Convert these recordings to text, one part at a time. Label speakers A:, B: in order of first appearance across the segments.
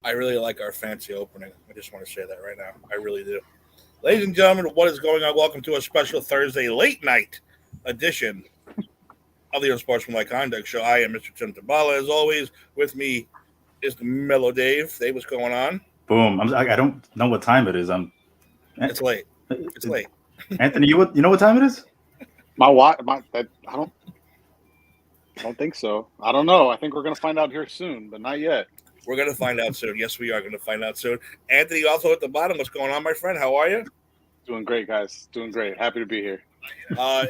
A: I really like our fancy opening. I just want to say that right now. I really do. Ladies and gentlemen, what is going on? Welcome to a special Thursday late night edition of the Unsportsmanlike Conduct Show. I am Mr. Tim Tabala. As always, with me is the Mellow Dave. Dave, what's going on?
B: Boom. I don't know what time it is.
A: It's late. It's late.
B: Anthony, you know what time it is?
C: I don't think so. I don't know. I think we're gonna find out here soon, but not yet.
A: We're going to find out soon. Yes, we are going to find out soon. Anthony, also at the bottom. What's going on, my friend? How are you?
C: Doing great, guys. Doing great. Happy to be here.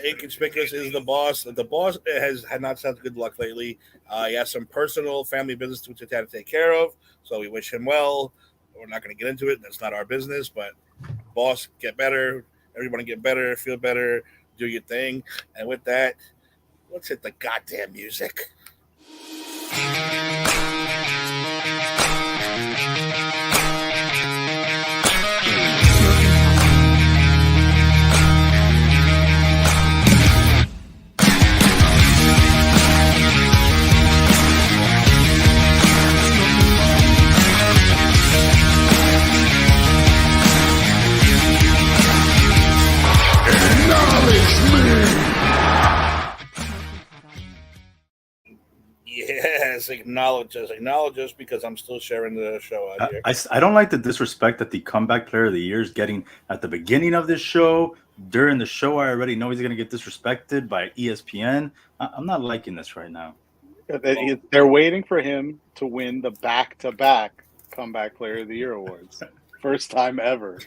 A: Inconspicuous is the boss. The boss has had not had good luck lately. He has some personal family business to have to take care of, so we wish him well. We're not going to get into it. That's not our business, but boss, get better. Everybody get better, feel better, do your thing. And with that, let's hit the goddamn music. Yes, acknowledge us because I'm still sharing the show out here.
B: I don't like the disrespect that the comeback player of the year is getting at the beginning of this show. During the show, I already know he's going to get disrespected by ESPN. I'm not liking this right now.
C: They're waiting for him to win the back-to-back comeback player of the year awards. First time ever.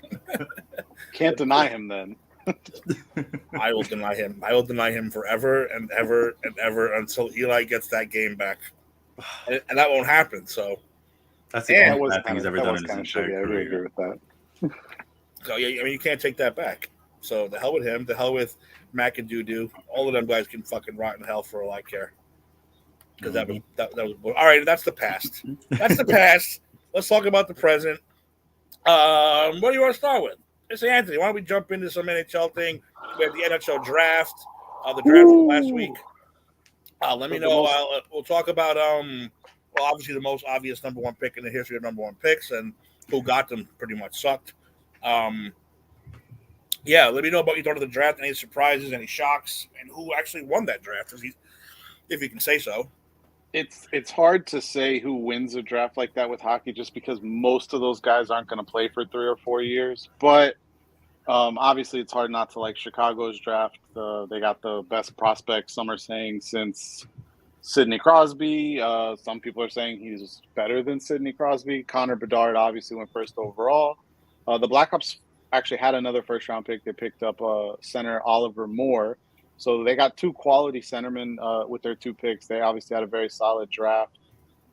C: Can't deny him then.
A: I will deny him. I will deny him forever and ever and ever until Eli gets that game back, and that won't happen. So
B: that's the only bad thing he's ever done in his entire career.
C: I agree with that.
A: So yeah, I mean you can't take that back. So the hell with him. The hell with Mac and Doo. All of them guys can fucking rot in hell for all I care. Because that was all right. That's the past. That's the past. Let's talk about the present. What do you want to start with? It's Anthony. Why don't we jump into some NHL thing? We have the NHL draft. The draft was last week. Let me know. We'll talk about obviously the most obvious number one pick in the history of number one picks and who got them pretty much sucked. Let me know about your thought of the draft, any surprises, any shocks, and who actually won that draft, if you can say so.
C: It's hard to say who wins a draft like that with hockey just because most of those guys aren't going to play for 3 or 4 years. But obviously it's hard not to like Chicago's draft. They got the best prospect, some are saying, since Sidney Crosby. Some people are saying he's better than Sidney Crosby. Connor Bedard obviously went first overall. The Blackhawks actually had another first-round pick. They picked up center Oliver Moore. So they got 2 quality centermen with their 2 picks. They obviously had a very solid draft.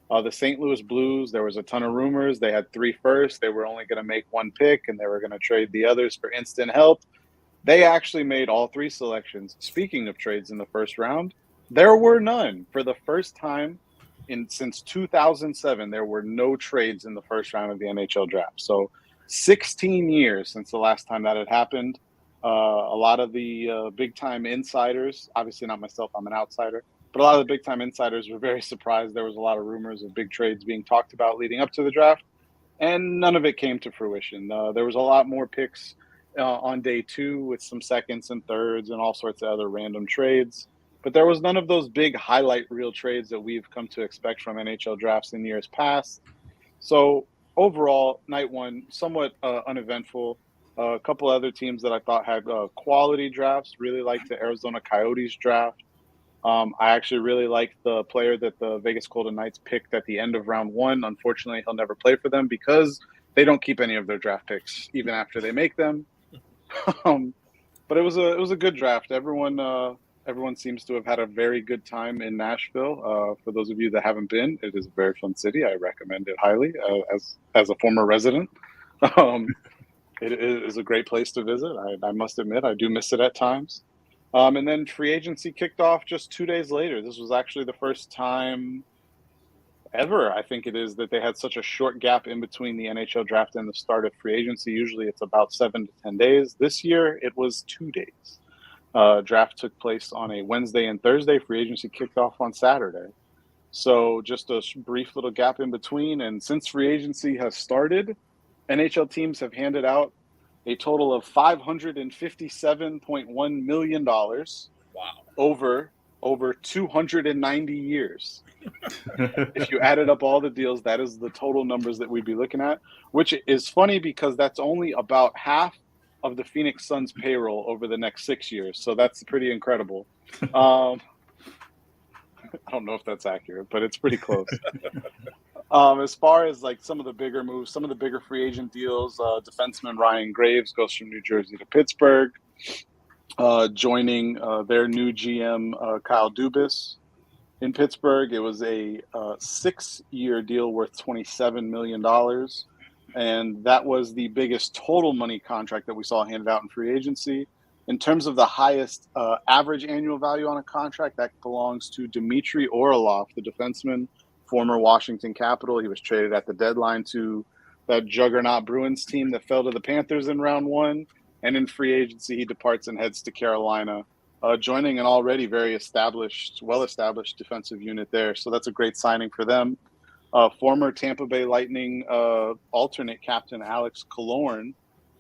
C: The St. Louis Blues, there was a ton of rumors. They had 3 firsts. They were only going to make 1 pick, and they were going to trade the others for instant help. They actually made all 3 selections. Speaking of trades in the first round, there were none. For the first time since 2007, there were no trades in the first round of the NHL draft. So 16 years since the last time that had happened. A lot of the big-time insiders, obviously not myself, I'm an outsider, but a lot of the big-time insiders were very surprised. There was a lot of rumors of big trades being talked about leading up to the draft, and none of it came to fruition. There was a lot more picks on day 2 with some seconds and thirds and all sorts of other random trades, but there was none of those big highlight reel trades that we've come to expect from NHL drafts in years past. So overall, night 1, somewhat uneventful. A couple other teams that I thought had quality drafts. Really liked the Arizona Coyotes draft. I actually really liked the player that the Vegas Golden Knights picked at the end of round 1. Unfortunately, he'll never play for them because they don't keep any of their draft picks even after they make them. But it was a good draft. Everyone seems to have had a very good time in Nashville. For those of you that haven't been, it is a very fun city. I recommend it highly as a former resident. It is a great place to visit. I must admit, I do miss it at times. And then free agency kicked off just 2 days later. This was actually the first time ever, I think it is, that they had such a short gap in between the NHL draft and the start of free agency. Usually it's about 7 to 10 days. This year it was 2 days. Draft took place on a Wednesday and Thursday. Free agency kicked off on Saturday. So just a brief little gap in between. And since free agency has started, NHL teams have handed out a total of $557.1 million
A: Wow.
C: over 290 years. If you added up all the deals, that is the total numbers that we'd be looking at, which is funny because that's only about half of the Phoenix Suns payroll over the next 6 years. So that's pretty incredible. I don't know if that's accurate, but it's pretty close. As far as like some of the bigger moves, some of the bigger free agent deals, defenseman Ryan Graves goes from New Jersey to Pittsburgh, joining their new GM Kyle Dubas in Pittsburgh. It was a 6-year deal worth $27 million. And that was the biggest total money contract that we saw handed out in free agency. In terms of the highest average annual value on a contract, that belongs to Dmitry Orlov, the defenseman, former Washington Capital. He was traded at the deadline to that juggernaut Bruins team that fell to the Panthers in round one. And in free agency, he departs and heads to Carolina, joining an already very well-established defensive unit there. So that's a great signing for them. Former Tampa Bay Lightning alternate captain Alex Killorn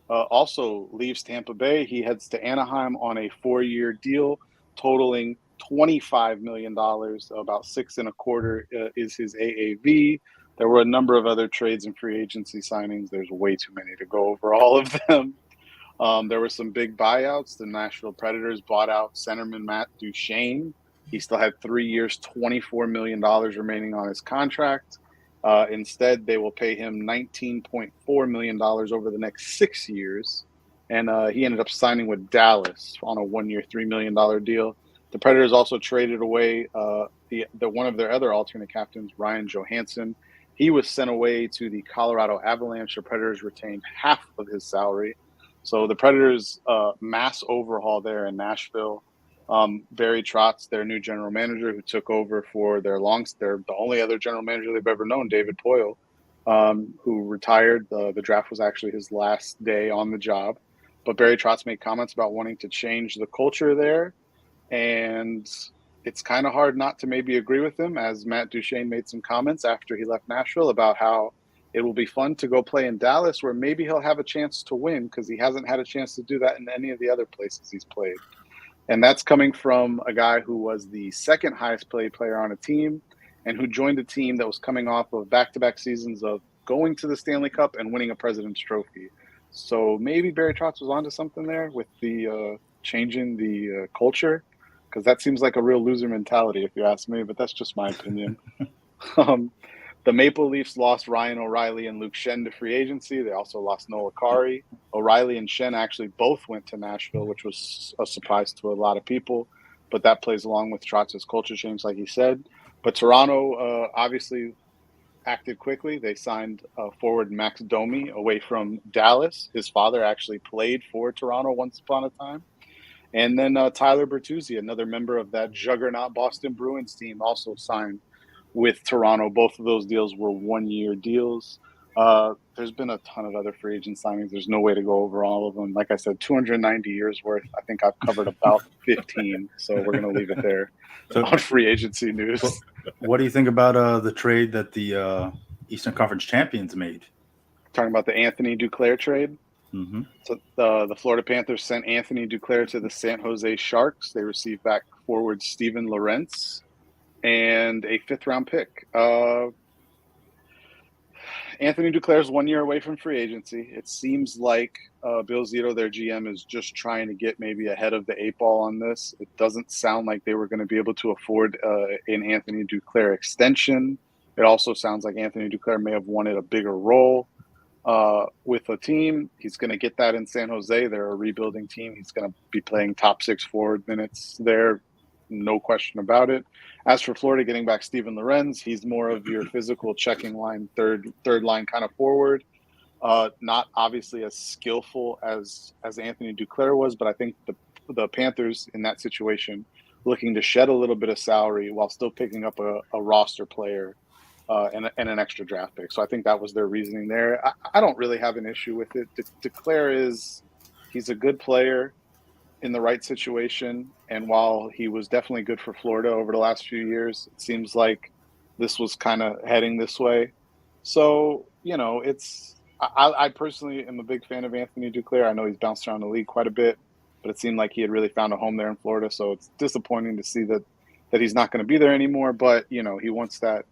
C: also leaves Tampa Bay. He heads to Anaheim on a 4-year deal totaling $25 million. About 6.25 is his AAV. There were a number of other trades and free agency signings. There's way too many to go over all of them. There were some big buyouts. The Nashville Predators bought out centerman Matt Duchene. He still had 3 years, $24 million remaining on his contract. Instead, they will pay him $19.4 million over the next 6 years. And he ended up signing with Dallas on a 1-year, $3 million deal. The Predators also traded away one of their other alternate captains, Ryan Johansson. He was sent away to the Colorado Avalanche. The Predators retained half of his salary. So the Predators' mass overhaul there in Nashville. Barry Trotz, their new general manager, who took over for the only other general manager they've ever known, David Poile, who retired. The draft was actually his last day on the job. But Barry Trotz made comments about wanting to change the culture there. And it's kind of hard not to maybe agree with him, as Matt Duchene made some comments after he left Nashville about how it will be fun to go play in Dallas, where maybe he'll have a chance to win because he hasn't had a chance to do that in any of the other places he's played. And that's coming from a guy who was the second highest paid player on a team and who joined a team that was coming off of back-to-back seasons of going to the Stanley Cup and winning a President's Trophy. So maybe Barry Trotz was onto something there with the changing the culture, because that seems like a real loser mentality if you ask me, but that's just my opinion. The Maple Leafs lost Ryan O'Reilly and Luke Schenn to free agency. They also lost Noah Kari. O'Reilly and Schenn actually both went to Nashville, which was a surprise to a lot of people. But that plays along with Trotz's culture change, like he said. But Toronto obviously acted quickly. They signed forward Max Domi away from Dallas. His father actually played for Toronto once upon a time. And then Tyler Bertuzzi, another member of that juggernaut Boston Bruins team, also signed with Toronto. Both of those deals were 1-year deals. There's been a ton of other free agent signings. There's no way to go over all of them. Like I said, 290 years worth. I think I've covered about 15. So we're going to leave it there on free agency news.
B: What do you think about the trade that the Eastern Conference champions made?
C: Talking about the Anthony Duclair trade.
B: Mm-hmm.
C: So the Florida Panthers sent Anthony Duclair to the San Jose Sharks. They received back forward Steven Lorentz and a 5th-round pick. Anthony Duclair's 1 year away from free agency. It seems like Bill Zito, their GM, is just trying to get maybe ahead of the 8 ball on this. It doesn't sound like they were going to be able to afford an Anthony Duclair extension. It also sounds like Anthony Duclair may have wanted a bigger role with a team. He's going to get that in San Jose. They're a rebuilding team. He's going to be playing top 6 forward minutes there. No question about it. As for Florida getting back Steven Lorenz, he's more of your physical checking line, third line kind of forward. Not obviously as skillful as Anthony Duclair was, but I think the Panthers in that situation looking to shed a little bit of salary while still picking up a roster player and an extra draft pick. So I think that was their reasoning there. I don't really have an issue with it. Duclair he's a good player in the right situation. And while he was definitely good for Florida over the last few years, it seems like this was kind of heading this way. So, I personally am a big fan of Anthony Duclair. I know he's bounced around the league quite a bit, but it seemed like he had really found a home there in Florida. So it's disappointing to see that he's not going to be there anymore. But he wants to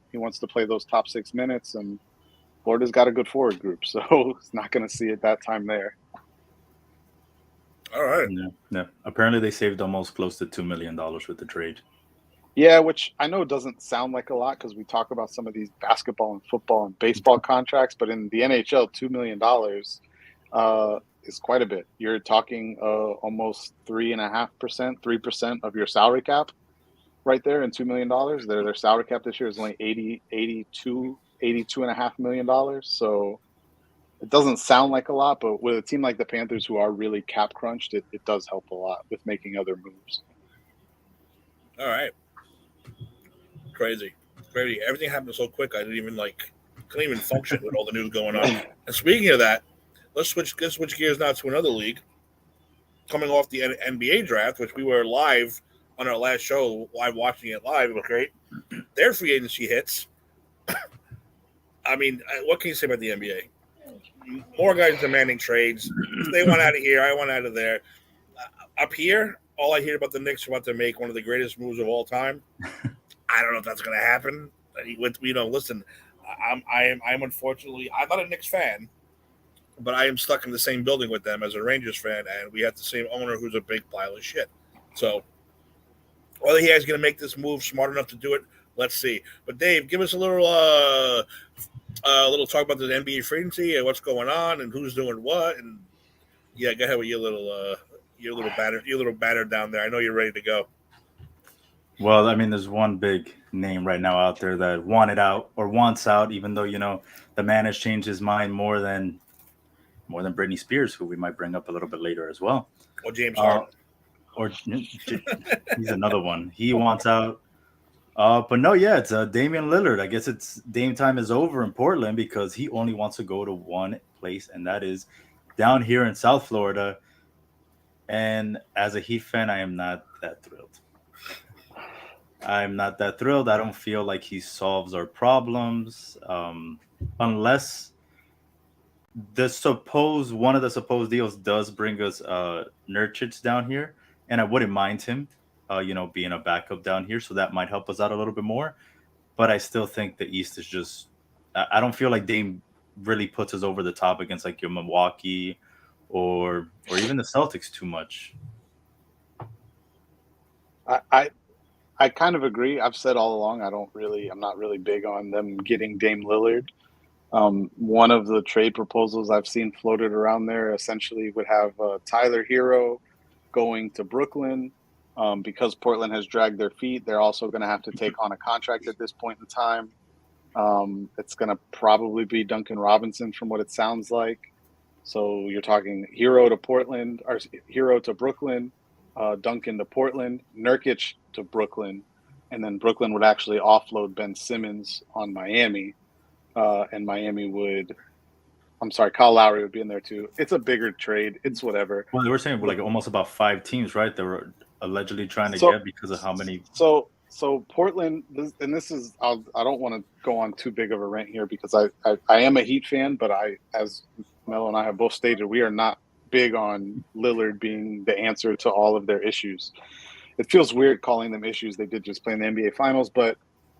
C: play those top 6 minutes, and Florida's got a good forward group, so it's not going to see it that time there.
A: All right.
B: Yeah. Apparently, they saved almost close to $2 million with the trade.
C: Yeah, which I know doesn't sound like a lot because we talk about some of these basketball and football and baseball contracts, but in the NHL, $2 million is quite a bit. You're talking almost 3.5%, 3% of your salary cap right there in $2 million. Their salary cap this year is only $82.5 million. So it doesn't sound like a lot, but with a team like the Panthers who are really cap crunched, it does help a lot with making other moves.
A: All right. Crazy. Everything happened so quick. I couldn't even function with all the news going on. And speaking of that, let's switch gears now to another league. Coming off the NBA draft, which we were live on our last show, live watching it live. It was great. Their free agency hits. I mean, what can you say about the NBA? More guys demanding trades. They want out of here. I want out of there. Up here, all I hear about the Knicks are about to make one of the greatest moves of all time. I don't know if that's going to happen. Listen, I'm unfortunately, I'm not a Knicks fan, but I am stuck in the same building with them as a Rangers fan, and we have the same owner who's a big pile of shit. So whether he is going to make this move smart enough to do it, let's see. But Dave, give us a little talk about the NBA free agency and what's going on and who's doing what. And yeah, go ahead with your little batter down there. I know you're ready to go.
B: Well, I mean, there's one big name right now out there that wants out, even though, the man has changed his mind more than Britney Spears, who we might bring up a little bit later as well.
A: Or James Harden.
B: Or he's another one. He wants out. But no, yeah, it's Damian Lillard. I guess it's Dame time is over in Portland because he only wants to go to one place, and that is down here in South Florida. And as a Heat fan, I am not that thrilled. I don't feel like he solves our problems unless one of the supposed deals does bring us Nurkic down here, and I wouldn't mind him, being a backup down here, so that might help us out a little bit more. But I still think the East is just I don't feel like Dame really puts us over the top against like your Milwaukee or even the Celtics too much.
C: I kind of agree. I've said all along I'm not really big on them getting Dame Lillard. One of the trade proposals I've seen floated around there essentially would have Tyler Hero going to Brooklyn. Because Portland has dragged their feet, they're also going to have to take on a contract at this point in time. It's going to probably be Duncan Robinson from what it sounds like. So you're talking Hero to Portland, or Hero to Brooklyn, Duncan to Portland, Nurkic to Brooklyn, and then Brooklyn would actually offload Ben Simmons on Miami, and Miami would. I'm sorry, Kyle Lowry would be in there too. It's a bigger trade. It's whatever.
B: Well, they were saying like almost about 5 teams, right? They were allegedly trying to get because of how many.
C: So Portland, I don't want to go on too big of a rant here because I am a Heat fan, but as Mel and I have both stated, we are not big on Lillard being the answer to all of their issues. It feels weird calling them issues. They did just play in the NBA Finals, but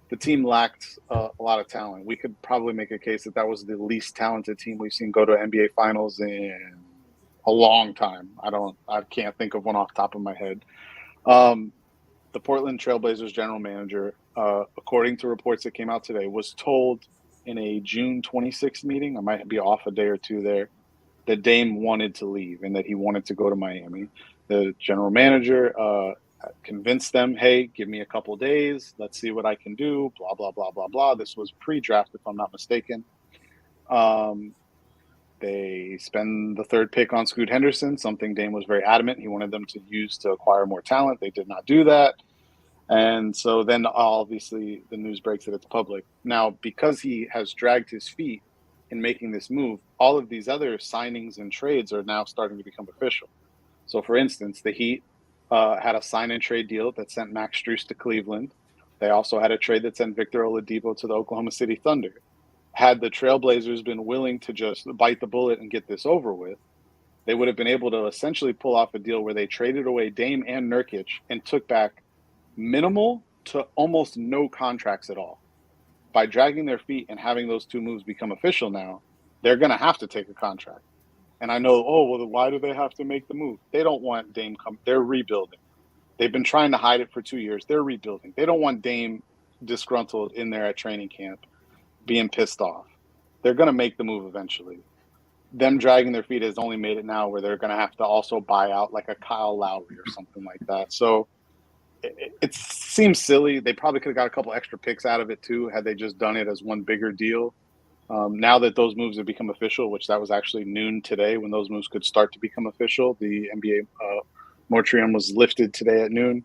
C: the team lacked a lot of talent. We could probably make a case that was the least talented team we've seen go to NBA Finals in a long time. I can't think of one off the top of my head. The Portland Trailblazers general manager, according to reports that came out today, was told in a June 26th meeting, I might be off a day or two there, that Dame wanted to leave and that he wanted to go to Miami. The general manager convinced them, hey, give me a couple days. Let's see what I can do, blah, blah, blah, blah, blah. This was pre-draft, if I'm not mistaken. They spend the third pick on Scoot Henderson, something Dame was very adamant he wanted them to use to acquire more talent. They did not do that. And so then obviously the news breaks that it's public. Now, because he has dragged his feet in making this move, all of these other signings and trades are now starting to become official. So, for instance, the Heat had a sign and trade deal that sent Max Strus to Cleveland They also had a trade that sent Victor Oladipo to the Oklahoma City Thunder. Had the Trailblazers been willing to just bite the bullet and get this over with, they would have been able to essentially pull off a deal where they traded away Dame and Nurkic and took back minimal to almost no contracts at all. By dragging their feet and having those two moves become official now, they're going to have to take a contract. And I know, why do they have to make the move? They don't want Dame they're rebuilding. They've been trying to hide it for 2 years. They're rebuilding. They don't want Dame disgruntled in there at training camp, being pissed off. They're going to make the move eventually. Them dragging their feet has only made it now where they're going to have to also buy out like a Kyle Lowry or something like that. So it seems silly. They probably could have got a couple extra picks out of it too had they just done it as one bigger deal. Now that those moves have become official, which that was actually noon today when those moves could start to become official, the NBA moratorium was lifted today at noon.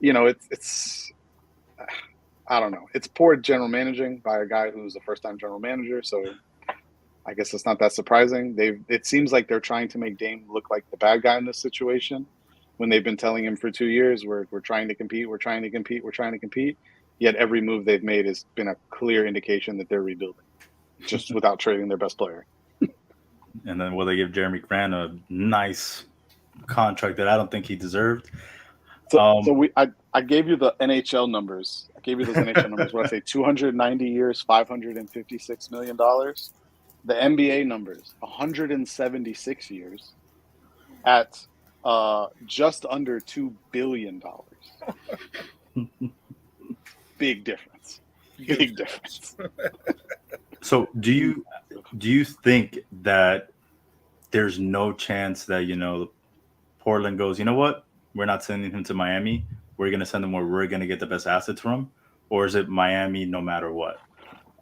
C: It's I don't know. It's poor general managing by a guy who's a first-time general manager. So I guess it's not that surprising. It seems like they're trying to make Dame look like the bad guy in this situation when they've been telling him for 2 years, we're trying to compete, we're trying to compete, we're trying to compete. Yet every move they've made has been a clear indication that they're rebuilding, just without trading their best player.
B: And then will they give Jeremy Grant a nice contract that I don't think he deserved?
C: I gave you the NHL numbers. I gave you those NHL numbers. What I say, 290 years, $556 million. The NBA numbers, 176 years at just under $2 billion. Big difference. Big difference.
B: So do you think that there's no chance that, Portland goes, you know what? We're not sending him to Miami. We're going to send him where we're going to get the best assets from? Or is it Miami no matter what?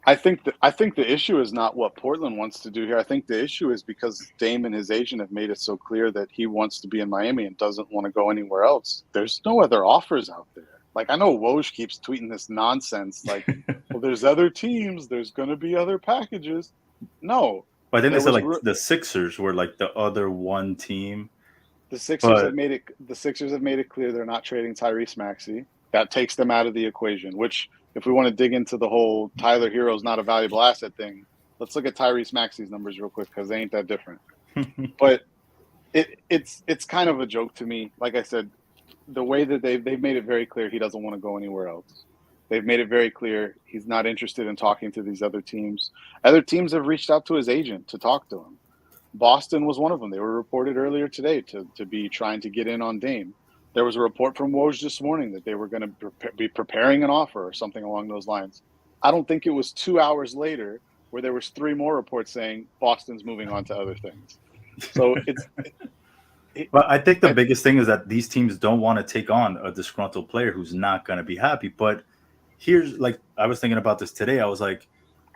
C: I think the issue is not what Portland wants to do here. I think the issue is because Dame and his agent have made it so clear that he wants to be in Miami and doesn't want to go anywhere else. There's no other offers out there. Like, I know Woj keeps tweeting this nonsense. Like, well, there's other teams. There's going to be other packages. No.
B: But then they said the Sixers were like the other one team.
C: The Sixers have made it clear they're not trading Tyrese Maxey. That takes them out of the equation, which if we want to dig into the whole Tyler Hero's not a valuable asset thing, let's look at Tyrese Maxey's numbers real quick because they ain't that different. But it's kind of a joke to me. Like I said, the way that they've made it very clear he doesn't want to go anywhere else. They've made it very clear he's not interested in talking to these other teams. Other teams have reached out to his agent to talk to him. Boston was one of them. They were reported earlier today to be trying to get in on Dame. There was a report from Woj this morning that they were going to be preparing an offer or something along those lines. I don't think it was 2 hours later where there was 3 more reports saying Boston's moving on to other things. So
B: But I think the biggest thing is that these teams don't want to take on a disgruntled player who's not going to be happy. But here's, like, I was thinking about this today. I was like,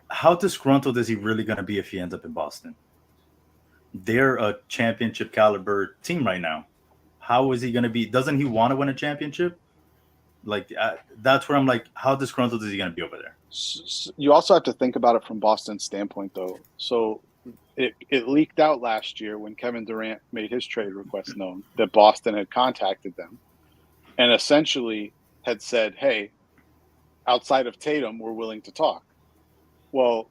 B: how disgruntled is he really going to be if he ends up in Boston? They're a championship caliber team right now. How is he going to be? Doesn't he want to win a championship? Like, that's where I'm like, how disgruntled is he going to be over there?
C: You also have to think about it from Boston's standpoint, though. So it leaked out last year when Kevin Durant made his trade request known that Boston had contacted them and essentially had said, hey, outside of Tatum, we're willing to talk. Well,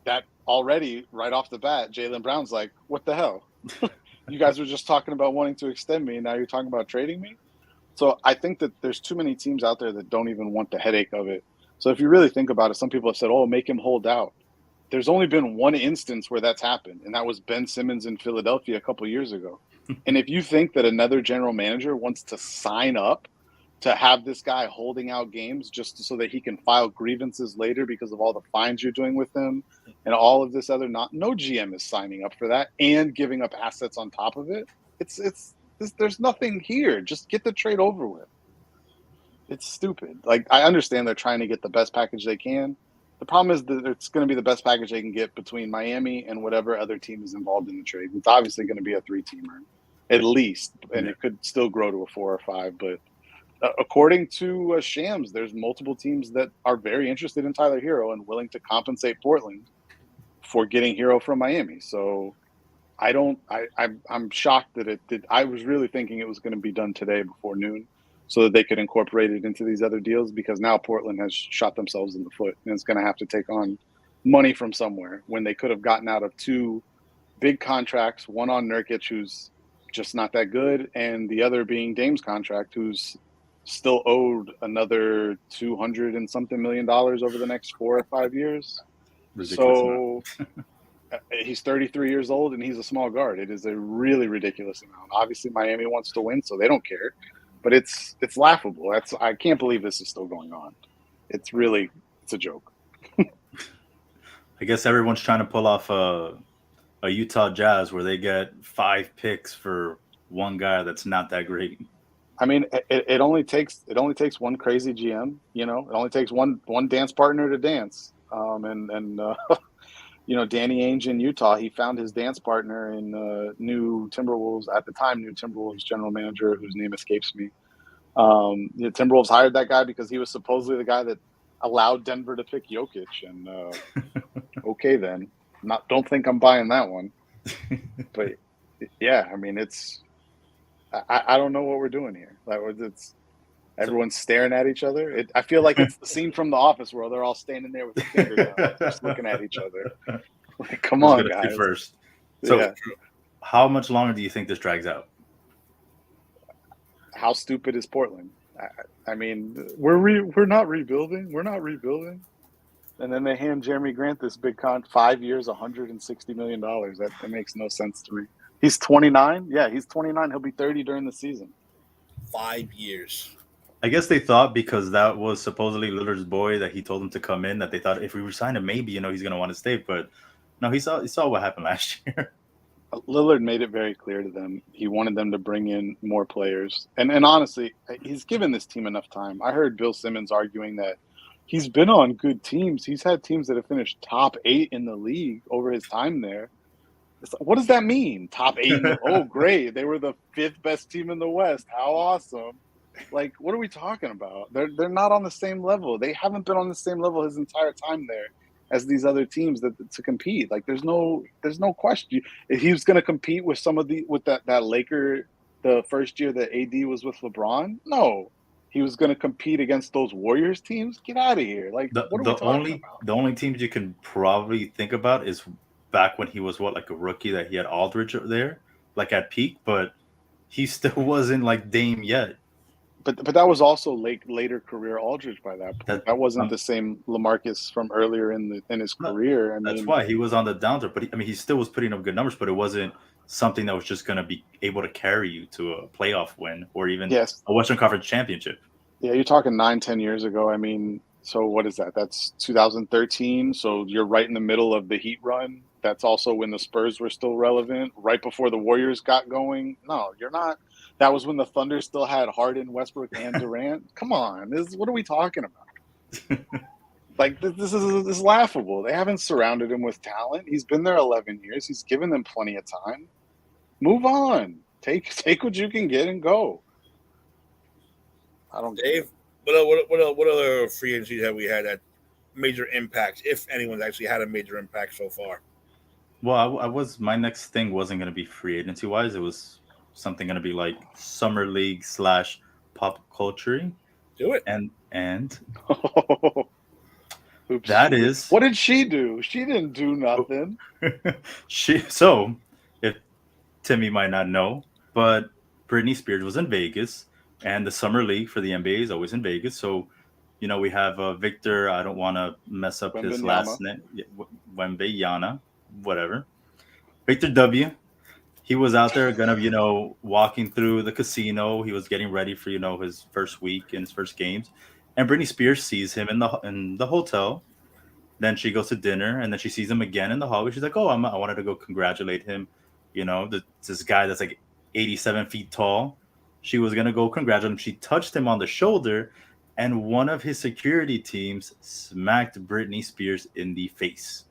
C: that already, right off the bat, Jaylen Brown's like, what the hell? You guys were just talking about wanting to extend me, and now you're talking about trading me? So I think that there's too many teams out there that don't even want the headache of it. So if you really think about it, some people have said, oh, make him hold out. There's only been one instance where that's happened, and that was Ben Simmons in Philadelphia a couple of years ago. And if you think that another general manager wants to sign up to have this guy holding out games just so that he can file grievances later because of all the fines you're doing with him and all of this other, no GM is signing up for that and giving up assets on top of it. There's nothing here. Just get the trade over with. It's stupid. Like, I understand they're trying to get the best package they can. The problem is that it's going to be the best package they can get between Miami and whatever other team is involved in the trade. It's obviously going to be a 3-teamer at least, and it could still grow to a 4 or 5. But according to Shams, there's multiple teams that are very interested in Tyler Hero and willing to compensate Portland for getting Hero from Miami. So I'm shocked that it did. I was really thinking it was going to be done today before noon. so that they could incorporate it into these other deals, because now Portland has shot themselves in the foot and it's going to have to take on money from somewhere when they could have gotten out of 2 big contracts, one on Nurkic, who's just not that good, and the other being Dame's contract, who's still owed another $200 and something million over the next 4 or 5 years.
B: Ridiculous
C: So he's 33 years old and he's a small guard. It is a really ridiculous amount. Obviously, Miami wants to win, so they don't care. But it's laughable. I can't believe this is still going on. It's a joke.
B: I guess everyone's trying to pull off a Utah Jazz where they get 5 picks for one guy that's not that great.
C: I mean, it only takes one crazy GM. You know, it only takes one dance partner to dance. You know, Danny Ainge in Utah, he found his dance partner in new Timberwolves general manager, whose name escapes me. The Timberwolves hired that guy because he was supposedly the guy that allowed Denver to pick Jokic. And okay, then, don't think I'm buying that one. But yeah, I mean, I don't know what we're doing here. It's everyone's staring at each other. I feel like it's the scene from The Office where they're all standing there with their fingers out, just looking at each other. Like, come on, guys.
B: First. So,
C: yeah.
B: How much longer do you think this drags out?
C: How stupid is Portland? I mean, we're not rebuilding. We're not rebuilding. And then they hand Jeremy Grant this big 5 years, $160 million. That makes no sense to me. He's 29. Yeah, he's 29. He'll be 30 during the season.
A: 5 years.
B: I guess they thought because that was supposedly Lillard's boy that he told him to come in, that they thought if we resign him, maybe, you know, he's going to want to stay. But no, he saw what happened last year.
C: Lillard made it very clear to them. He wanted them to bring in more players. And honestly, he's given this team enough time. I heard Bill Simmons arguing that he's been on good teams. He's had teams that have finished top 8 in the league over his time there. What does that mean? Top 8? Oh, great. They were the 5th best team in the West. How awesome. Like, what are we talking about? They're not on the same level. They haven't been on the same level his entire time there as these other teams to compete. Like, there's no question. If he was going to compete with that Laker, the first year that AD was with LeBron, no. He was going to compete against those Warriors teams? Get out of here. Like, what are we talking about?
B: The only teams you can probably think about is back when he was like a rookie, that he had Aldridge there, like at peak, but he still wasn't like Dame yet.
C: But that was also later career Aldridge by that point. That wasn't the same LaMarcus from earlier in his career.
B: That's why he was on the downturn. But he still was putting up good numbers, but it wasn't something that was just going to be able to carry you to a playoff win or even a Western Conference championship.
C: Yeah, you're talking 9-10 years ago. I mean, so what is that? That's 2013. So you're right in the middle of the Heat run. That's also when the Spurs were still relevant, right before the Warriors got going. No, you're not. That was when the Thunder still had Harden, Westbrook, and Durant. Come on, what are we talking about? Like, this is laughable. They haven't surrounded him with talent. He's been there 11 years. He's given them plenty of time. Move on. Take what you can get and go. I don't.
A: Dave, what other free agencies have we had that major impact, if anyone's actually had a major impact so far?
B: Well, my next thing wasn't going to be free agency wise. It was something going to be like summer league / pop culture.
A: Do it.
B: And
C: Oops.
B: That is.
C: What did she do? She didn't do nothing.
B: So, if Timmy might not know, but Britney Spears was in Vegas, and the summer league for the NBA is always in Vegas. So, you know, we have Victor. I don't want to mess up his last name. Wembanyama, whatever. Victor W. He was out there walking through the casino. He was getting ready for, his first week and his first games. And Britney Spears sees him in the hotel. Then she goes to dinner, and then she sees him again in the hallway. She's like, "Oh, I wanted to go congratulate him. This guy that's like 87 feet tall." She was gonna go congratulate him. She touched him on the shoulder, and one of his security teams smacked Britney Spears in the face.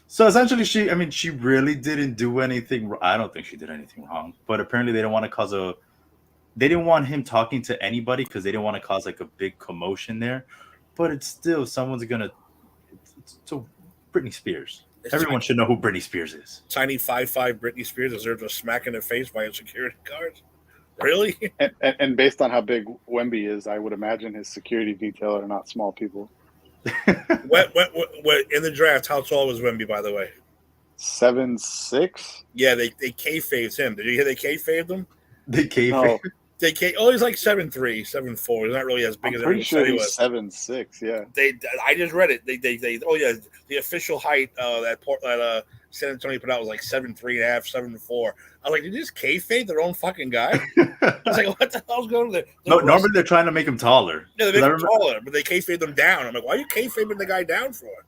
B: So essentially, she really didn't do anything. I don't think she did anything wrong, but apparently they didn't want to they didn't want him talking to anybody because they didn't want to cause like a big commotion there. But it's still someone's gonna. So Britney Spears, Everyone should know who Britney Spears is.
A: Tiny 5'5" Britney Spears deserves a smack in the face by a security guard. Really?
C: And based on how big Wemby is, I would imagine his security detail are not small people.
A: What in the draft? How tall was Wemby, by the way?
C: 7'6".
A: Yeah, they kayfaved him. Did you hear they kayfaved him?
B: They cave.
C: No,
A: He's like 7'3", 7'4". He's not really as big
C: I'm
A: as
C: pretty
A: everyone
C: sure
A: said he
C: he's
A: was.
C: 7'6". Yeah.
A: I just read it. The official height that San Antonio put out was like 7'3.5", 7'4". I was like, did you just kayfabe their own fucking guy? I was like, what the hell's going on there?
B: No, normally they're trying to make him taller.
A: Yeah, they make him taller, but they kayfabed him down. I'm like, why are you kayfabing the guy down for?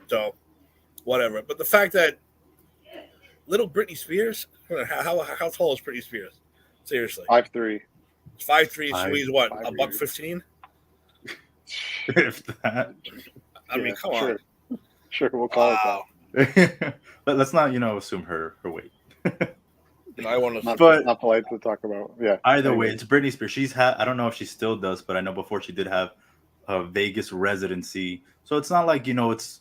A: So, whatever. But the fact that little Britney Spears, how tall is Britney Spears? Seriously,
C: 5'3".
A: 5'3". She's what?
C: Five
A: A buck
C: years.
A: 15?
B: If that.
A: I mean, come on.
C: Sure, we'll call it that.
B: Let's not, assume her weight.
A: I want to.
C: Not polite to talk about. Yeah.
B: Either way, it's Britney Spears. I don't know if she still does, but I know before she did have a Vegas residency. So it's not like, it's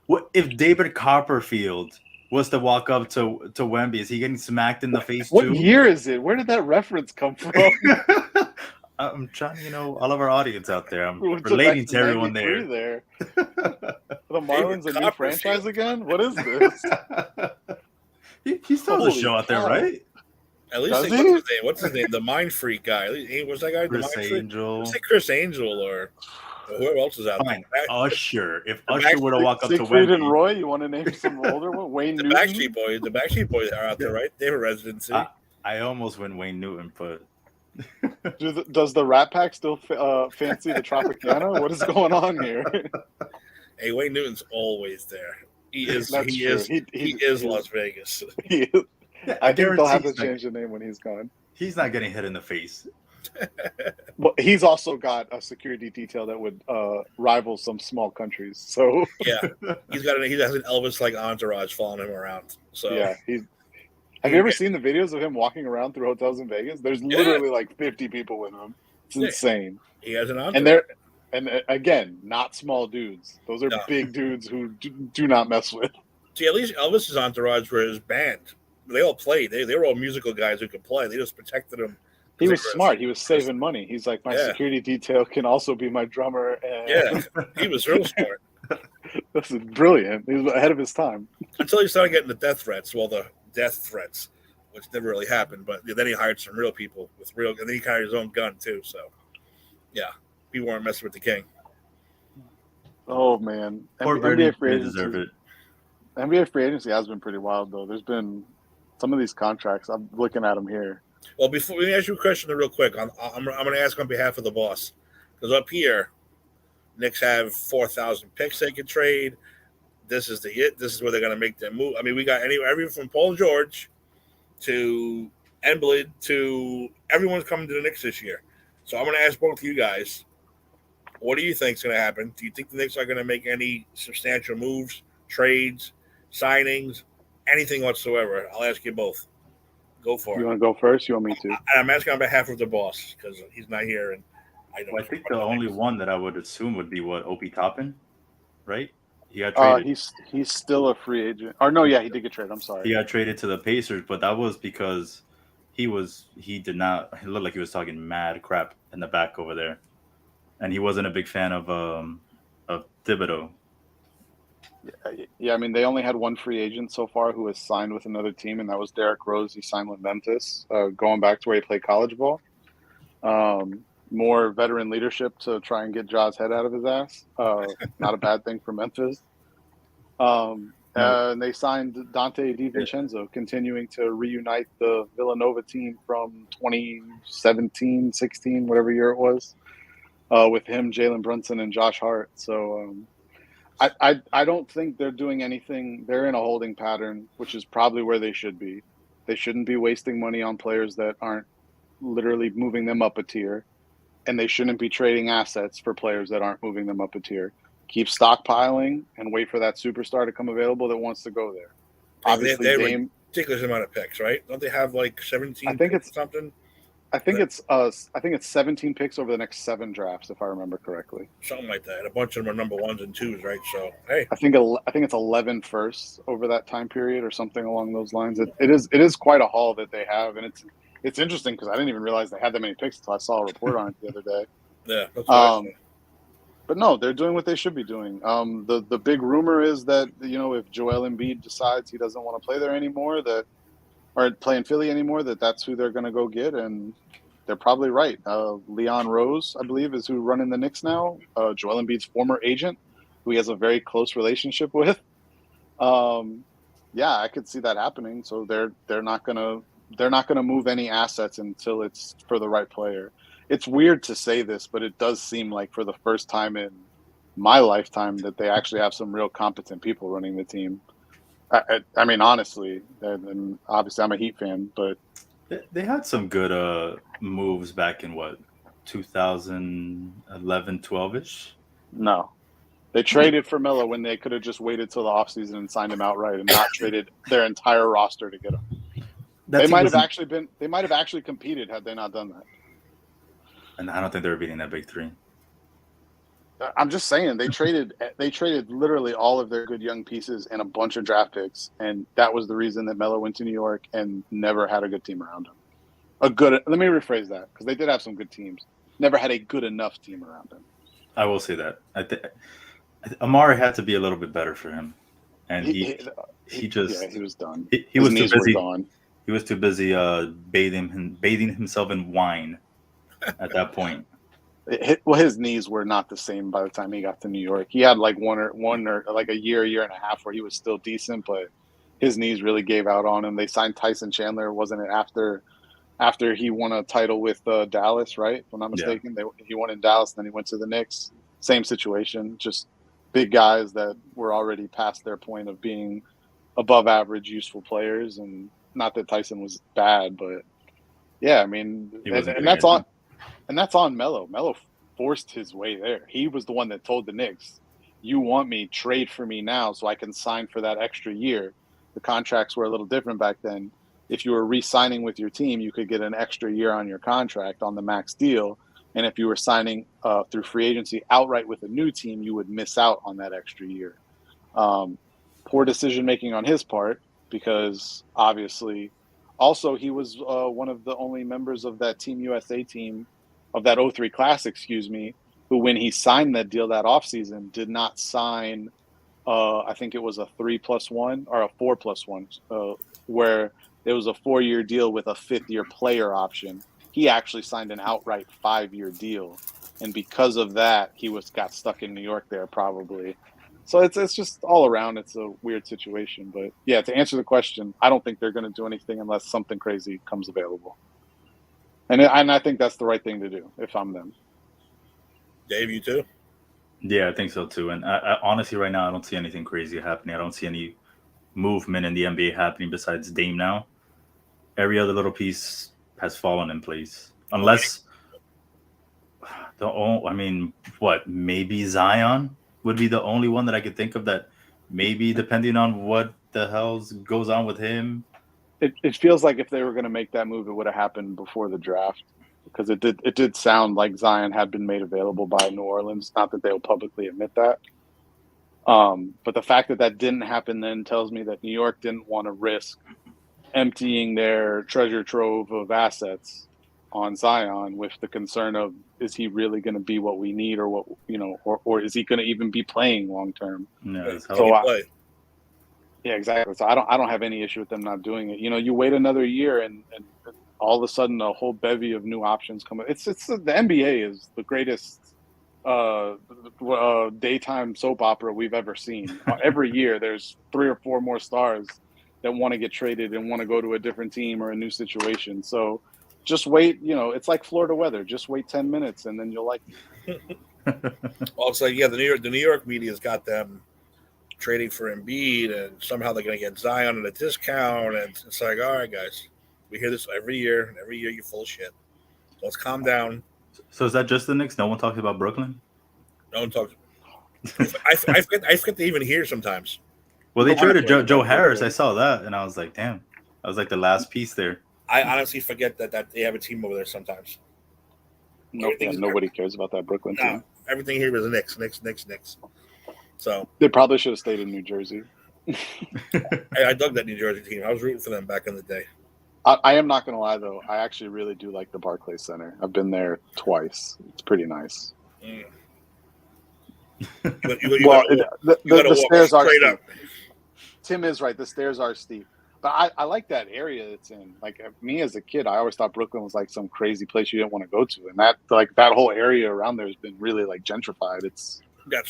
B: what if David Copperfield was to walk up to Wemby, is he getting smacked in the face too?
C: What year is it? Where did that reference come from?
B: I'm trying, all of our audience out there. I'm
C: What's
B: relating
C: the
B: to everyone there.
C: The Marlins a new franchise again? What is this?
B: He still has a show out there, right?
A: At least
C: Does
A: what's
C: he?
A: his name? What's his name? The Mind Freak guy. What's that guy?
B: Chris
A: the Mind Freak?
B: Angel.
A: Let's say Chris Angel or whoever else is out
B: Fine.
A: there.
B: Usher. If Usher were to walk up to
C: Siegfried and
B: Wemby,
C: Roy, you want to name some older one? Wayne
A: The
C: Newton?
A: Backstreet Boys are out there, right? They have a residency.
B: I almost went Wayne Newton, but
C: Does the Rat Pack still fancy the Tropicana? What is going on here?
A: Hey, Wayne Newton's always there. He is.
C: That's
A: He
C: true.
A: is. He is Las Vegas.
C: I think they'll have to
B: guarantee
C: change the name when he's gone.
B: he's not getting hit in the face.
C: But he's also got a security detail that would rival some small countries. So
A: Yeah, he has an Elvis-like entourage following him around. So
C: yeah, have you ever seen the videos of him walking around through hotels in Vegas? There's literally like 50 people with him. It's insane.
A: he has an entourage.
C: And they're again not small dudes. Those are
A: No.
C: big dudes who do not mess with.
A: See, at least Elvis's entourage were his band. They all played. They were all musical guys who could play. They just protected him.
C: He was smart. He was saving money. He's like, my security detail can also be my drummer. And
A: Yeah, he was real smart.
C: this is brilliant. He was ahead of his time.
A: Until he started getting the death threats. Well, the death threats, which never really happened. But then he hired some real people and then he carried his own gun too. So, yeah, people weren't messing with the king.
C: Oh man,
B: Poor Bernie,
C: NBA free
B: they
C: agency.
B: deserve it.
C: NBA free agency has been pretty wild though. There's been some of these contracts. I'm looking at them here.
A: Well, before let me ask you a question real quick. I'm going to ask on behalf of the boss because up here, Knicks have 4,000 picks they can trade. This is This is where they're going to make their move. I mean, we got everyone from Paul George to Embiid to everyone's coming to the Knicks this year. So I'm going to ask both of you guys, what do you think is going to happen? Do you think the Knicks are going to make any substantial moves, trades, signings, anything whatsoever? I'll ask you both. Go for it.
C: You want to go first? You want me to?
A: I'm asking on behalf of the boss because he's not here, and I don't.
B: Well, I think the only one that I would assume would be Obi Toppin, right? He got traded.
C: He's still a free agent. Or no, yeah, he did get traded. I'm sorry.
B: He got traded to the Pacers, but that was because he looked like he was talking mad crap in the back over there, and he wasn't a big fan of Thibodeau.
C: Yeah, I mean, they only had one free agent so far who has signed with another team, and that was Derrick Rose. He signed with Memphis, going back to where he played college ball. More veteran leadership to try and get Ja's head out of his ass. Not a bad thing for Memphis. And they signed Dante DiVincenzo, continuing to reunite the Villanova team from 2017, 16, whatever year it was, with him, Jalen Brunson, and Josh Hart. So I don't think they're doing anything. They're in a holding pattern, which is probably where they should be. They shouldn't be wasting money on players that aren't literally moving them up a tier. And they shouldn't be trading assets for players that aren't moving them up a tier. Keep stockpiling and wait for that superstar to come available that wants to go there.
A: Obviously, they have a ridiculous amount of picks, right? Don't they have like 17
C: I think it's
A: something?
C: I think it's 17 picks over the next 7 drafts, if I remember correctly.
A: Something like that. And a bunch of them are number 1s and 2s, right? So hey,
C: I think it's 11 firsts over that time period or something along those lines. It is quite a haul that they have, and it's interesting because I didn't even realize they had that many picks until I saw a report on it the other day.
A: yeah, that's what
C: But no, they're doing what they should be doing. The big rumor is that if Joel Embiid decides he doesn't want to play there anymore, or play in Philly anymore, that's who they're going to go get, and they're probably right. Leon Rose, I believe, is who running the Knicks now. Joel Embiid's former agent, who he has a very close relationship with. Yeah, I could see that happening. So they're not gonna move any assets until it's for the right player. It's weird to say this, but it does seem like for the first time in my lifetime that they actually have some real competent people running the team. I mean, honestly, and obviously I'm a Heat fan, but
B: They had some good moves back in 2011, 12-ish.
C: no. They traded for Melo when they could have just waited till the offseason and signed him outright and not traded their entire roster to get him. They might have actually competed had they not done that.
B: And I don't think they were beating that big three.
C: I'm just saying they traded literally all of their good young pieces and a bunch of draft picks, and that was the reason that Melo went to New York and never had a good team around him. Let me rephrase that, because they did have some good teams. Never had a good enough team around him.
B: I will say that. Amari had to be a little bit better for him, and he
C: was done.
B: He was
C: knees
B: too busy.
C: Were gone.
B: He was too busy bathing himself in wine at that point.
C: His knees were not the same by the time he got to New York. He had like one or like a year and a half where he was still decent, but his knees really gave out on him. They signed Tyson Chandler, wasn't it after he won a title with Dallas, right? If I'm not mistaken, he won in Dallas, then he went to the Knicks. Same situation, just big guys that were already past their point of being above average, useful players. And not that Tyson was bad, but yeah, I mean, and that's on Melo. Melo forced his way there. He was the one that told the Knicks, "You want me, trade for me now so I can sign for that extra year." The contracts were a little different back then. If you were re-signing with your team, you could get an extra year on your contract on the max deal. And if you were signing through free agency outright with a new team, you would miss out on that extra year. Poor decision-making on his part, because obviously also he was one of the only members of that Team USA team, of that 03 class, who when he signed that deal that offseason did not sign, I think it was a 3+1 or a 4+1, where it was a 4-year deal with a 5th-year player option. He actually signed an outright 5-year deal. And because of that, he got stuck in New York there probably. So it's just all around, it's a weird situation. But yeah, to answer the question, I don't think they're going to do anything unless something crazy comes available. And I think that's the right thing to do if I'm them.
A: Dave, you too?
B: Yeah, I think so too. And I honestly, right now, I don't see anything crazy happening. I don't see any movement in the NBA happening besides Dame now. Every other little piece has fallen in place. Unless, maybe Zion would be the only one that I could think of that maybe, depending on what the hell goes on with him.
C: It feels like if they were going to make that move, it would have happened before the draft, because it did sound like Zion had been made available by New Orleans. Not that they'll publicly admit that. But the fact that didn't happen then tells me that New York didn't want to risk emptying their treasure trove of assets on Zion with the concern of, is he really going to be what we need, or what, or is he going to even be playing long term?
B: No,
C: yeah, exactly. So I don't have any issue with them not doing it. You wait another year and all of a sudden a whole bevy of new options come up. It's the NBA is the greatest daytime soap opera we've ever seen. Every year there's 3 or 4 more stars that want to get traded and want to go to a different team or a new situation. So just wait. It's like Florida weather. Just wait 10 minutes and then you'll like it.
A: Also, yeah, the New York media's got them trading for Embiid, and somehow they're going to get Zion at a discount. And it's like, all right, guys, we hear this every year, and every year you're full of shit. So let's calm down.
B: So is that just the Knicks? No one talks about Brooklyn?
A: No one talks. I forget to even hear sometimes.
B: Well, they traded Joe Harris. I saw that, and I was like, damn. That was like the last piece there.
A: I honestly forget that they have a team over there sometimes.
C: Nobody cares about that Brooklyn
A: No,
C: team.
A: everything here is Knicks. So
C: They probably should have stayed in New Jersey.
A: I dug that New Jersey team. I was rooting for them back in the day.
C: I am not going to lie, though. I actually really do like the Barclays Center. I've been there twice. It's pretty nice.
A: Mm.
C: The stairs are
A: straight
C: steep.
A: up.
C: Tim is right. The stairs are steep. But I like that area it's in. Like me as a kid, I always thought Brooklyn was like some crazy place you didn't want to go to. And that whole area around there has been really like gentrified.
A: That's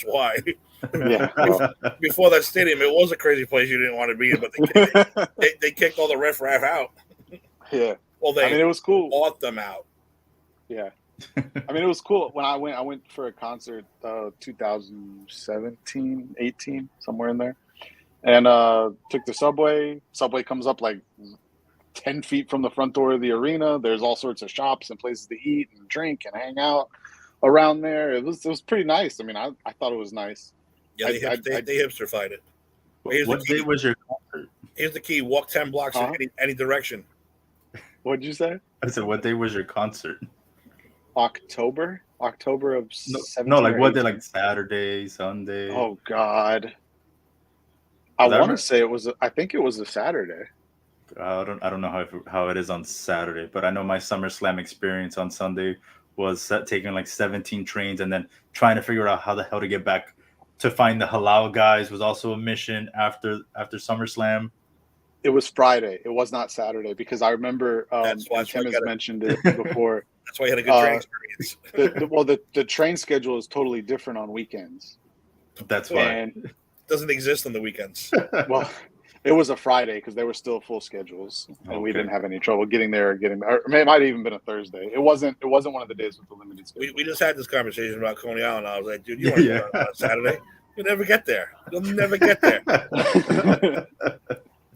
A: why.
C: Yeah. Well.
A: Before that stadium, it was a crazy place you didn't want to be in, but they kicked all the riffraff out.
C: Yeah.
A: Well, it was cool. Bought them out.
C: Yeah. I mean, it was cool. When I went for a concert 2017, 18, somewhere in there. And took the subway. Subway comes up like 10 feet from the front door of the arena. There's all sorts of shops and places to eat and drink and hang out around there. It was pretty nice. I mean, I thought it was nice.
A: Yeah, they hipsterfied it.
B: What day was your concert?
A: Here's the key. Walk 10 blocks in any direction.
C: What'd you say?
B: I said, what day was your concert?
C: October of 17
B: No, like what day?
C: 18.
B: Like Saturday, Sunday?
C: Oh, God. I want to say I think it was a Saturday.
B: I don't know how it is on Saturday, but I know my SummerSlam experience on Sunday was taking like 17 trains and then trying to figure out how the hell to get back to find the halal guys was also a mission after SummerSlam.
C: It was Friday. It was not Saturday because I remember Tim has mentioned it before.
A: That's why you had a good train experience.
C: The train schedule is totally different on weekends.
B: That's why.
C: And
A: it doesn't exist on the weekends.
C: Well, it was a Friday because they were still full schedules, and we didn't have any trouble getting there. Or it might have even been a Thursday. It wasn't one of the days with the limited schedule.
A: We just had this conversation about Coney Island. I was like, dude, you want to go on Saturday? You'll never get there. You'll never get there.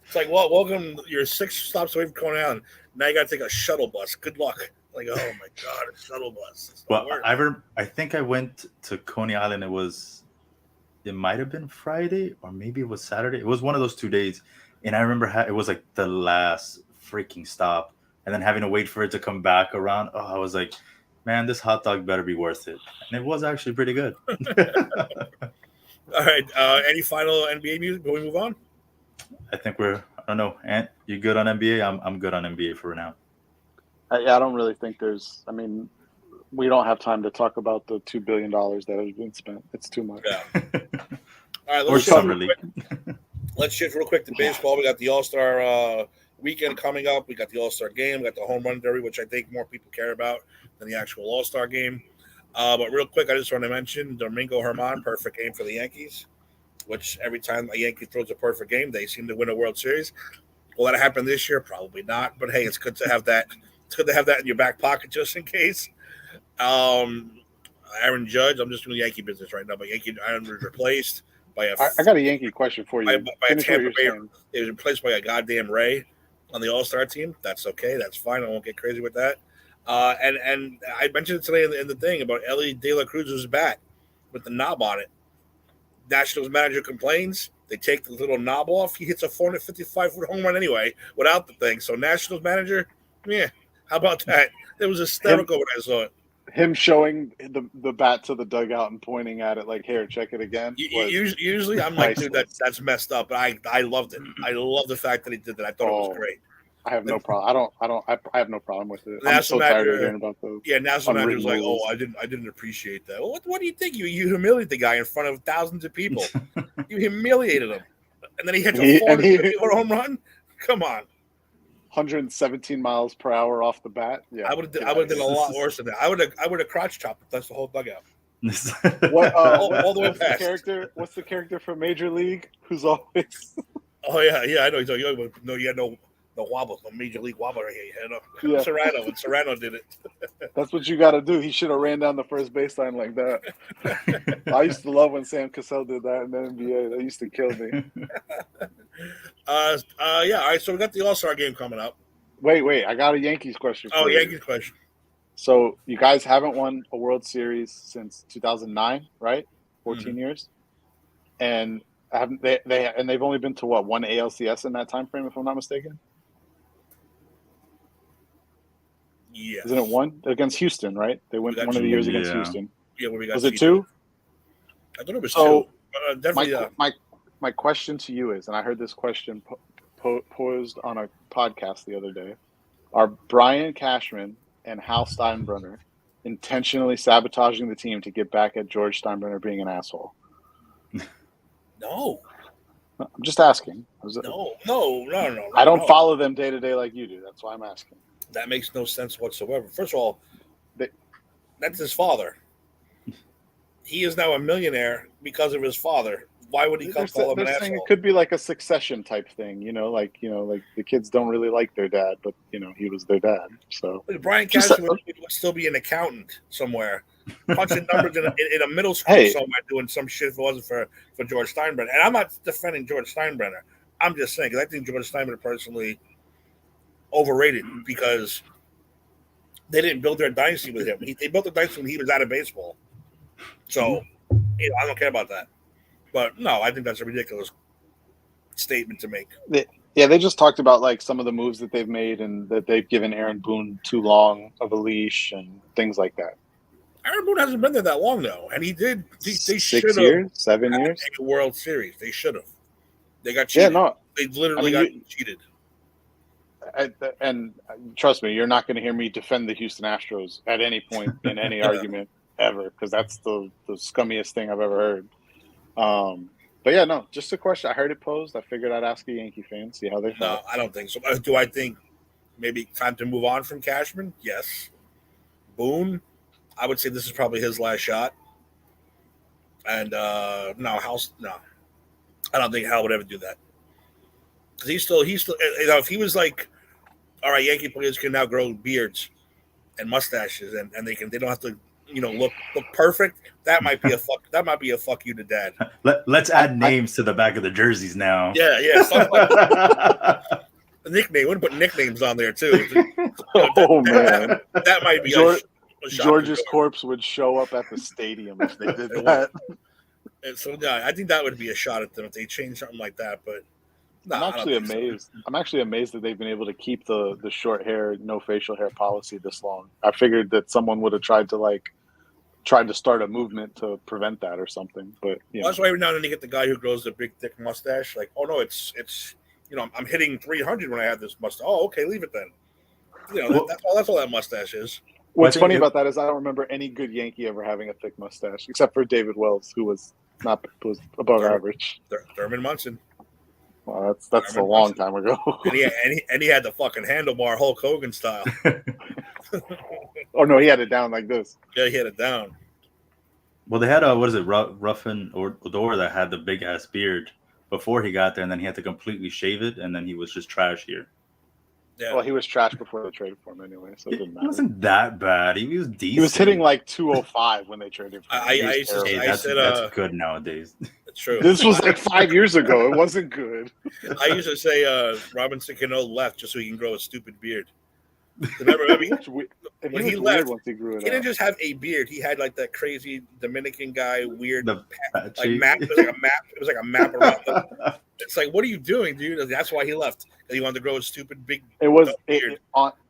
A: It's like, well, welcome. You're 6 stops away from Coney Island. Now you got to take a shuttle bus. Good luck. Like, oh my God, a shuttle bus.
B: Well, I think I went to Coney Island. It might have been Friday or maybe it was Saturday. It was one of those 2 days. And I remember it was like the last freaking stop. And then having to wait for it to come back around. Oh, I was like, man, this hot dog better be worth it. And it was actually pretty good.
A: All right. Any final NBA news before we move on?
B: I think I don't know. Ant, you good on NBA? I'm good on NBA for now.
C: I don't really think we don't have time to talk about the $2 billion that has been spent. It's too much.
A: Yeah. All right, let's shift real quick to baseball. We got the All-Star weekend coming up. We got the All-Star game. We got the home run derby, which I think more people care about than the actual All-Star game. But real quick, I just want to mention Domingo Germán, perfect game for the Yankees, which every time a Yankee throws a perfect game, they seem to win a World Series. Will that happen this year? Probably not. But, hey, it's good to have that. It's good to have that in your back pocket just in case. Aaron Judge, I'm just doing Yankee business right now, but Aaron was replaced by
C: I got a Yankee question for you.
A: By a Tampa Bay. It was replaced by a goddamn Ray on the All-Star team. That's okay. That's fine. I won't get crazy with that. And I mentioned it today in the thing about Ellie De La Cruz's bat with the knob on it. Nationals manager complains. They take the little knob off. He hits a 455-foot home run anyway without the thing. So Nationals manager, how about that? It was hysterical when I saw it.
C: Him showing the bat to the dugout and pointing at it like, here, check it again.
A: Usually I'm like, dude, that's messed up. But I loved it. I love the fact that he did that. I thought it was great.
C: I have no problem. I have no problem with it. I'm so tired of hearing about those.
A: Yeah, national manager was like, "Oh, I didn't appreciate that." Well, what do you think? You humiliated the guy in front of thousands of people. You humiliated him, and then he hit a 450-foot home run. Come on,
C: 117 miles per hour off the bat. Yeah,
A: I would have done a lot worse than that. I would have crotch chopped. That's the whole dugout.
C: All
A: the way past.
C: What's the character from Major League who's always?
A: Oh yeah, I know. No, you had no wobble, no Major League wobble right here. Yeah. Serrano, when Serrano did it.
C: That's what you got to do. He should have ran down the first baseline like that. I used to love when Sam Cassell did that in the NBA. That used to kill me.
A: Yeah. All right. So we got the All-Star game coming up.
C: Wait. I got a Yankees question.
A: Yankees question.
C: So you guys haven't won a World Series since 2009, right? 14 years, and they've only been to one ALCS in that time frame, if I'm not mistaken.
A: Yes.
C: Isn't it one against Houston? Right? They went one of the years against Houston.
A: Yeah, where we got.
C: Was it 2?
A: I thought it was
C: so
A: 2. Definitely.
C: My question to you is, and I heard this question posed on a podcast the other day: are Brian Cashman and Hal Steinbrenner intentionally sabotaging the team to get back at George Steinbrenner being an asshole?
A: No.
C: I'm just asking.
A: No.
C: I don't follow them day to day like you do. That's why I'm asking.
A: That makes no sense whatsoever. First of all, that's his father. He is now a millionaire because of his father. Why would he call him an asshole?
C: It could be like a succession type thing, like the kids don't really like their dad, but he was their dad. So
A: Brian Cashman would still be an accountant somewhere, punching numbers in a middle school somewhere, doing some shit if it wasn't for George Steinbrenner. And I'm not defending George Steinbrenner. I'm just saying because I think George Steinbrenner personally overrated because they didn't build their dynasty with him. They built the dynasty when he was out of baseball. So I don't care about that. But no, I think that's a ridiculous statement to make.
C: They just talked about like some of the moves that they've made and that they've given Aaron Boone too long of a leash and things like that.
A: Aaron Boone hasn't been there that long though, and he did. They
C: 6 years, 7 years.
A: A World Series. They should have. They got cheated. Yeah, no, they literally got cheated.
C: And trust me, you're not going to hear me defend the Houston Astros at any point in any argument ever, because that's the scummiest thing I've ever heard. But yeah, no, just a question. I heard it posed. I figured I'd ask a Yankee fan, see how they felt.
A: No, I don't think so. Do I think maybe time to move on from Cashman? Yes. Boone, I would say this is probably his last shot. And no, I don't think Hal would ever do that. Because he's still, if he was like, all right, Yankee players can now grow beards and mustaches, and they don't have to, look perfect. That might be a fuck you to dad.
B: Let's add names to the back of the jerseys now.
A: Yeah. The nickname. We're gonna put nicknames on there too.
C: Man,
A: that might be
C: George's corpse would show up at the stadium if they did that.
A: And so yeah, I think that would be a shot at them if they change something like that. But
C: I'm actually amazed. I'm actually amazed that they've been able to keep the short hair, no facial hair policy this long. I figured that someone would have tried to start a movement to prevent that or something. But
A: that's why every now and then you get the guy who grows a big thick mustache. Like, oh no, it's I'm hitting 300 when I have this mustache. Oh, okay, leave it then. That's all that mustache is.
C: What's funny about that is I don't remember any good Yankee ever having a thick mustache, except for David Wells, who was above average.
A: Thurman Munson.
C: Well, that's a long time ago.
A: and he had the fucking handlebar Hulk Hogan style.
C: Oh no, he had it down like this.
A: Yeah, he had it down.
B: Well, they had Ruffin Odor that had the big ass beard before he got there, and then he had to completely shave it, and then he was just trash here.
A: Yeah.
C: Well, he was trash before they traded for him anyway, so it didn't matter.
B: He wasn't that bad. He was decent.
C: He was hitting like 205 when they traded for him.
A: I said
B: that's good nowadays.
A: It's true.
C: This was like 5 years ago. It wasn't good.
A: I used to say Robinson Cano left just so he can grow a stupid beard. Remember when he left, once he grew it he didn't just have a beard. He had like that crazy Dominican guy, weird map. It was like a map around him. It's like, what are you doing, dude? That's why he left. He wanted to grow a stupid big beard.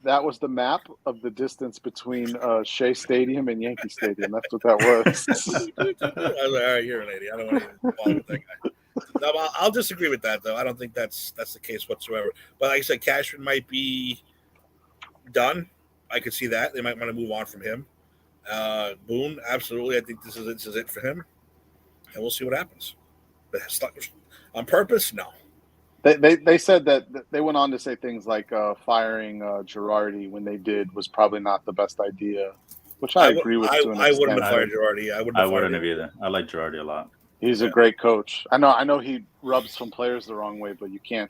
C: That was the map of the distance between Shea Stadium and Yankee Stadium. That's what that was.
A: I was like, all right, you're an idiot. I don't want to bother with that guy. No, I'll disagree with that, though. I don't think that's the case whatsoever. But like I said, Cashman might be done. I could see that. They might want to move on from him. Boone, absolutely. I think this is it for him. And we'll see what happens. But on purpose, no.
C: They said that they went on to say things like firing Girardi when they did was probably not the best idea, which I agree with. I
A: wouldn't have fired Girardi.
B: I wouldn't have either. I like Girardi a lot.
C: He's a great coach. I know he rubs some players the wrong way, but you can't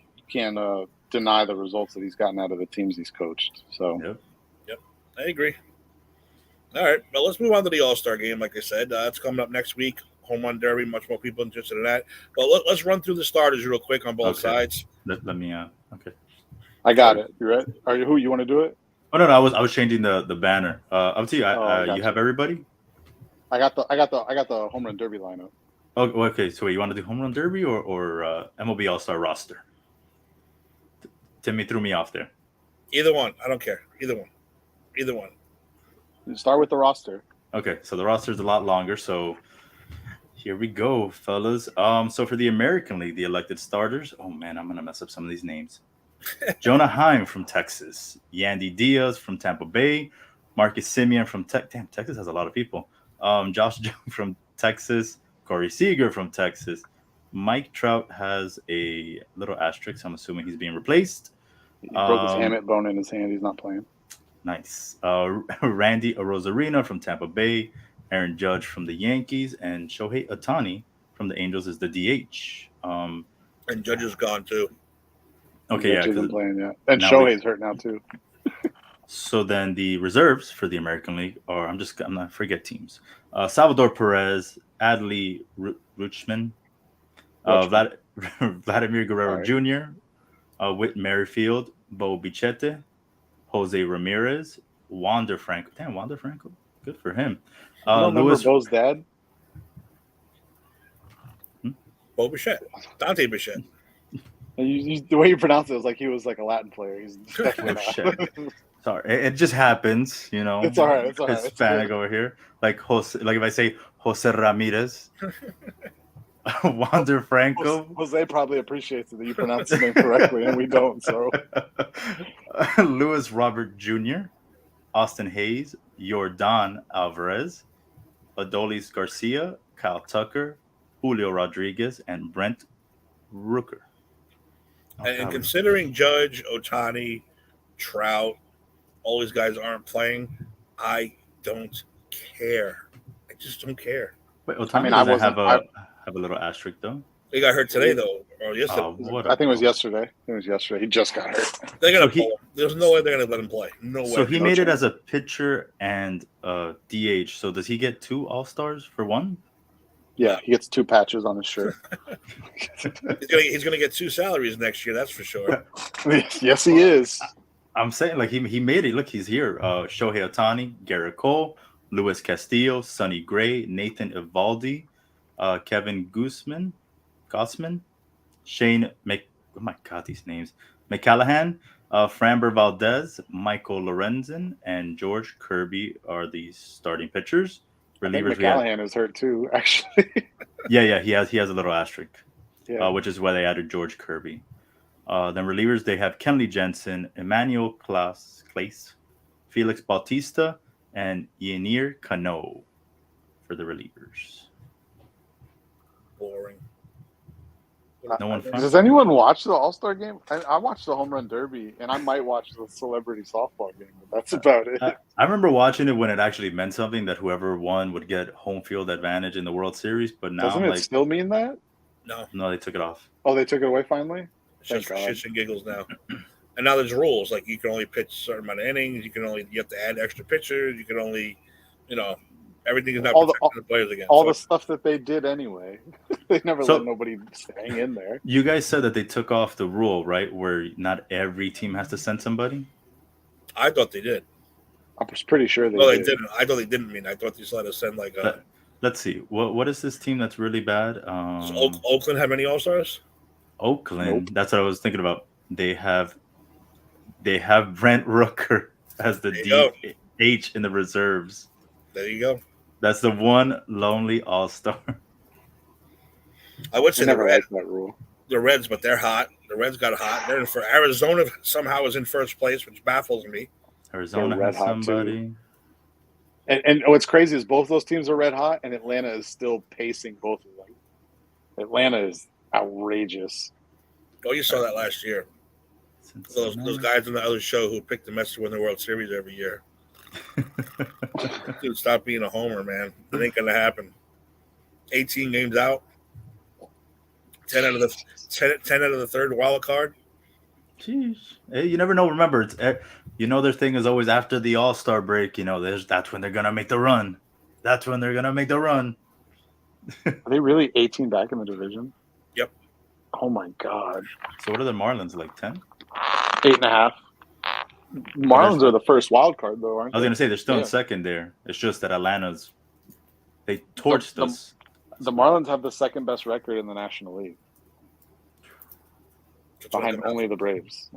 C: deny the results that he's gotten out of the teams he's coached. So,
A: yep, I agree. All right, well, let's move on to the All-Star game. Like I said, it's coming up next week. Home run derby, much more people interested in that. But let's run through the starters real quick on both sides.
B: Let me. Okay.
C: I got it. You ready? Are you who? You want to do it?
B: Oh no, I was changing the banner. Up to you. You have everybody.
C: I got the home run derby lineup.
B: Oh, okay. So wait, you want to do home run derby or MLB All-Star roster? Timmy threw me off there.
A: Either one. I don't care. Either one. Either one.
C: Start with the roster.
B: Okay, so the roster's a lot longer. So here we go, fellas. So for the American League, the elected starters. Oh man, I'm gonna mess up some of these names. Jonah Heim from Texas, Yandy Diaz from Tampa Bay, Marcus Simeon from Texas has a lot of people. Josh Jung from Texas, Corey Seager from Texas. Mike Trout has a little asterisk. I'm assuming he's being replaced.
C: He broke his hamate bone in his hand. He's not playing.
B: Nice. Randy Arozarena from Tampa Bay, Aaron Judge from the Yankees, and Shohei Ohtani from the Angels is the DH.
A: And Judge is gone too.
B: Okay,
C: Judge
B: yeah.
C: isn't playing yet. And
B: now
C: Shohei's hurt now too.
B: So then the reserves for the American League are I'm not forget teams. Salvador Perez, Adley Rutschman, Vladimir Guerrero Jr., Whit Merrifield, Bo Bichette, Jose Ramirez, Wander Franco. Damn, Wander Franco. Good for him.
C: You don't remember Bo's dad?
A: Bo Bichette. Dante Bichette.
C: The way you pronounce it was like he was like a Latin player. He's definitely not.
B: Sorry, it just happens, you know.
C: It's all right. It's all right.
B: Hispanic over here, like if I say Jose Ramirez, Wander Franco.
C: Jose probably appreciates it that you pronounce his name correctly, and we don't. So,
B: Luis Robert Jr., Austin Hayes, Yordan Alvarez, Adolis Garcia, Kyle Tucker, Julio Rodriguez, and Brent Rooker.
A: And considering Judge, Ohtani, Trout, all these guys aren't playing, I don't care. I just don't care.
B: Wait, Ohtani doesn't have a little asterisk though.
A: He got hurt today though, or yesterday.
C: I think it was yesterday. He just got hurt.
A: They're gonna pull him. There's no way they're gonna let him play. No way.
B: So he made it as a pitcher and DH. So does he get 2 All-Stars for one?
C: Yeah, he gets 2 patches on his shirt.
A: he's gonna get 2 salaries next year. That's for sure.
C: Yes, he is.
B: I'm saying like he made it. Look, he's here. Shohei Ohtani, Garrett Cole, Luis Castillo, Sonny Gray, Nathan Eovaldi, Kevin Gossman, Shane oh my god, these names. McCallahan, Framber Valdez, Michael Lorenzen, and George Kirby are the starting pitchers.
C: Relievers, McCallahan is hurt too, actually.
B: yeah, he has a little asterisk, which is why they added George Kirby. Then relievers, they have Kenley Jensen, Emmanuel Claes, Felix Bautista, and Yennier Cano for the relievers.
A: Boring.
B: No one.
C: Does anyone watch the All-Star game? I watched the Home Run Derby, and I might watch the Celebrity Softball game, but that's about it.
B: I remember watching it when it actually meant something, that whoever won would get home field advantage in the World Series. But now,
C: doesn't it still mean that?
B: No, they took it off.
C: Oh, they took it away finally?
A: It's just for shits and giggles now. And now there's rules, like you can only pitch a certain amount of innings. You have to add extra pitchers. You can only, everything is not protecting the players again.
C: The stuff that they did anyway. They never let nobody hang in there.
B: You guys said that they took off the rule, right? Where not every team has to send somebody?
A: I thought they did.
C: I was pretty sure they did.
A: No, they didn't. I thought they didn't mean. I thought they just let us send like a...
B: Let's see. What is this team that's really bad?
A: Does Oakland have any All-Stars?
B: Oakland.
C: Nope.
B: That's what I was thinking about. They have Brent Rooker as the DH in the reserves.
A: There you go.
B: That's the one lonely All-Star.
A: I would say
C: never liked that rule.
A: The Reds, but they're hot. The Reds got hot. They're in for Arizona somehow is in first place, which baffles me.
B: Arizona has somebody.
C: And what's crazy is both those teams are red hot, and Atlanta is still pacing both of them. Atlanta is outrageous.
A: Oh, you saw that last year. Those guys on the other show who picked the Mets to win the World Series every year. Dude, stop being a homer, man. It ain't gonna happen. 18 games out. 10 out of the third wild card.
B: Jeez. Hey, you never know. Remember, it's their thing is always after the All-Star break. That's when they're gonna make the run. Are
C: they really 18 back in the division?
A: Yep.
C: Oh my god.
B: So what are the Marlins, like 10?
C: 8.5. Marlins are the first wild card, though, aren't they?
B: I was gonna say they're still in second there. It's just that they torched us.
C: The Marlins have the second best record in the National League, behind only the Braves.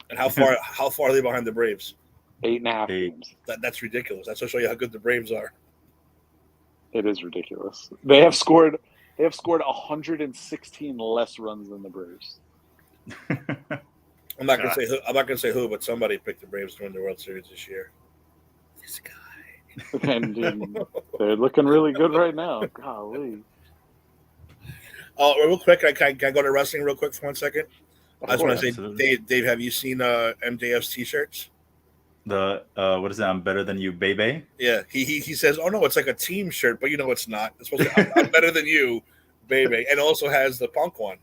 A: And how far are they behind the Braves?
C: 8.5
B: Eight.
C: games.
A: That's ridiculous. That's to show you how good the Braves are.
C: It is ridiculous. They have scored 116 less runs than the Braves.
A: I'm not gonna say who. I'm not gonna say who, but somebody picked the Braves to win the World Series this year. This guy.
C: And they're looking really good right now. Golly.
A: Oh, real quick, can I go to wrestling real quick for 1 second?
C: Of
A: I just want
C: course.
A: to say, Dave, have you seen MJF's T-shirts?
B: The what is that? I'm better than you, baby.
A: Yeah, he says, "Oh no, it's like a team shirt, but you know it's not. It's supposed to. I'm better than you, baby." And also has the Punk one.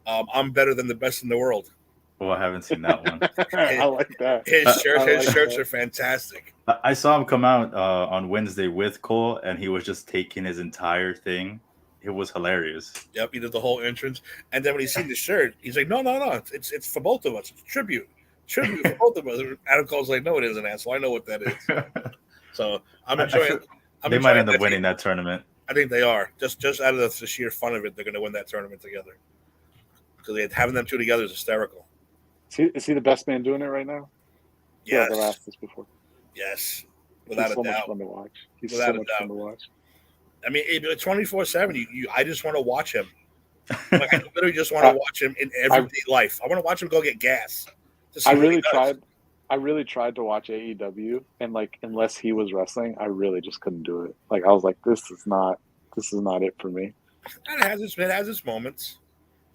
A: I'm better than the best in the world.
B: Oh, I haven't seen that one.
C: I like that.
A: His shirts
C: that.
A: are fantastic.
B: I saw him come out on Wednesday with Cole, and he was just taking his entire thing. It was hilarious.
A: Yep, he did the whole entrance, and then when he seen the shirt, he's like, "No, it's for both of us. It's a tribute for both of us." Adam Cole's like, "No, it isn't, asshole. I know what that is." So I'm enjoying.
B: They might end up winning that tournament.
A: I think they are. Just out of the sheer fun of it, they're going to win that tournament together. Because having them two together is hysterical.
C: Is he the best man doing it right now?
A: Yes.
C: I've asked this before.
A: Yes. Without
C: He's so
A: a doubt.
C: much fun to watch. He's
A: Without
C: so
A: a
C: much
A: doubt.
C: fun to watch.
A: I mean, 24/7. I just want to watch him. Like, I literally just want to watch him in everyday life. I want to watch him go get gas.
C: I really tried to watch AEW, and like, unless he was wrestling, I really just couldn't do it. Like, I was like, this is not it for me.
A: And it has its moments.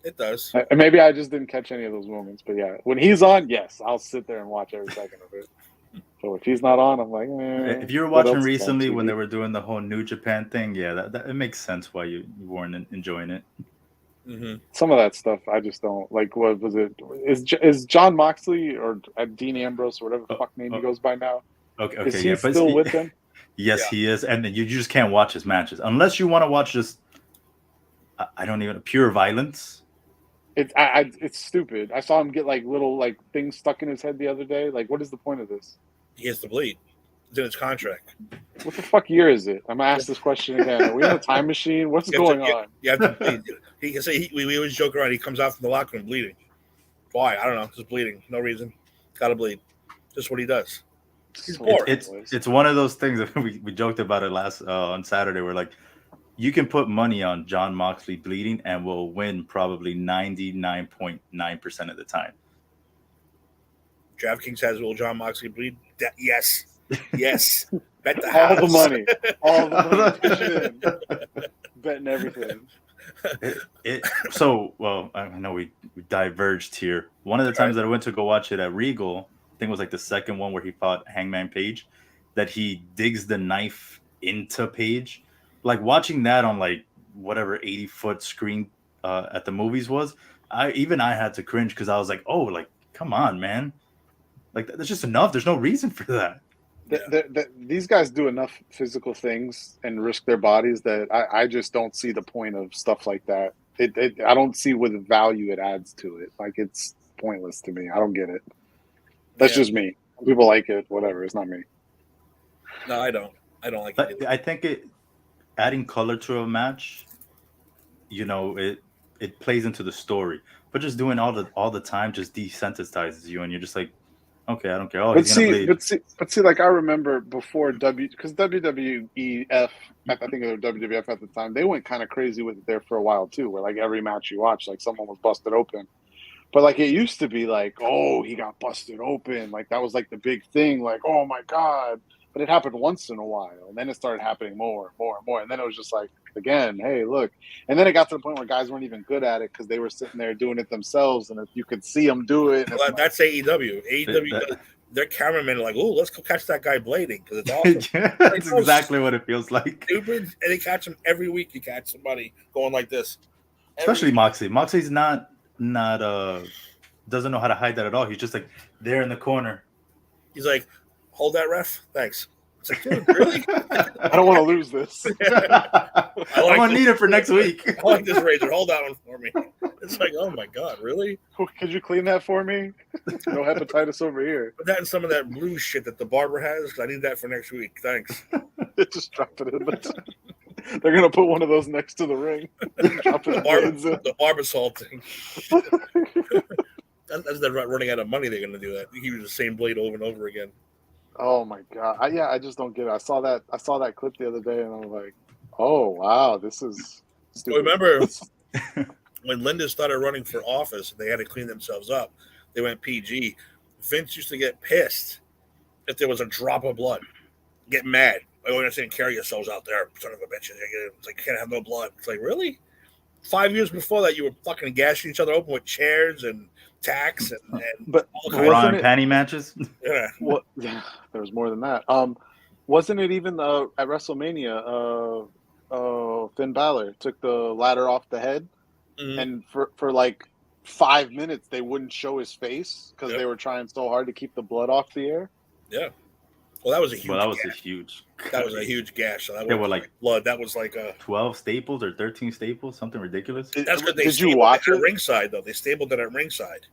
A: It does.
C: And maybe I just didn't catch any of those moments, but yeah, when he's on, yes, I'll sit there and watch every second of it. So if he's not on, I'm like,
B: if you were watching recently when they were doing the whole New Japan thing, yeah, that it makes sense why you weren't enjoying it.
A: Mm-hmm.
C: Some of that stuff I just don't like. What was it? Is John Moxley or Dean Ambrose or whatever the fuck name he goes by now?
B: Okay,
C: is he
B: yeah,
C: still with them?
B: Yes, yeah. He is, and you just can't watch his matches unless you want to watch just I don't even pure violence.
C: It's stupid. I saw him get like little like things stuck in his head the other day. Like, what is the point of this?
A: He has to bleed. It's in his contract.
C: What the fuck year is it? I'm gonna ask this question again. Are we in a time machine? What's going on?
A: You have to bleed. He can say we always joke around. He comes out from the locker room bleeding. Why? I don't know. Just bleeding. No reason. Got to bleed. Just what he does. He's bored.
B: It's one of those things that we joked about it last on Saturday. We're like, you can put money on John Moxley bleeding and will win probably 99.9% of the time.
A: DraftKings has will John Moxley bleed? Yes. Bet the
C: all
A: house.
C: the money, betting everything.
B: Well, I know we diverged here. One of the times that I went to go watch it at Regal, I think it was like the second one where he fought Hangman Page, that he digs the knife into Page. Like watching that on like whatever 80-foot screen at the movies was, I had to cringe because I was like, oh, like come on, man, like that's just enough. There's no reason for that.
C: These guys do enough physical things and risk their bodies that I just don't see the point of stuff like that. I don't see what value it adds to it. Like, it's pointless to me. I don't get it. That's just me. People like it, whatever. It's not me.
A: No, I don't like it either.
B: I think adding color to a match, it plays into the story. But just doing all the time just desensitizes you, and you're just like, okay, I don't care. Oh, he's gonna bleed.
C: But see, like I remember before because WWEF, I think it was WWF at the time, they went kind of crazy with it there for a while too, where like every match you watch, like someone was busted open. But like it used to be like, oh, he got busted open, like that was like the big thing, like oh my god. But it happened once in a while, and then it started happening more and more and more, and then it was just like, again, hey, look. And then it got to the point where guys weren't even good at it because they were sitting there doing it themselves, and if you could see them do it.
A: Well, that's AEW. AEW, their cameramen are like, oh, let's go catch that guy blading because it's awesome.
B: Yeah, that's exactly what it feels like.
A: Stupid, and they catch him every week. You catch somebody going like this.
B: Especially Moxley. Moxley's not doesn't know how to hide that at all. He's just like there in the corner.
A: He's like, hold that, ref. Thanks. It's like, dude, really?
C: I don't want to lose this.
B: I'm gonna need it for next week.
A: I like this razor. Hold that one for me. It's like, oh my god, really?
C: Could you clean that for me? No hepatitis over here.
A: Put that in some of that blue shit that the barber has. I need that for next week. Thanks.
C: Just drop it in. They're gonna put one of those next to the ring. Drop
A: the barber salting. That's them running out of money. They're gonna do that. They use the same blade over and over again.
C: Oh my god! I just don't get it. I saw that clip the other day, and I'm like, oh wow, this is stupid.
A: Remember when Linda started running for office and they had to clean themselves up, they went PG. Vince used to get pissed if there was a drop of blood, get mad. I don't understand, carry yourselves out there, son of a bitch. It's like, you can't have no blood. It's like, really? 5 years before that, you were fucking gashing each other open with chairs and tacks and
C: But
A: all
B: bra
A: kinds
B: and panty matches.
A: yeah.
C: what? There was more than that. Wasn't it even at WrestleMania? Finn Balor took the ladder off the head,
A: Mhm.
C: and for like 5 minutes they wouldn't show his face because
A: Yep.
C: they were trying so hard to keep the blood off the air.
A: Yeah. Well, that was a huge.
B: Well, that was a
A: gash.
B: huge.
A: That was a huge gash. So that
B: Yeah,
A: was
B: well,
A: like
B: like
A: blood. That was like a.
B: 12 staples or 13 staples, something ridiculous.
A: That's because they
C: Did you
A: stabled
C: watch
A: it at
C: it?
A: ringside, though. They stabled it at ringside.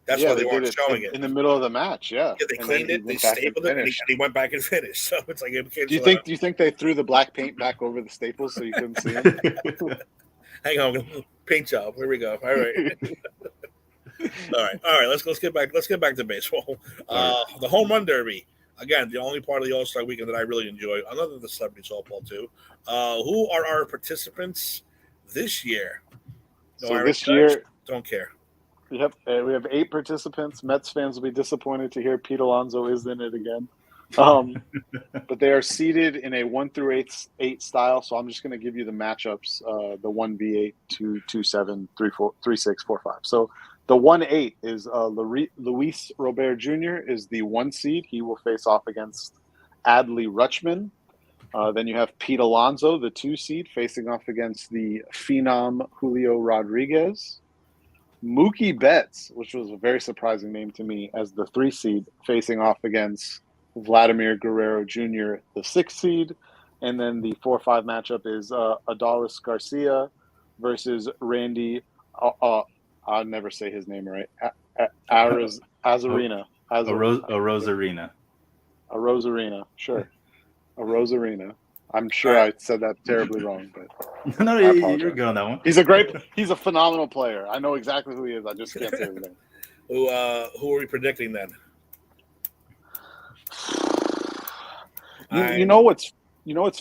A: That's
C: Yeah,
A: why they
C: did
A: weren't
C: it
A: showing it.
C: in the middle of the match. Yeah,
A: Yeah, they
C: And then
A: cleaned
C: he
A: it, they
C: went back and
A: stapled it, and
C: finished.
A: he went back and finished. So it's like it became.
C: Do you think they threw the black paint back over the staples so you couldn't see him?
A: Hang on, paint job. Here we go. All right. All right. Let's get back. Let's get back to baseball. The home run derby. Again, the only part of the All-Star Weekend that I really enjoy, other than the celebrity softball too. Who are our participants this year? No,
C: So
A: Irish
C: this year,
A: Judge? Don't care.
C: we have 8 participants. Mets fans will be disappointed to hear Pete Alonso is in it again. But they are seeded in a 1 through 8 style. So I'm just going to give you the matchups: the 1v8, 2, 2, 7, 3, 4, 3, 6, 4, 5. So the 1-8 is Luis Robert Jr. is the 1 seed. He will face off against Adley Rutschman. Then you have Pete Alonso, the 2 seed, facing off against the phenom Julio Rodriguez. Mookie Betts, which was a very surprising name to me, as the 3 seed, facing off against Vladimir Guerrero Jr., the 6 seed. And then the 4-5 matchup is Adolis Garcia versus Randy. I'll never say his name right. Azarina.
B: A Rosarina.
C: A Rosarina, sure. A Rosarina. I'm sure I said that terribly wrong, but
B: No, you're good on that one.
C: he's a phenomenal player. I know exactly who he is. I just can't say his name.
A: Who are we predicting then?
C: You know what's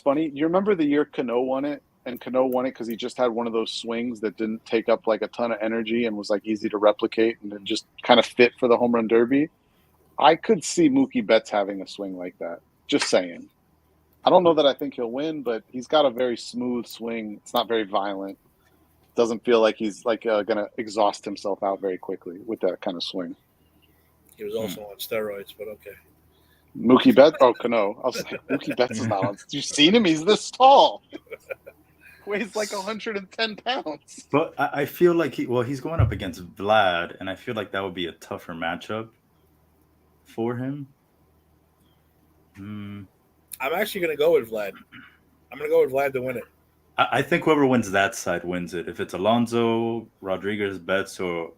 C: funny? You remember the year Cano won it? And Cano won it because he just had one of those swings that didn't take up like a ton of energy and was like easy to replicate and it just kind of fit for the home run derby. I could see Mookie Betts having a swing like that. Just saying. I don't know that I think he'll win, but he's got a very smooth swing. It's not very violent. Doesn't feel like he's like going to exhaust himself out very quickly with that kind of swing.
A: He was also on steroids, but okay.
C: Mookie Betts? Oh, Cano. I was like, Mookie Betts is not on. You seen him? He's this tall. Weighs like 110 pounds.
B: But I feel like he's going up against Vlad, and I feel like that would be a tougher matchup for him.
A: I'm actually going to go with Vlad. I'm going to go with Vlad to win it.
B: I think whoever wins that side wins it. If it's Alonso, Rodriguez, Betts, or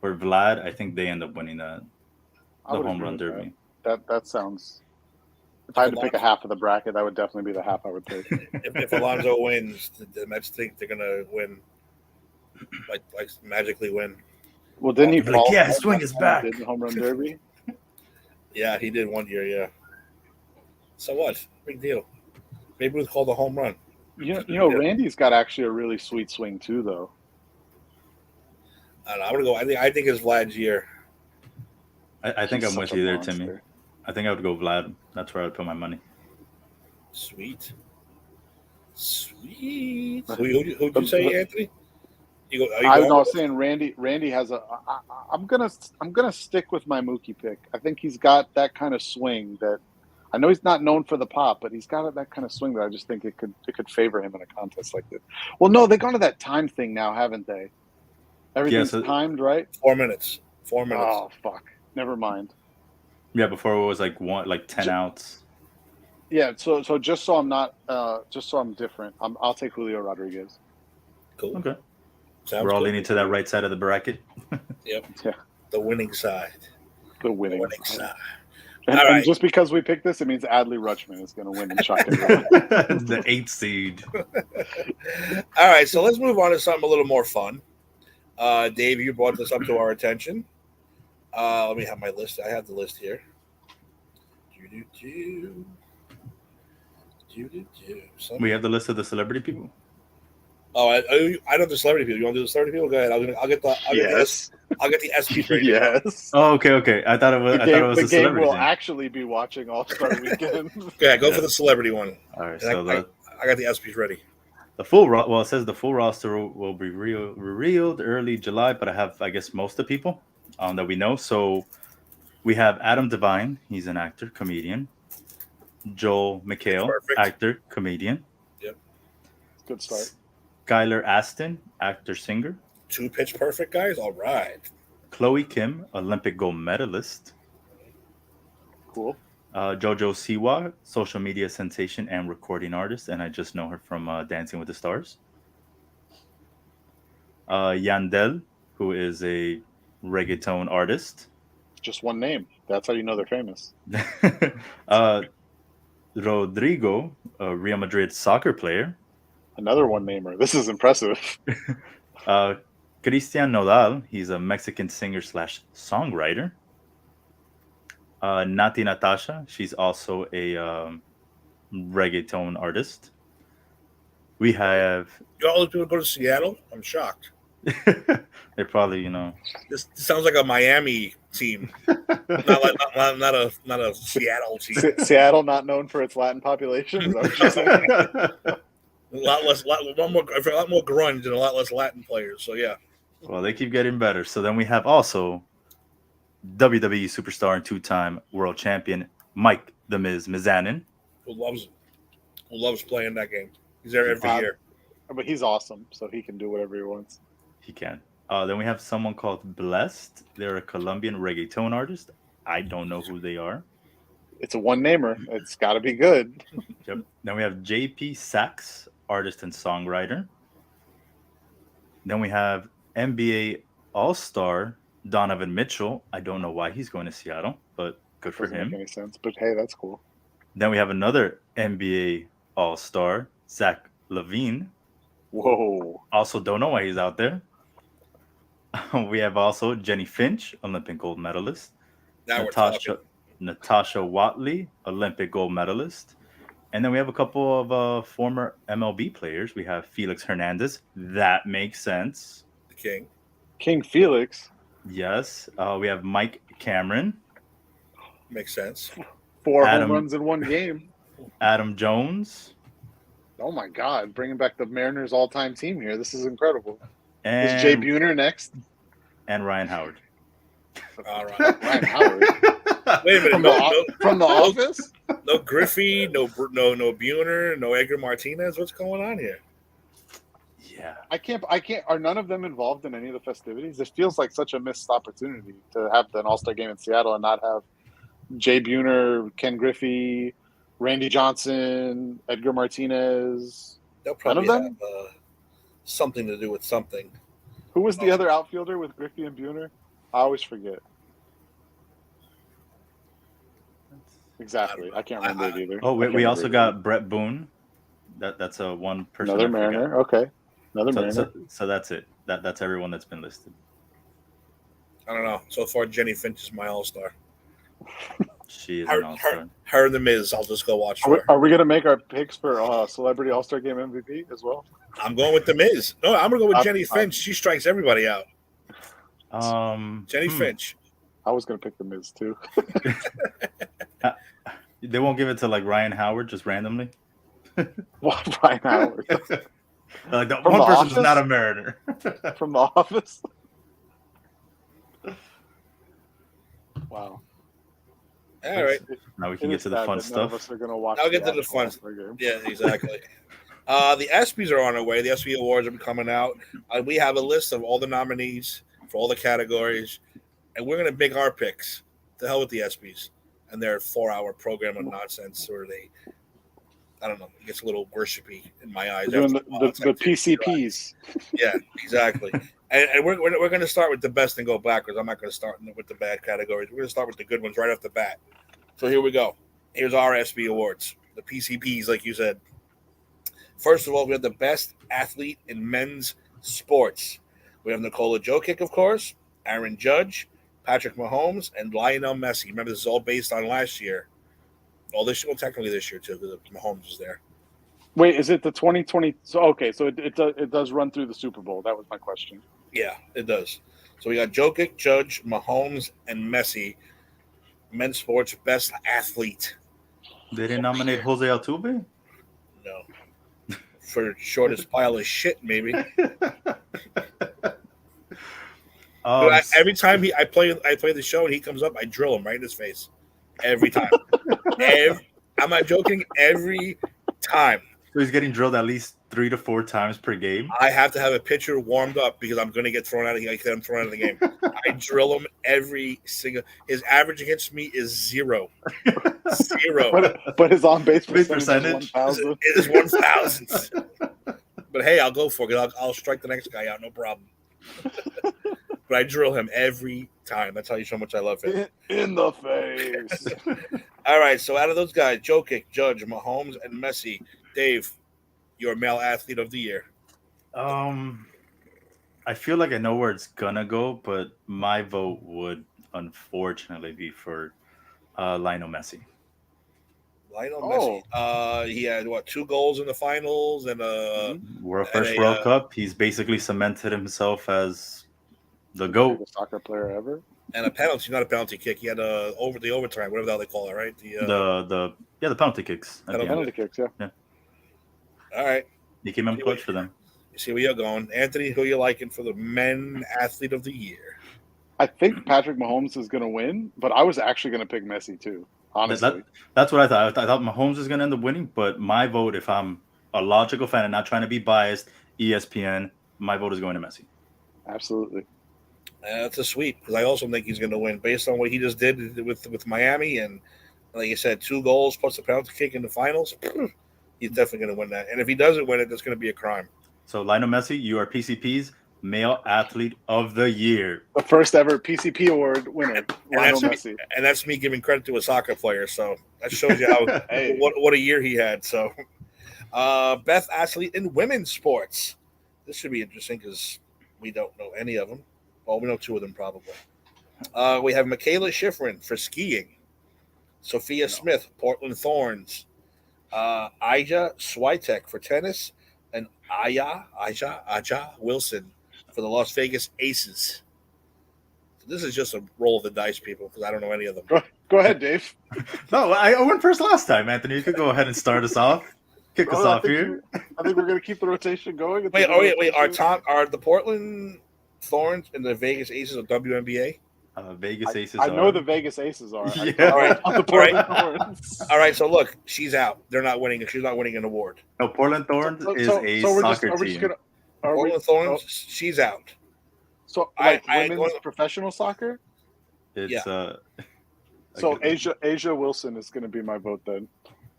B: Vlad, I think they end up winning the home run derby.
C: That sounds. If I had to pick a half of the bracket, that would definitely be the half I would take.
A: if Alonso wins, the Mets think they're going to win, like magically win.
C: Well, didn't he fall?
B: Yeah, his swing is back.
C: Did the home run derby?
A: Yeah, he did one year. Yeah. So what? Big deal. Maybe we'll call the home run.
C: You know, Randy's got actually a really sweet swing too, though.
A: I don't know. I'm going to go. I think it's Vlad's year.
B: I think
C: He's
B: I'm with
C: such a
B: you there,
C: monster.
B: Timmy. I think I would go Vlad. That's where I would put my money.
A: Sweet. Who'd you say, Anthony?
C: I was saying Randy has a. I'm gonna stick with my Mookie pick. I think he's got that kind of swing that. I know he's not known for the pop, but he's got that kind of swing that I just think it could favor him in a contest like this. Well, no, they've gone to that time thing now, haven't they? Everything's timed, right?
A: 4 minutes. 4 minutes.
C: Oh fuck! Never mind.
B: Yeah, before it was like 10 outs.
C: Yeah, so just so I'm not, just so I'm different, I'll take Julio Rodriguez.
A: Cool.
B: Okay.
A: Sounds
B: We're all
A: good.
B: leaning to that right side of the bracket.
A: Yep.
C: Yeah.
A: The winning side.
C: The winning
A: side.
C: And just because we picked this, it means Adley Rutschman is going to win and chuck it.
B: The 8th seed.
A: All right, so let's move on to something a little more fun. Dave, you brought this up to our attention. Let me have my list. I have the list here.
B: We have the list of the celebrity people.
A: Oh, I know the celebrity people. You want to do the celebrity people? Go ahead. I'll get the ESPYs ready.
C: Yes.
B: Oh, okay. I thought it was.
C: The
B: a
C: game
B: celebrity
C: will
B: thing.
C: actually be watching All-Star Weekend.
A: Go for the celebrity one.
B: All right.
A: And
B: So
A: I got the ESPYs ready.
B: the full well, it says the full roster will be revealed early July, but I have, I guess, most of the people that we know. So we have Adam Devine. He's an actor, comedian. Joel McHale,
A: Perfect.
B: actor, comedian.
A: Yep.
C: Good start.
B: Skylar Aston, actor, singer.
A: 2 pitch perfect, guys. All right.
B: Chloe Kim, Olympic gold medalist.
C: Cool.
B: Jojo Siwa, social media sensation and recording artist, and I just know her from Dancing with the Stars. Yandel, who is a reggaeton artist.
C: Just one name. That's how you know they're famous.
B: Rodrigo, a Real Madrid soccer player.
C: Another one-namer. This is impressive.
B: Christian Nodal, he's a Mexican singer/songwriter. Nati Natasha, she's also a reggaeton artist. We have.
A: You all those people go to Seattle? I'm shocked.
B: They're probably,
A: This sounds like a Miami team, not a Seattle team.
C: Seattle, not known for its Latin population. Is that what you're saying?
A: A lot more grunge and a lot less Latin players. So yeah.
B: Well, they keep getting better. So then we have also WWE superstar and 2-time world champion Mike the Miz Mizanin.
A: Who loves playing that game. He's there every year.
C: But he's awesome, so he can do whatever he wants.
B: He can. Then we have someone called Blessed. They're a Colombian reggaeton artist. I don't know who they are.
C: It's a one-namer. It's got to be good.
B: Yep. Then we have JP Sachs, artist and songwriter. Then we have NBA All-Star Donovan Mitchell. I don't know why he's going to Seattle, but good for
C: Doesn't
B: him.
C: make any sense, but hey, that's cool.
B: Then we have another NBA All-Star, Zach LaVine.
C: Whoa.
B: Also don't know why he's out there. We have also Jenny Finch, Olympic gold medalist.
A: Now we're talking.
B: Natasha Watley, Olympic gold medalist. And then we have a couple of former MLB players. We have Felix Hernandez. That makes sense.
A: The King.
C: King Felix.
B: Yes. We have Mike Cameron.
A: Makes sense.
C: 4 home runs in one game.
B: Adam Jones.
C: Oh my God! Bringing back the Mariners' all-time team here. This is incredible.
B: And,
C: Is Jay Buhner next?
B: And Ryan Howard.
A: All right.
C: Ryan Howard.
A: Wait a minute.
C: From the Office?
A: No Griffey, no Buhner, no Edgar Martinez. What's going on here?
B: Yeah.
C: I can't. Are none of them involved in any of the festivities? It feels like such a missed opportunity to have an All-Star game in Seattle and not have Jay Buhner, Ken Griffey, Randy Johnson, Edgar Martinez.
A: They'll probably
C: none of
A: have
C: them?
A: something to do with something.
C: Who was the other outfielder with Griffey and Buhner? I always forget. Exactly. I can't remember it either.
B: Oh, we also got Brett Boone. That's a one person.
C: Another Mariner. Okay. Another Mariner.
B: So that's it. That's everyone that's been listed.
A: I don't know. So far, Jenny Finch is my all-star.
B: She is an all-star.
A: Her and the Miz. I'll just go watch for her.
C: Are we going to make our picks for Celebrity All-Star Game MVP as well?
A: I'm going with the Miz. No, I'm going to go with Jenny Finch. She strikes everybody out. Jenny Finch.
C: I was going to pick the Miz too.
B: They won't give it to like Ryan Howard just randomly.
C: What, Ryan Howard?
B: Like the one person is not a Mariner.
C: From The Office.
A: All
C: Wow.
A: right.
B: Now we can get to the fun stuff.
C: None of us are going to watch.
A: I'll get to the fun stuff. Yeah, exactly. The ESPYs are on their way. The ESPY Awards are coming out. We have a list of all the nominees for all the categories, and we're going to make our picks. To hell with the ESPYs and their 4-hour program of nonsense, or I don't know, it gets a little worshipy in my eyes.
C: We're doing the PCPs.
A: Yeah, exactly. And we're going to start with the best and go backwards. I'm not going to start with the bad categories. We're going to start with the good ones right off the bat. So here we go. Here's our ESPY Awards, the PCPs, like you said. First of all, we have the best athlete in men's sports. We have Nikola Jokic, of course, Aaron Judge, Patrick Mahomes, and Lionel Messi. Remember, this is all based on last year. Technically this year too, because Mahomes is there.
C: Wait, is it the 2020? So okay, so it does run through the Super Bowl. That was my question.
A: Yeah, it does. So we got Jokic, Judge, Mahomes, and Messi. Men's sports best athlete.
B: They didn't nominate Jose Altuve?
A: No, for shortest pile of shit, maybe. Every time I play the show and he comes up, I drill him right in his face. Every time. I'm not joking. Every time.
B: So he's getting drilled at least 3 to 4 times per game.
A: I have to have a pitcher warmed up because I'm going to get thrown out of the game. I drill him every single. His average against me is 0.
C: But his on base percentage
A: is 1,000. But hey, I'll go for it. I'll strike the next guy out, no problem. But I drill him every time. That's how you show how much I love him.
C: In the face.
A: All right, so out of those guys, Jokic, Judge, Mahomes, and Messi, Dave, your male athlete of the year.
B: I feel like I know where it's gonna go, but my vote would unfortunately be for Lionel Messi.
A: Messi. He had 2 goals in the finals and
B: World Cup. He's basically cemented himself as the GOAT.
C: The soccer player ever.
A: And a penalty, not a penalty kick. He had the overtime, whatever the hell they call it, right?
B: The penalty kicks.
C: Penalty kicks, yeah.
A: All right.
B: He came in clutch for them.
A: You see where you're going. Anthony, who you liking for the men athlete of the year?
C: I think Patrick Mahomes is going to win, but I was actually going to pick Messi too, honestly.
B: That's what I thought. I thought Mahomes was going to end up winning, but my vote, if I'm a logical fan and not trying to be biased, ESPN, my vote is going to Messi.
C: Absolutely.
A: That's a sweep because I also think he's going to win based on what he just did with Miami. And like you said, 2 goals plus a penalty kick in the finals. He's definitely going to win that. And if he doesn't win it, that's going to be a crime.
B: So, Lionel Messi, you are PCP's Male Athlete of the Year.
C: The first ever PCP award winner, Lionel Messi.
A: And that's me giving credit to a soccer player. So that shows you how what a year he had. So, best athlete in women's sports. This should be interesting because we don't know any of them. Well, we know 2 of them probably. We have Michaela Schifrin for skiing. Sophia Smith, Portland Thorns. Ija Swiatek for tennis. And Aja Wilson for the Las Vegas Aces. So this is just a roll of the dice, people, because I don't know any of them.
C: Go ahead, Dave.
B: No, I went first last time, Anthony. You could go ahead and start us off. Kick us off here.
C: I think we're going to keep the rotation going.
A: Wait. Are the Portland Thorns and the Vegas Aces of WNBA?
B: Vegas Aces.
C: I know the Vegas Aces are.
B: Yeah.
A: All right. So look, she's out. They're not winning. She's not winning an award.
B: No, Portland Thorns is a soccer team.
A: Portland Thorns, she's out.
C: So women's professional soccer.
B: It's
C: So Asia Wilson is going to be my vote then.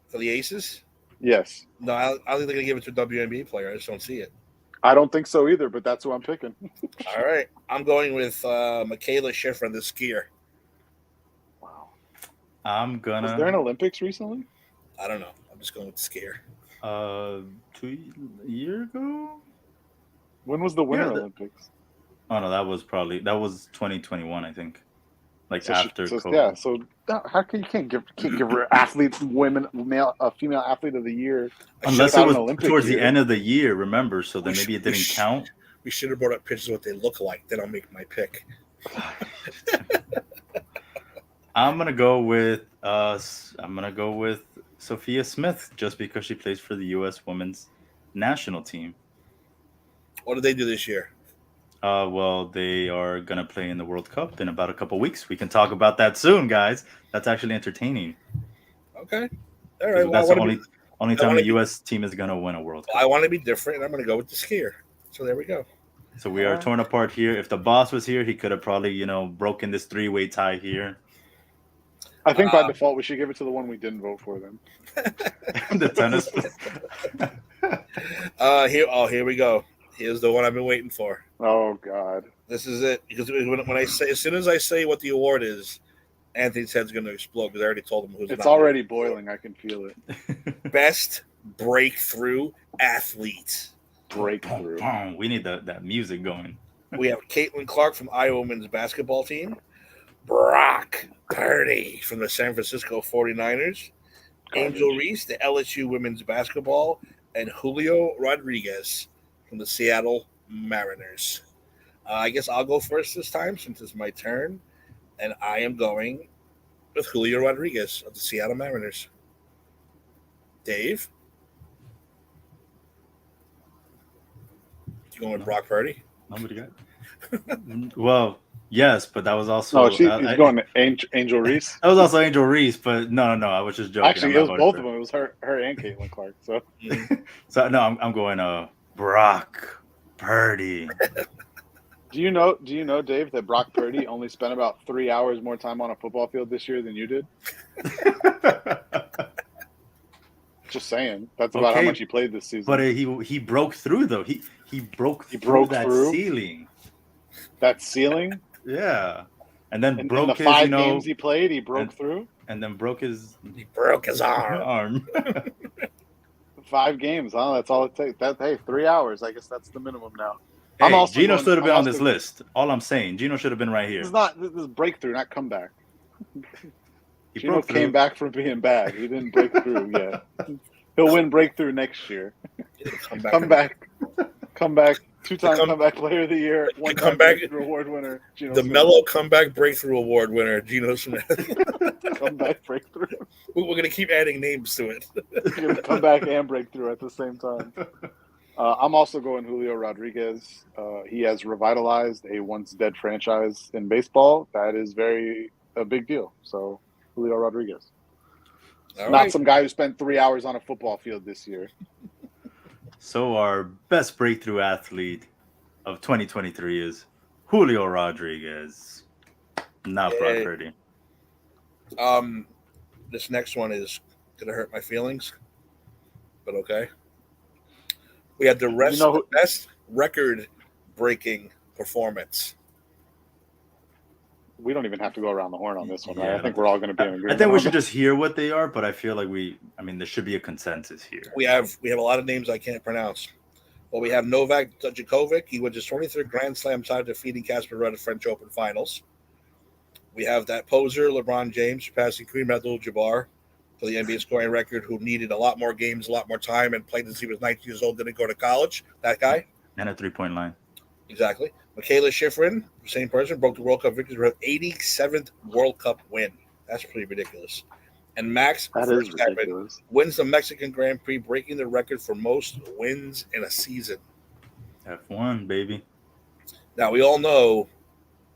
A: For the Aces?
C: Yes.
A: No, I don't think they're going to give it to a WNBA player. I just don't see it.
C: I don't think so either, but that's who I'm picking.
A: All right. I'm going with Michaela Schifrin, the skier.
C: Wow.
B: Was
C: there an Olympics recently?
A: I don't know. I'm just going with the skier.
B: 2 years ago?
C: When was the Winter Olympics?
B: Oh, no, that was 2021, I think. After COVID.
C: Yeah, so how can you can't give her athletes, female athlete of the year,
B: unless it was towards the end of the year. Remember, so then maybe it didn't count.
A: We should have brought up pictures of what they look like. Then I'll make my pick.
B: I'm gonna go with Sophia Smith just because she plays for the U.S. Women's National Team.
A: What did they do this year?
B: Well, they are going to play in the World Cup in about a couple weeks. We can talk about that soon, guys. That's actually entertaining.
A: Okay. All right.
B: That's the only time the U.S. team is going to win a World Cup.
A: I want to be different, and I'm going to go with the skier. So there we go.
B: So we are torn apart here. If the boss was here, he could have probably, broken this 3-way tie here.
C: I think by default, we should give it to the one we didn't vote for then.
B: The tennis.
A: Here we go. Here's the one I've been waiting for.
C: Oh God!
A: This is it. Because when I say, as soon as I say what the award is, Anthony's head's going to explode because I already told him who's.
C: It's already boiling. I can feel it.
A: Best breakthrough athlete.
C: Breakthrough.
B: We need that music going.
A: We have Caitlin Clark from Iowa women's basketball team, Brock Purdy from the San Francisco 49ers, Angel Reese, the LSU women's basketball, and Julio Rodriguez from the Seattle Mariners. I guess I'll go first this time since it's my turn, and I am going with Julio Rodriguez of the Seattle Mariners. Dave? You going with Brock Purdy?
B: Nobody got. Well, yes, but that was also.
C: No, he's going to Angel Reese.
B: That was also Angel Reese, but no, I was just joking.
C: Actually, it was both of them. It was her and Caitlin Clark. So,
B: no, I'm going Brock Purdy.
C: Do you know, Dave, that Brock Purdy only spent about 3 hours more time on a football field this year than you did? Just saying. That's about how much he played this season.
B: But he broke through though. He broke that ceiling.
C: That ceiling?
B: Yeah. And then broke
C: in the
B: his,
C: 5 games he played, he broke through.
B: And then broke his
A: arm.
C: 5 games, huh? That's all it takes. 3 hours. I guess that's the minimum now.
B: Hey, Gino should have been on this list. All I'm saying, Gino should have been right here.
C: This is breakthrough, not comeback. Gino came back from being bad. He didn't break through yet. He'll win breakthrough next year. Come back. 2-time comeback player of the year. 1-time breakthrough award winner. Gino
A: the
C: Smith.
A: Mellow Comeback Breakthrough Award winner, Gino Smith.
C: Comeback breakthrough.
A: We're going to keep adding names to it.
C: Comeback and breakthrough at the same time. I'm also going Julio Rodriguez. He has revitalized a once dead franchise in baseball. That is a big deal. So Julio Rodriguez. Not some guy who spent 3 hours on a football field this year.
B: So our best breakthrough athlete of 2023 is Julio Rodriguez, not Brock Purdy.
A: This next one is going to hurt my feelings, but okay. We have the best record-breaking performance.
C: We don't even have to go around the horn on this one, right? I think we're all going to be in agreement.
B: I think we should just hear what they are, but I feel like there should be a consensus here.
A: We have a lot of names I can't pronounce. Well, we have Novak Djokovic. He wins his 23rd Grand Slam title, defeating Casper Ruud at French Open finals. We have that poser, LeBron James, surpassing Kareem Abdul-Jabbar for the NBA scoring record, who needed a lot more games, a lot more time, and played since he was 19 years old, didn't go to college. That guy.
B: And a three-point line.
A: Exactly. Michaela Schifrin, same person, broke the World Cup victory with her 87th World Cup win. That's pretty ridiculous. And Max Verstappen wins the Mexican Grand Prix, breaking the record for most wins in a season.
B: F1, baby.
A: Now, we all know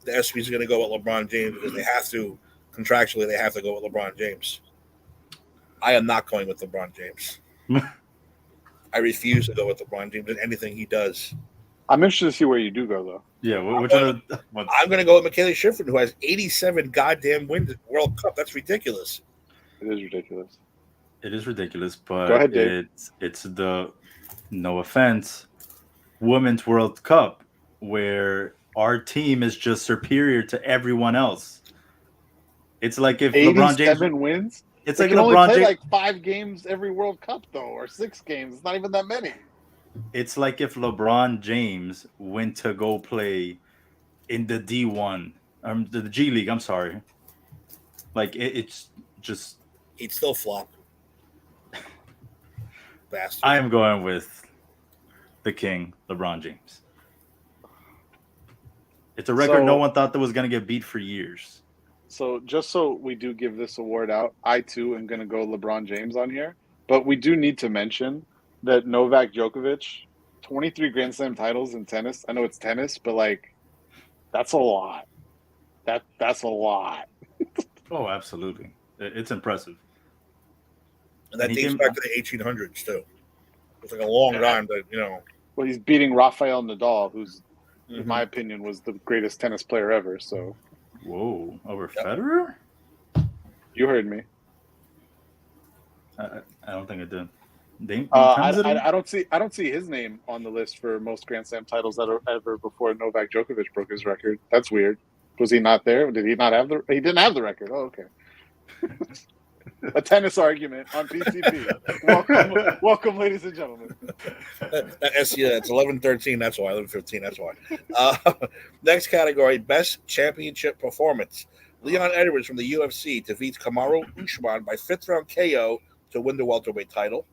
A: the ESPYs are going to go with LeBron James because they have to, contractually, they have to go with LeBron James. I am not going with LeBron James. I refuse to go with LeBron James in anything he does.
C: I'm interested to see where you do go, though.
B: Yeah,
A: I'm going to go with Michaela Schifrin, who has 87 goddamn wins at World Cup. That's ridiculous.
C: It is ridiculous.
B: It is ridiculous, but
C: go ahead, Dave.
B: It's the, no offense, Women's World Cup, where our team is just superior to everyone else. It's like if LeBron James
C: wins.
B: It's
C: they
B: like
C: can
B: LeBron
C: only play
B: James,
C: like 5 games every World Cup, though, or 6 games. It's not even that many.
B: It's like if LeBron James went to go play in the D1, the G League. I'm sorry. Like it's just
A: he'd still flop. Bastard.
B: I am going with the king, LeBron James. It's a record no one thought that was going to get beat for years.
C: So just so we do give this award out, I too am going to go LeBron James on here. But we do need to mention that Novak Djokovic, 23 Grand Slam titles in tennis. I know it's tennis, but like that's a lot. That's a lot.
B: Oh, absolutely. It's impressive.
A: And that dates back to the 1800s too. It's like a long time that,
C: Well, he's beating Rafael Nadal, who's, in my opinion, was the greatest tennis player ever. So.
B: Whoa, over Federer?
C: You heard me.
B: I don't think I did.
C: I don't see his name on the list for most Grand Slam titles that are ever before Novak Djokovic broke his record. That's weird. Was he not there? Did he not have he didn't have the record? Oh, okay. A tennis argument on PCP. Welcome, ladies and gentlemen.
A: It's 11-13. That's why. 11-15. That's why. Next category: Best Championship Performance. Leon Edwards from the UFC defeats Kamaru Usman by 5th round KO to win the welterweight title.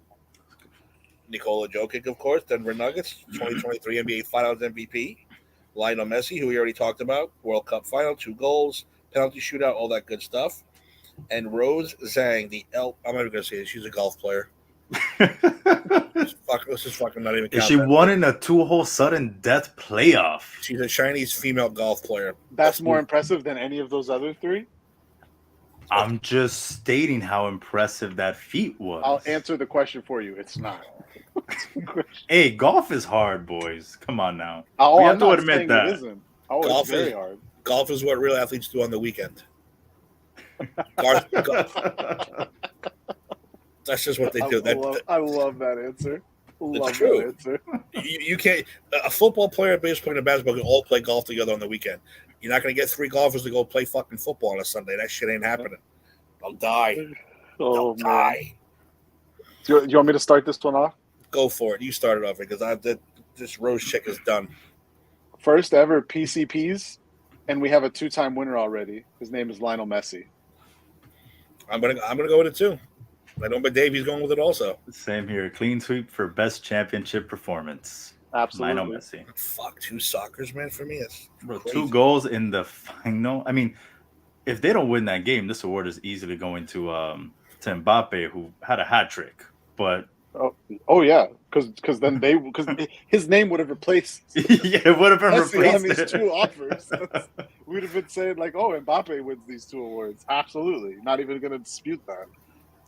A: Nikola Jokic, of course, Denver Nuggets, 2023 NBA Finals MVP. Lionel Messi, who we already talked about, World Cup final, 2 goals, penalty shootout, all that good stuff. And Rose Zhang, I'm not even going to say it. She's a golf player. Let's just fucking not even count.
B: She won in a 2-hole sudden death playoff.
A: She's a Chinese female golf player.
C: That's more impressive than any of those other 3?
B: I'm just stating how impressive that feat was.
C: I'll answer the question for you. It's not.
B: Hey, golf is hard, boys. Come on now.
C: Oh,
B: we have to admit that.
C: It isn't. Oh,
A: golf
C: it's very hard.
A: Golf is what real athletes do on the weekend. That's just what they do.
C: I love that answer.
A: It's true. You can't. A football player, a baseball player, and a basketball can all play golf together on the weekend. You're not going to get 3 golfers to go play fucking football on a Sunday. That shit ain't happening. They'll die.
C: They'll
A: die.
C: Do you want me to start this one off?
A: Go for it. You start it off because this Rose chick is done.
C: First ever PCPs, and we have a 2-time winner already. His name is Lionel Messi.
A: I'm gonna go with it too. I know, but Davey's going with it also.
B: Same here. Clean sweep for best championship performance.
C: Absolutely.
B: Lionel Messi.
A: Fuck, 2 soccers, man, for me. It's
B: Bro,
A: crazy.
B: 2 goals in the final. I mean, if they don't win that game, this award is easily going to Mbappe, who had a hat trick. But
C: oh yeah, because his name would have replaced.
B: Yeah, it would have been replaced
C: on these 2 offers. We'd have been saying like, "Oh, Mbappe wins these 2 awards." Absolutely, not even going to dispute that.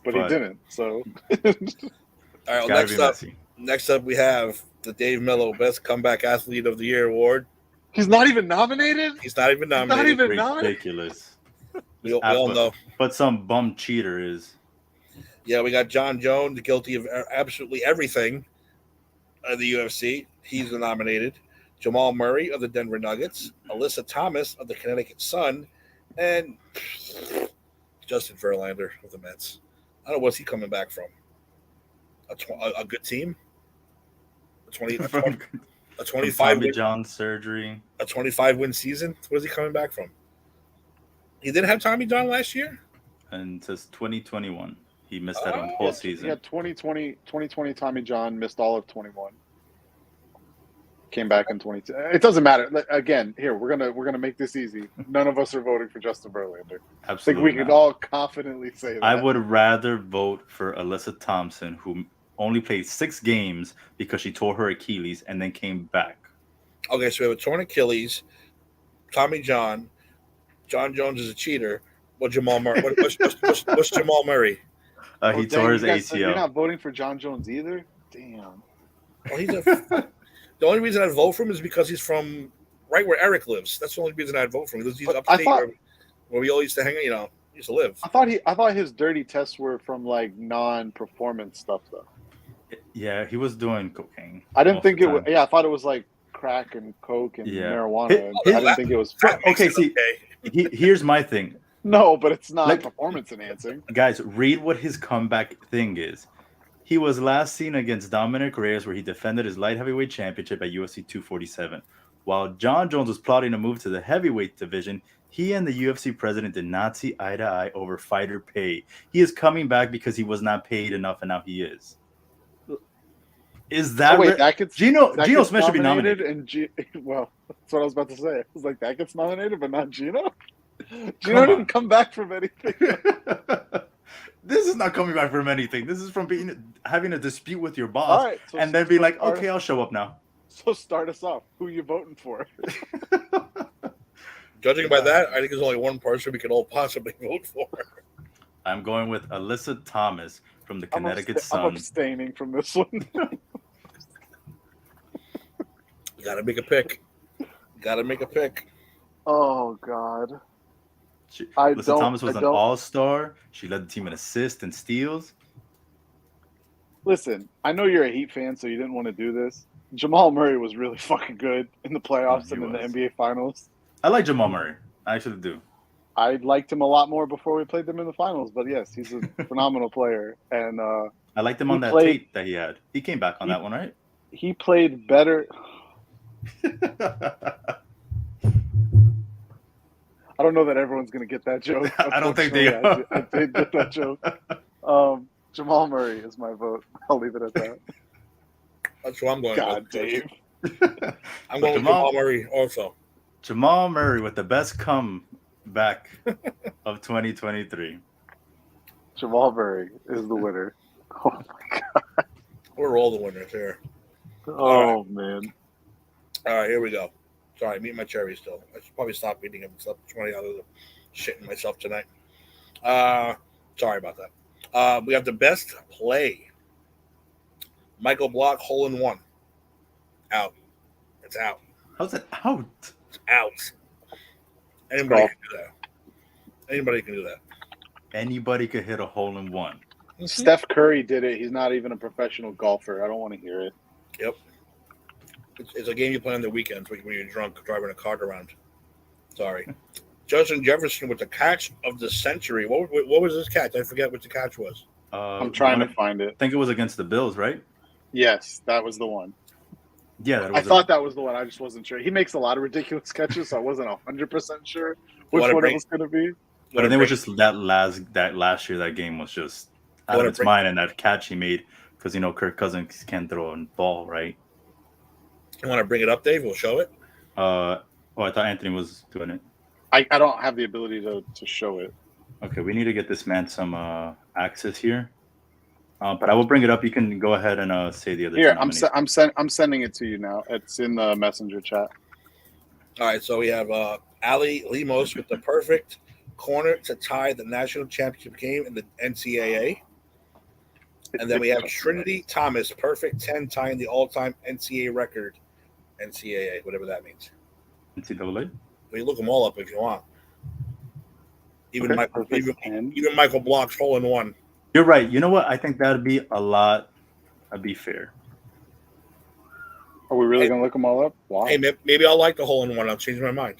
C: But he didn't. So,
A: all right. Next up, we have the Dave Mello Best Comeback Athlete of the Year award.
C: He's not even nominated.
A: He's not even nominated.
B: Ridiculous.
A: We all know.
B: But some bum cheater is.
A: Yeah, we got John Jones, guilty of absolutely everything in the UFC. He's nominated. Jamal Murray of the Denver Nuggets, Alyssa Thomas of the Connecticut Sun, and Justin Verlander of the Mets. I don't know what's he coming back from. A good team. A 25
B: Tommy John surgery.
A: A 25-win season. Where's he coming back from? He didn't have Tommy John last year?
B: And since 2021. He missed that whole season.
C: Yeah, 2020 Tommy John missed all of 21. Came back in 22. It doesn't matter. Again, here we're gonna make this easy. None of us are voting for Justin Verlander.
B: Absolutely.
C: I think we can all confidently say that.
B: I would rather vote for Alyssa Thompson, who only played 6 games because she tore her Achilles and then came back.
A: Okay, so we have a torn Achilles, Tommy John, John Jones is a cheater. What's Jamal Murray? What's Jamal Murray?
B: He tore his ACL.
C: You're not voting for John Jones either? Damn.
A: Well, the only reason I'd vote for him is because he's from right where Eric lives. That's the only reason I'd vote for him. He's upstate where we all used to hang out, used to live.
C: I thought his dirty tests were from like non-performance stuff though.
B: Yeah, he was doing cocaine.
C: I didn't think it was. Yeah, I thought it was like crack and coke and marijuana. I didn't think it was.
B: Okay, see, here's my thing.
C: No, but it's not performance enhancing.
B: Guys, read what his comeback thing is. He was last seen against Dominic Reyes, where he defended his light heavyweight championship at UFC 247. While John Jones was plotting a move to the heavyweight division, he and the UFC president did not see eye to eye over fighter pay. He is coming back because he was not paid enough, and now he is. Is that Geno Smith should be nominated?
C: Well, that's what I was about to say. I was like, that gets nominated, but not Geno? Geno didn't come back from anything.
B: This is not coming back from anything. This is from having a dispute with your boss and then being like, okay, I'll show up now.
C: So start us off. Who are you voting for?
A: Judging by that, I think there's only one person we can all possibly vote for.
B: I'm going with Alyssa Thomas from the Connecticut Sun.
C: I'm abstaining from this one.
A: You gotta make a pick.
C: Oh, God.
B: Alyssa Thomas was an all-star. She led the team in assists and steals.
C: Listen, I know you're a Heat fan, so you didn't want to do this. Jamal Murray was really fucking good in the playoffs and in the NBA Finals.
B: I like Jamal Murray. I actually do.
C: I liked him a lot more before we played them in the finals, but yes, he's a phenomenal player. And
B: I liked him on that tape that he had. He came back on that one, right?
C: He played better. I don't know that everyone's going to get that joke.
B: I don't think they are.
C: I did get that joke. Jamal Murray is my vote. I'll leave it at that.
A: That's what I'm going
C: God,
A: with.
C: Dave.
A: I'm going with Jamal Murray also.
B: Jamal Murray with the best comeback of 2023.
C: Jamal Murray is the winner. Oh my God.
A: We're all the winners here.
C: Oh man.
A: All right, here we go. Sorry, I'm eating my cherries still. I should probably stop eating them and stop 20 out of the shitting myself tonight. Sorry about that. We have the best play. Michael Block, hole in one. Out. It's out.
B: How's it out?
A: It's out. Anybody can do that. Anybody can do that.
B: Anybody could hit a hole in one.
C: Steph Curry did it. He's not even a professional golfer. I don't want to hear it.
A: Yep. It's a game you play on the weekends when you're drunk driving a cart around. Sorry. Justin Jefferson with the catch of the century. What was his catch? I forget what the catch was.
C: I'm trying to find it.
B: I think it was against the Bills, right?
C: Yes, that was the one.
B: Yeah,
C: I thought that was the one. I just wasn't sure. He makes a lot of ridiculous catches, so I wasn't 100% sure which one it was going to be.
B: But I think it was just that last year. That game was just out of its mind, and that catch he made because Kirk Cousins can't throw a ball, right?
A: You want to bring it up, Dave? We'll show it.
B: I thought Anthony was doing it.
C: I don't have the ability to show it.
B: Okay, we need to get this man some access here. But I will bring it up. You can go ahead and say the other.
C: Here, I'm sending it to you now. It's in the messenger chat.
A: All right, so we have Ali Lemos with the perfect corner to tie the national championship game in the NCAA. And then we have Trinity Thomas, perfect 10, tying the all-time NCAA record. NCAA, whatever that means.
B: NCAA?
A: Well, you look them all up if you want. Even
C: okay,
A: even Michael Block's hole in one.
B: You're right. You know what? I think that'd be a lot. That'd be fair.
C: Are we really gonna look them all up? Wow.
A: Hey, maybe I'll like the hole in one. I'll change my mind.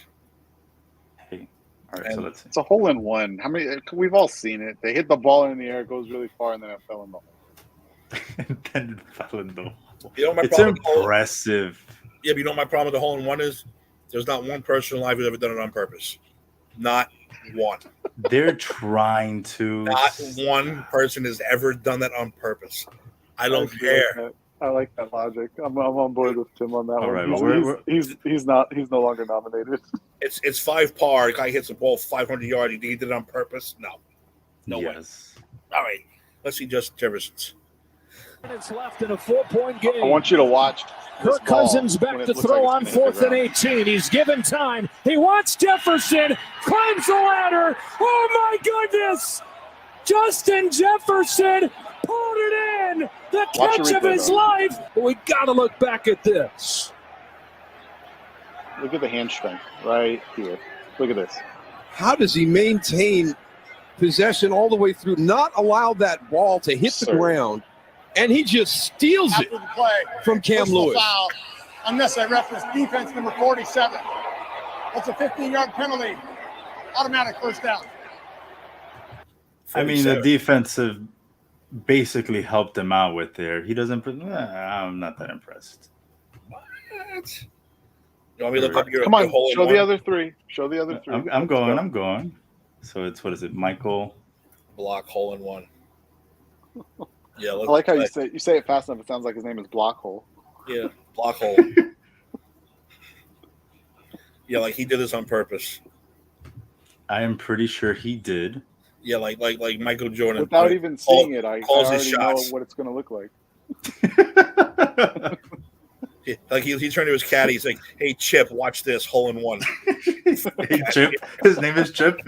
B: Hey, all right. So let's see.
C: It's a hole in one. How many? We've all seen it. They hit the ball in the air, it goes really far, and then it fell in the hole.
B: And then it fell in the hole.
A: It's
B: impressive.
A: Yeah, but you know what my problem with the hole in one is? There's not one person alive who's ever done it on purpose. Not one.
B: They're trying to.
A: Not one person has ever done that on purpose. I don't care.
C: I like that logic. I'm on board with Tim on that one.
B: Right,
C: he's no longer nominated.
A: It's 5 par. The guy hits the ball 500 yards. He did it on purpose. No way. All right, let's see Justin Jefferson's.
D: Minutes left in a 4-point game.
C: I want you to watch.
D: Kirk Cousins back to throw on 4th and 18. He's given time. He wants Jefferson. Climbs the ladder. Oh, my goodness. Justin Jefferson pulled it in. The catch of his life. But we got to look back at this.
C: Look at the hand strength right here. Look at this.
E: How does he maintain possession all the way through, not allow that ball to hit the ground? And he just steals it from Cam Lewis.
F: Foul. Unnecessary reference, defense number 47. That's a 15-yard penalty. Automatic first down.
B: I mean, the defensive basically helped him out with there. He doesn't. I'm not that impressed.
A: What? You want me to look up your
C: Come on,
A: hole in
C: show
A: one?
C: the other three. Show the other three.
B: I'm going. So it's, what is it? Michael
A: Block hole in one. Yeah,
C: I like how you say it fast enough. It sounds like his name is Blockhole.
A: Yeah, Block hole. Yeah, like he did this on purpose.
B: I am pretty sure he did.
A: Yeah, like Michael Jordan.
C: Without even seeing it, I already know what it's going to look like.
A: Yeah, like he turned to his caddy. He's like, "Hey, Chip, watch this hole in one."
B: Hey, Chip. His name is Chip.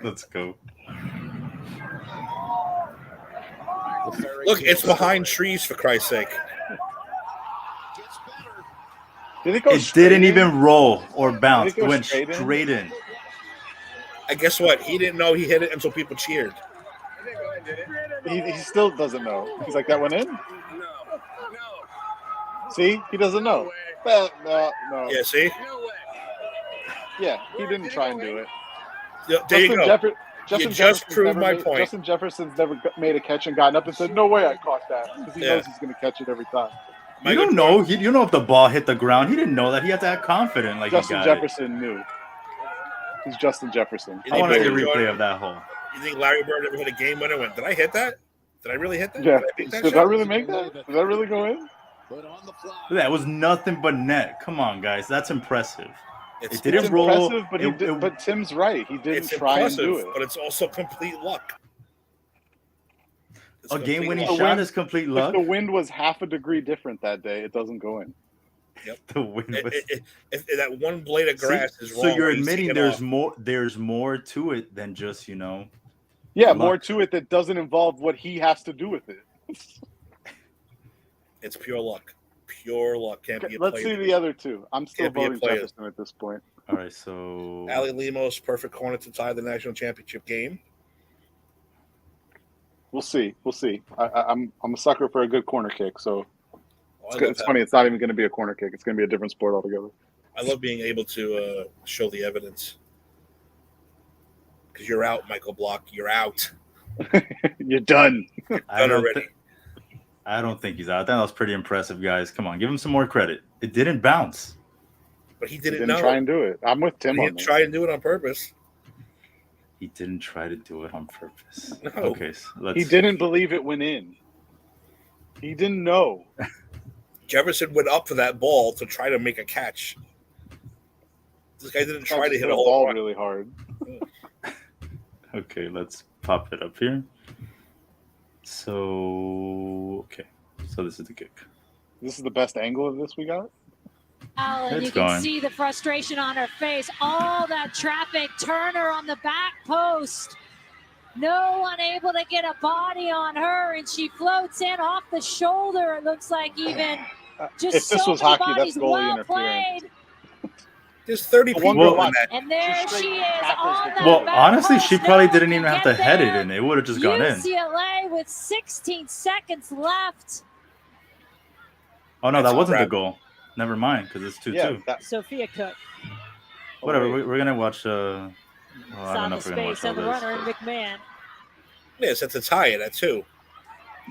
B: Let's go.
A: Look, it's behind trees, for Christ's sake.
B: It didn't even roll or bounce. It went straight in.
A: And guess what? He didn't know he hit it until people cheered.
C: He still doesn't know. He's like, that went in? No. See? He doesn't know. No.
A: Yeah, see?
C: Yeah, he didn't try and do it.
A: There you go. You just proved my point.
C: Justin Jefferson's never made a catch and gotten up and said, "No way, I caught that," because he knows he's going to catch it every time.
B: You don't know. You know if the ball hit the ground. He didn't know that. He had to act confident. Like
C: Justin Jefferson knew. He's Justin Jefferson.
B: I want to see a replay of that hole.
A: You think Larry Bird ever hit a game winner? Went, did I hit that? Did I really hit that?
C: Yeah.
A: Did I make that
C: Did
A: shot?
C: I really make that? Did that really go in?
B: That was nothing but net. Come on, guys. That's impressive.
A: It's
B: It didn't roll.
C: Impressive, but Tim's right. He didn't try and do it.
A: But it's also complete luck. It's
B: A
A: complete
B: game-winning
A: luck.
B: shot is complete luck.
C: If the wind was half a degree different that day, it doesn't go in.
A: Yep.
B: The wind was.
A: If that one blade of grass is wrong.
B: So you're
A: when you see
B: admitting
A: it
B: there's
A: off.
B: more. There's more to it than just
C: Yeah,
B: luck.
C: more to it that doesn't involve what he has to do with it.
A: It's pure luck. Pure luck. Can't be a
C: Let's
A: player.
C: see the other two. I'm still
A: Can't be a
C: voting
A: player.
C: Jefferson at this point.
B: All right, so
A: Ali Lemos, perfect corner to tie the national championship game.
C: We'll see. We'll see. I'm a sucker for a good corner kick, so
A: Oh,
C: it's funny. It's not even going to be a corner kick. It's going to be a different sport altogether.
A: I love being able to show the evidence. Because you're out, Michael Block. You're out.
C: You're done.
B: I don't think he's out. That was pretty impressive, guys. Come on, give him some more credit. It didn't bounce.
A: But he
C: He
A: didn't
C: didn't
A: know.
C: try and do it. I'm with Tim
A: He
C: on
A: didn't
C: that.
A: try and do it on purpose.
B: He didn't try to do it on purpose.
A: No.
B: Okay, so let's.
C: He didn't believe it went in. He didn't know.
A: Jefferson went up for that ball to try to make a catch. This guy didn't try to hit a
C: the
A: hole
C: ball
A: run.
C: really hard.
B: Okay, let's pop it up here. So this is the kick.
C: This is the best angle of this we got.
G: And
B: It's
G: you can
B: gone.
G: see the frustration on her face. All that traffic. Turner on the back post. No one able to get a body on her, and she floats in off the shoulder. It looks like even just
C: If this
G: so
C: was
G: many
C: hockey, that's
G: bodies.
C: goalie
G: Well
C: interference.
G: played.
A: There's 30 people
B: Well-
A: in that.
G: And there
C: She
G: she
C: straight
G: is
C: tackles
G: on
C: the
G: that
B: Well,
G: back
B: honestly,
G: post.
B: she
G: No
B: probably
G: one
B: didn't
G: can
B: even have
G: get
B: to head it
G: there.
B: in. It would have just gone in.
G: UCLA with 16 seconds left.
B: Oh no,
A: That's
B: that wasn't the
A: crap.
B: goal. Never mind, because it's 2-2.
C: Yeah, that,
G: Sophia Cook
B: Whatever.
C: wait.
B: We're gonna watch. Well, I
G: saw
B: don't know
G: the
B: if we're gonna watch
G: space
B: all
G: on the runner
B: this.
G: and McMahon.
A: Yes, that's a tie it at 2.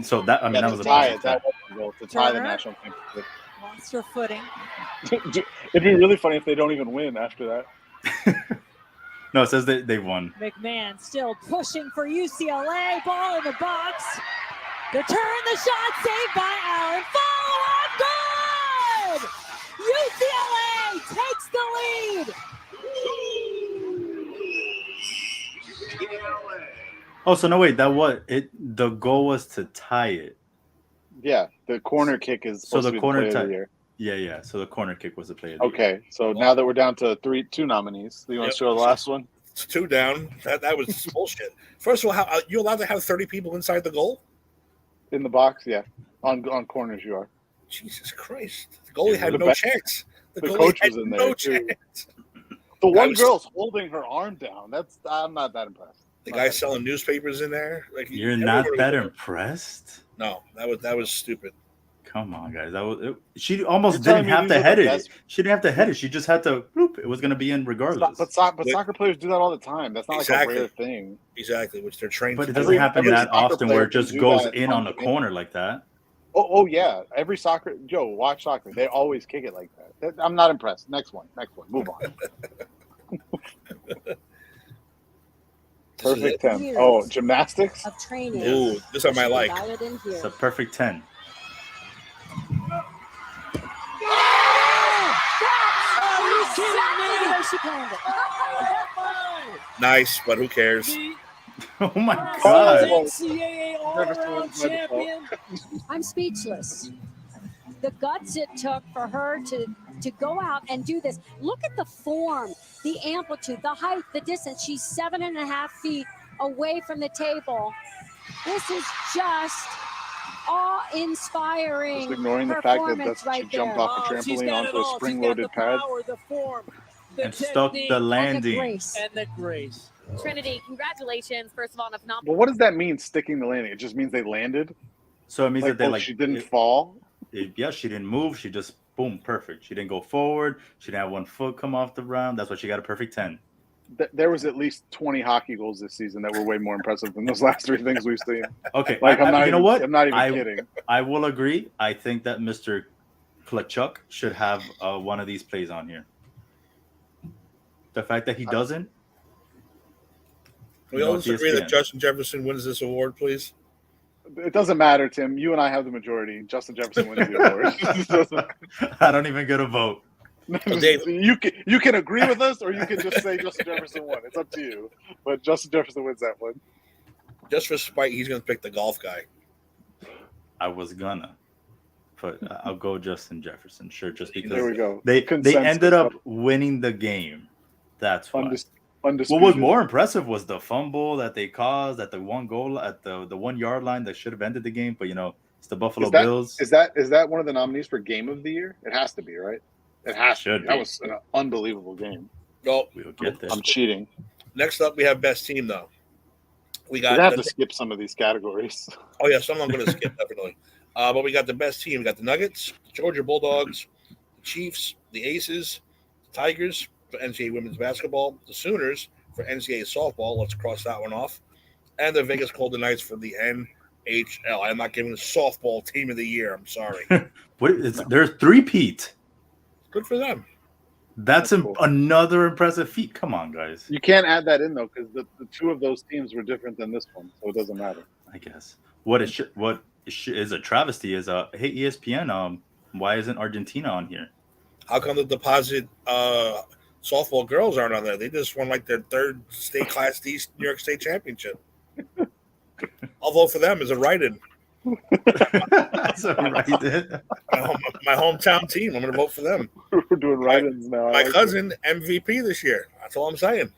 B: So that
C: Yeah,
B: that was
C: to
B: a
C: tie
B: perfect
C: it. That was the goal, to tie the
G: Turner.
C: national championship.
G: Monster footing.
C: It'd be really funny if they don't even win after that.
B: No, it says they won.
G: McMahon still pushing for UCLA. Ball in the box. The turn, the shot saved by Allen. Follow up, good! UCLA takes the lead.
B: Oh, so no, wait. The goal was to tie it.
C: Yeah, the corner kick is
B: So
C: supposed
B: the
C: to be
B: corner
C: the play of
B: tie-
C: the year.
B: Yeah. So the corner kick was the play of the year.
C: Okay, so now that we're down to two nominees, do you want
A: Yep.
C: to show the last one?
A: It's 2 down. That was bullshit. First of all, how you allowed to have 30 people inside the goal?
C: In the box, yeah. On corners, you are.
A: Jesus Christ. The goalie had
C: The
A: no
C: best-
A: chance.
C: the
A: goalie
C: coach
A: had
C: was in
A: no
C: there, too.
A: chance.
C: The one
A: was-
C: girl's holding her arm down. I'm not that impressed.
A: The
C: Not
A: guy
C: that
A: selling newspapers in there. Like
B: You're
A: everywhere
B: not
A: was
B: that
A: there.
B: impressed?
A: No, that was stupid.
B: Come on, guys. She almost
C: You're telling
B: didn't
C: me
B: have
C: these
B: to
C: are
B: head
C: the
B: it.
C: best-
B: She didn't have to head it. She just had to. Bloop, it was going to be in regardless.
C: But soccer players do that all the time. That's not
A: Exactly.
C: like a rare thing.
A: Exactly, which they're trained
B: But
A: to
B: it
A: do.
B: doesn't happen
C: every
B: that
C: soccer
B: often
C: player
B: where it
C: can
B: just
C: do
B: goes
C: that
B: in on the
C: on the
B: corner like that.
C: Oh yeah. Every soccer, Joe, watch soccer. They always kick it like that. I'm not impressed. Next one. Move on.
A: This is
C: Perfect
A: it.
C: 10. Oh, gymnastics?
H: Of training.
A: Ooh, this I might like.
H: Dialed in here.
B: It's a perfect 10.
G: Are you kidding me? There she planned it.
A: Nice, but who cares?
B: Oh my
G: Yes,
B: god.
G: NCAA all-around
C: Never saw it.
G: champion.
H: I'm speechless. The guts it took for her to go out and do this. Look at the form, the amplitude, the height, the distance. She's 7.5 feet away from the table. This is just awe-inspiring.
C: Just ignoring the fact that
H: performance
C: she
H: right
C: jumped
H: there.
C: off a
G: Oh, she's
C: trampoline
G: got it
C: onto a
G: all. She's got
C: spring-loaded
G: the
C: pad.
G: power, the form, the
B: And stuck
G: technique,
B: the
H: And the
B: landing.
H: grace.
G: and the grace.
I: Trinity, congratulations, first of all, on a phenomenal.
C: Well, what does that mean, sticking the landing? It just means they landed?
B: So it means that they
C: she didn't fall?
B: Yeah, she didn't move. She just boom, perfect. She didn't go forward. She didn't have one foot come off the ground. That's why she got a perfect 10.
C: There was at least 20 hockey goals this season that were way more impressive than those last 3 things we've seen.
B: Okay,
C: Like, I'm not
B: you know
C: even,
B: what?
C: I'm not even kidding.
B: I will agree. I think that Mr. Klachuk should have one of these plays on here. The fact that he doesn't,
A: we all agree that Justin Jefferson wins this award, please?
C: It doesn't matter, Tim. You and I have the majority. Justin Jefferson wins the award.
B: I don't even get a vote.
C: You can agree with us, or you can just say Justin Jefferson won. It's up to you. But Justin Jefferson wins that one.
A: Just for spite, he's going to pick the golf guy.
B: I was gonna, but I'll go Justin Jefferson. Sure, just because
C: there we go.
B: They ended up winning the game. That's why. What was more impressive was the fumble that they caused at the one goal at the 1 yard line that should have ended the game. But it's the Buffalo Bills.
C: Is that one of the nominees for Game of the Year? It has to be, right? It has to be. That was an unbelievable game.
A: Well,
B: we'll get there.
C: I'm cheating.
A: Next up, we have best team though. We're
C: gonna have to skip some of these categories.
A: Oh yeah, some I'm going to skip definitely. But we got the best team. We got the Nuggets, the Georgia Bulldogs, the Chiefs, the Aces, the Tigers for NCAA women's basketball, the Sooners for NCAA softball. Let's cross that one off, and the Vegas Golden Knights for the NHL. I'm not giving the softball team of the year. I'm sorry.
B: There's three-peat.
A: Good for them.
B: That's cool. Another impressive feat. Come on, guys.
C: You can't add that in, though, because the two of those teams were different than this one, so it doesn't matter.
B: I guess. What is a travesty is, hey, ESPN, why isn't Argentina on here?
A: How come the Deposit softball girls aren't on there? They just won like their third state Class D New York State championship. I'll vote for them as a write-in.
B: That's a write-in.
A: My hometown team. I'm going to vote for them.
C: We're doing write-ins now.
A: My cousin, MVP this year. That's all I'm saying.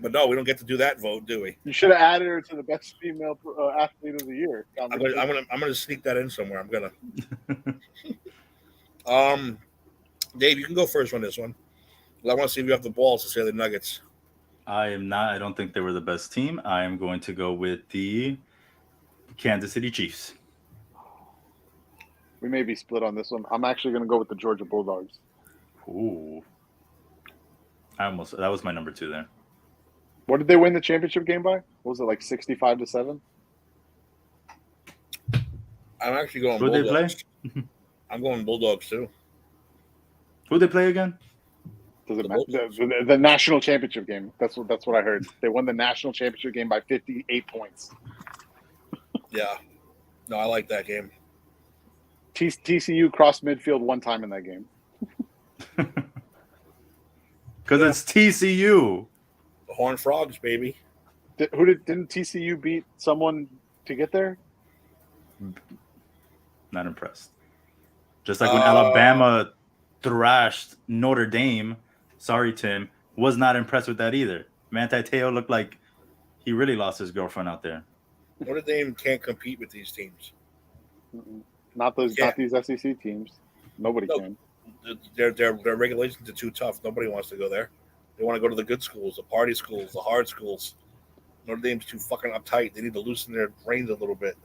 A: But no, we don't get to do that vote, do we?
C: You should have added her to the best female athlete of the year.
A: I'm gonna sneak that in somewhere. I'm gonna. Dave, you can go first on this one. I want to see if you have the balls to say the Nuggets.
B: I am not. I don't think they were the best team. I am going to go with the Kansas City Chiefs.
C: We may be split on this one. I'm actually going to go with the Georgia Bulldogs.
B: Ooh. That was my number 2 there.
C: What did they win the championship game by? What was it, like 65-7?
A: I'm actually going
B: Who
A: Bulldogs.
B: They play?
A: I'm going Bulldogs too.
B: Who they play again?
C: Does it matter? The national championship game. That's what I heard. They won the national championship game by 58 points.
A: Yeah. No, I like that game.
C: TCU crossed midfield one time in that game.
B: Because it's TCU.
A: The Horned Frogs, baby.
C: Didn't TCU beat someone to get there?
B: Not impressed. Just like when Alabama thrashed Notre Dame, sorry, Tim, was not impressed with that either. Manti Te'o looked like he really lost his girlfriend out there.
A: Notre Dame can't compete with these teams.
C: Not these SEC teams. Nobody can.
A: Their regulations are too tough. Nobody wants to go there. They want to go to the good schools, the party schools, the hard schools. Notre Dame's too fucking uptight. They need to loosen their brains a little bit.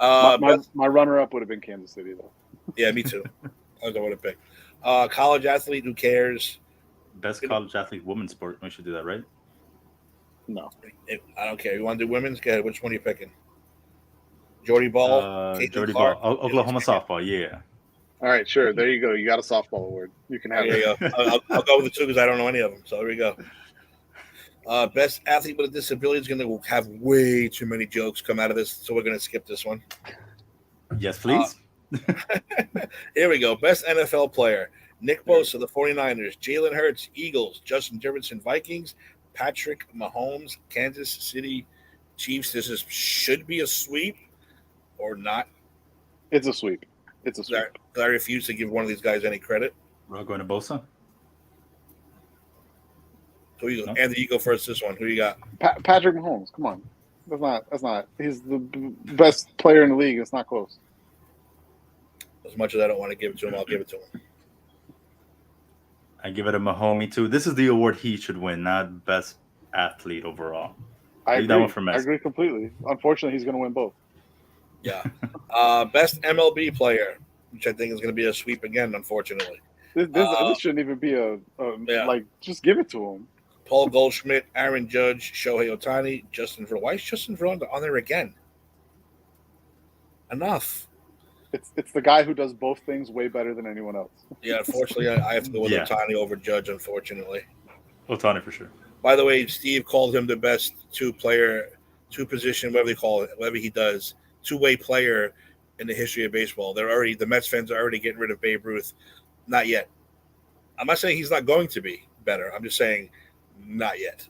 C: My runner-up would have been Kansas City, though.
A: Yeah, me too. I would have picked. College athlete, who cares?
B: Best college athlete, women's sport. We should do that, right?
C: No.
A: I don't care. You want to do women's? Go ahead. Which one are you picking? Jordy Ball?
B: Jordy Ball. Oklahoma softball, yeah.
C: All right, sure. There you go. You got a softball award. You can have it.
A: I'll go with the 2 because I don't know any of them. So there we go. Best athlete with a disability is going to have way too many jokes come out of this, so we're going to skip this one.
B: Yes, please.
A: Here we go. Best NFL player. Nick Bosa, the 49ers. Jalen Hurts, Eagles. Justin Jefferson, Vikings. Patrick Mahomes, Kansas City Chiefs. This should be a sweep or not.
C: It's a sweep. It's a sweep.
A: I refuse to give one of these guys any credit.
B: We're going to Bosa.
A: Who you go? No. Anthony, you go first this one. Who you got?
C: Patrick Mahomes. Come on. That's not. He's the best player in the league. It's not close.
A: As much as I don't want to give it to him, I'll give it to him.
B: I give it a Mahomes too. This is the award he should win, not best athlete overall.
C: I agree. That one for Messi. I agree completely. Unfortunately, he's going to win both.
A: Yeah. Best MLB player, which I think is going to be a sweep again, unfortunately.
C: This shouldn't even be like, just give it to him.
A: Paul Goldschmidt, Aaron Judge, Shohei Ohtani, Justin Verlander. Why is Justin Verlander on there again? Enough.
C: It's the guy who does both things way better than anyone else.
A: Yeah, unfortunately, I have to go with Ohtani over Judge, unfortunately.
B: Ohtani for sure.
A: By the way, Steve called him the best two position, whatever they call it, whatever he does, two-way player in the history of baseball. The Mets fans are already getting rid of Babe Ruth. Not yet. I'm not saying he's not going to be better. I'm just saying not yet.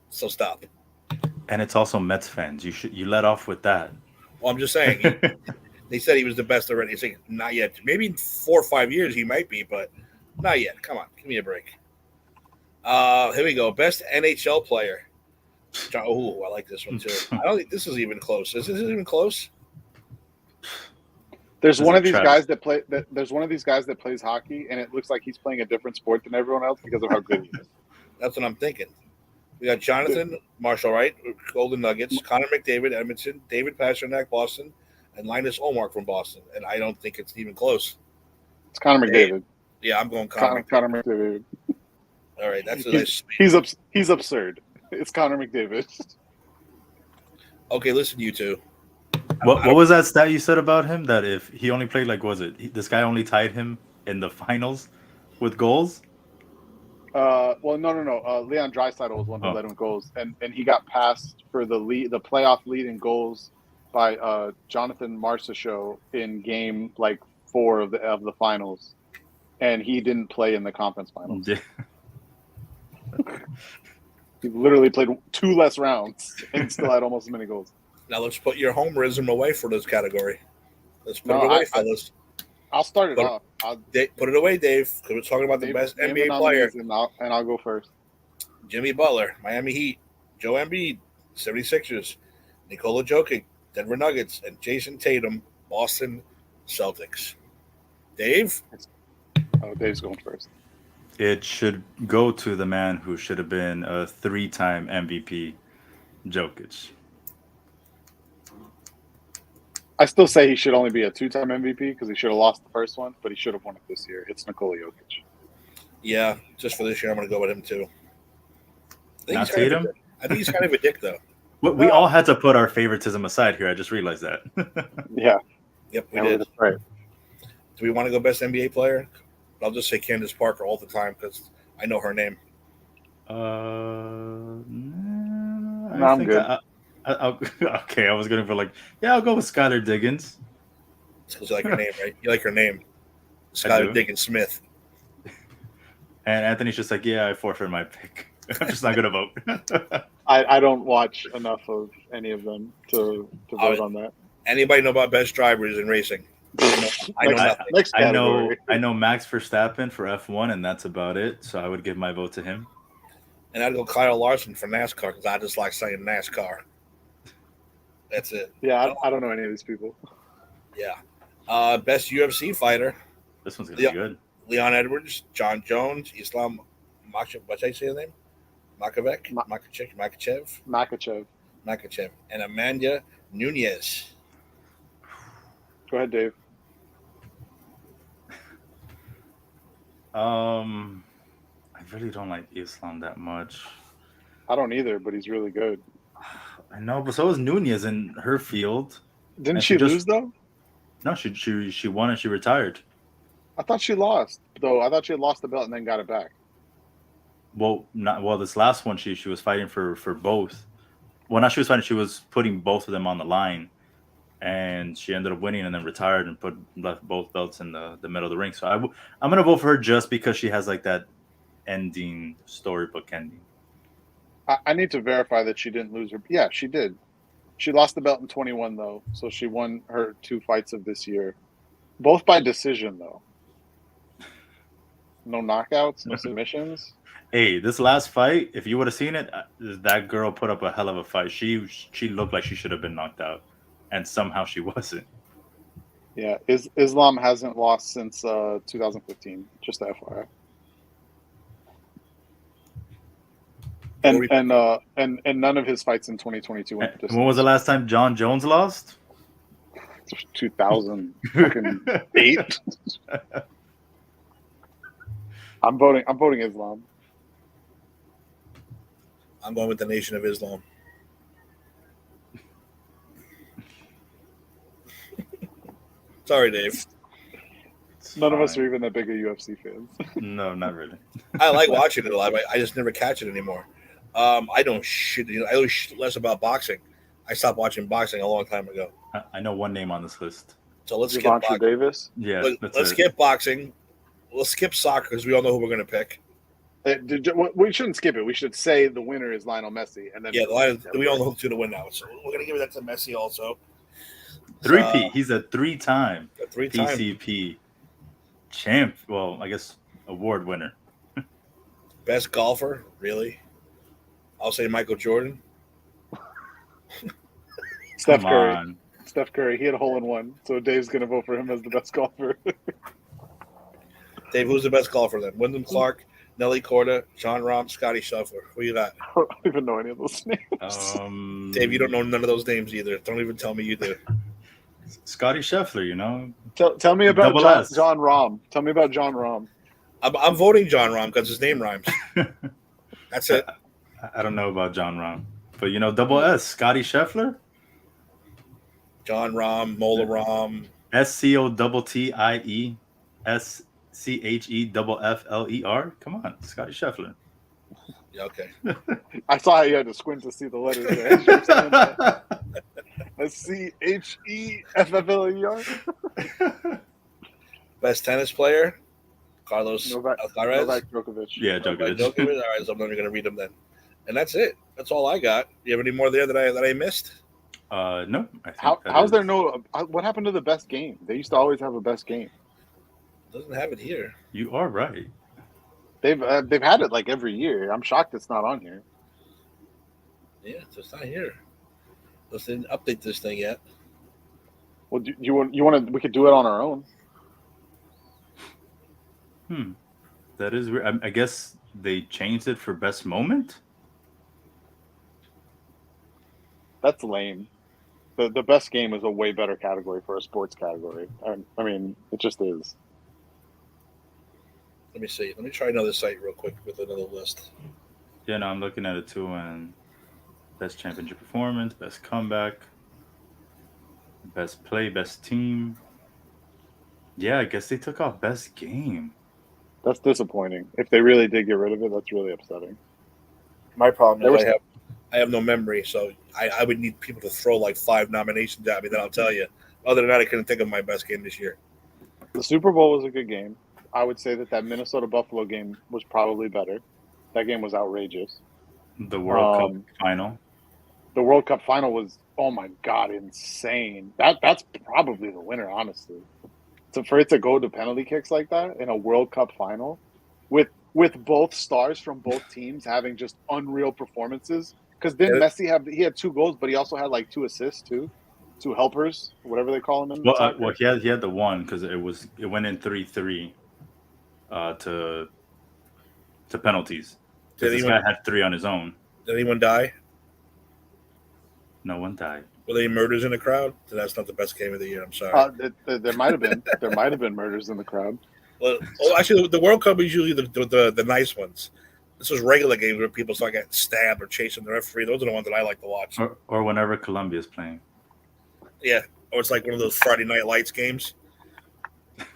A: So stop.
B: And it's also Mets fans. You let off with that.
A: Well, I'm just saying. They said he was the best already. He's saying not yet. Maybe in 4 or 5 years he might be, but not yet. Come on, give me a break. Here we go. Best NHL player. Oh, I like this one too. I don't think this is even close. Is this even close?
C: There's one of these guys that play. There's one of these guys that plays hockey, and it looks like he's playing a different sport than everyone else because of how good he is.
A: That's what I'm thinking. We got Jonathan Marshall, right? Golden Nuggets. Connor McDavid, Edmonton. David Pastrnak, Boston. And Linus Ullmark from Boston. And I don't think it's even close.
C: It's Connor McDavid.
A: Yeah, I'm going Connor
C: McDavid.
A: All right, that's
C: he's absurd. It's Connor McDavid.
A: Okay, listen, you two.
B: What was that stat you said about him? That if he only played this guy only tied him in the finals with goals?
C: Well, no. Leon Draisaitl was one who led him goals, and he got passed for the playoff lead in goals by Jonathan Marchessault in game 4 of the finals, and he didn't play in the conference finals.
B: Yeah.
C: He literally played 2 less rounds and still had almost as many goals.
A: Now let's put your homerism away for this category. Let's put it away, fellas.
C: I'll start it off.
A: Put it away, Dave, because we're talking about the best NBA player.
C: And I'll go first.
A: Jimmy Butler, Miami Heat. Joe Embiid, 76ers. Nikola Jokic, Denver Nuggets. And Jason Tatum, Boston Celtics. Dave?
C: Oh, Dave's going first.
B: It should go to the man who should have been a 3-time MVP, Jokic.
C: I still say he should only be a 2-time MVP because he should have lost the first one, but he should have won it this year. It's Nikola Jokic.
A: Yeah, just for this year, I'm going to go with him too.
B: Not Tatum?
A: I think he's kind of a dick, though.
B: We all had to put our favoritism aside here. I just realized that.
C: Yeah.
A: Yep, we did.
C: Right.
A: Do we want to go best NBA player? I'll just say Candace Parker all the time because I know her name.
C: I'm good.
B: Okay, I was going to be I'll go with Skylar Diggins.
A: It's because you like her name, right? You like her name. Skylar Diggins Smith.
B: And Anthony's just I forfeit my pick. I'm just not going to vote.
C: I don't watch enough of any of them to vote on that.
A: Anybody know about best drivers in racing? I know nothing.
B: I know Max Verstappen for F1, and that's about it. So I would give my vote to him.
A: And I'd go Kyle Larson for NASCAR because I just like saying NASCAR. That's it.
C: Yeah, I don't know any of these people.
A: Yeah. Best UFC fighter.
B: This one's going to be good.
A: Leon Edwards, John Jones, Islam Makhachev. What's I say his name? Makhachev. And Amanda Nunes.
C: Go ahead, Dave.
B: I really don't like Islam that much.
C: I don't either, but he's really good.
B: I know, but so is Nunez in her field.
C: Didn't she lose though?
B: No, she won and she retired.
C: I thought she lost though. I thought she had lost the belt and then got it back.
B: Well, this last one she was fighting for both. Well, not she was fighting. She was putting both of them on the line, and she ended up winning and then retired and left both belts in the middle of the ring. So I'm gonna vote for her just because she has that ending, storybook ending.
C: I need to verify that she didn't lose her. Yeah, she did. She lost the belt in 21 though, so she won her 2 fights of this year, both by decision though. No knockouts, no submissions.
B: Hey, this last fight, if you would have seen it, that girl put up a hell of a fight. She looked like she should have been knocked out, and somehow she wasn't.
C: Yeah, Islam hasn't lost since 2015. Just the FYI. And none of his fights in 2022 went to distance.
B: When was the last time John Jones lost?
C: 2008. I'm voting Islam.
A: I'm going with the Nation of Islam. Sorry, Dave.
C: None of us are even that big of UFC fans.
B: No, not really.
A: I like watching it a lot. But I just never catch it anymore. I don't shit. I always shit less about boxing. I stopped watching boxing a long time ago.
B: I know one name on this list.
A: So let's skip
C: Javonte
A: boxing.
C: Davis.
B: Yeah,
A: Let's skip boxing. We'll skip soccer because we all know who we're going to pick.
C: We shouldn't skip it. We should say the winner is Lionel Messi, and then
A: Yeah, we all know who's going to win now. So we're going to give that to Messi also.
B: Three-peat. He's a three-time
A: three-time
B: PCP champ. Well, I guess award winner.
A: Best golfer, really? I'll say Michael Jordan.
C: Steph
B: Come
C: Curry.
B: on.
C: Steph Curry. He had a hole-in-one, so Dave's going to vote for him as the best golfer.
A: Dave, who's the best golfer then? Wyndham Clark, Nelly Korda, John Rahm, Scotty Scheffler. Who you got?
C: I don't even know any of those names.
A: Dave, you don't know none of those names either. Don't even tell me you do.
B: Scotty Scheffler, you know.
C: Tell me about
B: Double S.
C: John Rahm. Tell me about John Rahm.
A: I'm voting John Rahm because his name rhymes. That's it.
B: I don't know about John Rahm, but you know, double S, Scotty Scheffler.
A: John Rahm, Mola Rahm.
B: SCOTTIE SCHEFFLER. Come on, Scotty Scheffler.
A: Yeah, okay.
C: I saw how you had to squint to see the letters there. SCHEFFLER.
A: Best tennis player? Carlos Alcaraz?
C: Novak Djokovic.
B: Yeah, Djokovic.
A: All right, so I'm not going to read them then. And that's it. That's all I got. Do you have any more there that I missed?
B: No.
C: How's there no? What happened to the best game? They used to always have a best game.
A: Doesn't have it here.
B: You are right.
C: They've had it like every year. I'm shocked it's not on here.
A: Yeah, it's not here. Let's didn't update this thing yet.
C: Well, you want to? We could do it on our own.
B: That is weird. I guess they changed it for best moment.
C: That's lame. The best game is a way better category for a sports category. I mean, it just is.
A: Let me see. Let me try another site real quick with another list.
B: Yeah, no, I'm looking at it too, and best championship performance, best comeback, best play, best team. Yeah, I guess they took off best game.
C: That's disappointing. If they really did get rid of it, that's really upsetting.
A: My problem is I have no memory, so I would need people to throw like 5 nominations at me. Then I'll tell you. Other than that, I couldn't think of my best game this year.
C: The Super Bowl was a good game. I would say that Minnesota Buffalo game was probably better. That game was outrageous.
B: The World Cup final.
C: The World Cup final was, oh my God, insane. That's probably the winner, honestly. So for it to go to penalty kicks like that in a World Cup final, with both stars from both teams having just unreal performances. Because then Messi had 2 goals, but he also had like 2 assists too, 2 helpers, whatever they call them.
B: Well, he had the one because it went in 3-3 to penalties. This guy had 3 on his own.
A: Did anyone die?
B: No one died.
A: Were there any murders in the crowd? So that's not the best game of the year. I'm sorry.
C: There might have been. There might have been murders in the crowd.
A: Well, actually, the World Cup is usually the nice ones. This was regular games where people start getting stabbed or chasing the referee. Those are the ones that I like to watch.
B: Or whenever Colombia's playing.
A: Yeah, or it's like one of those Friday Night Lights games.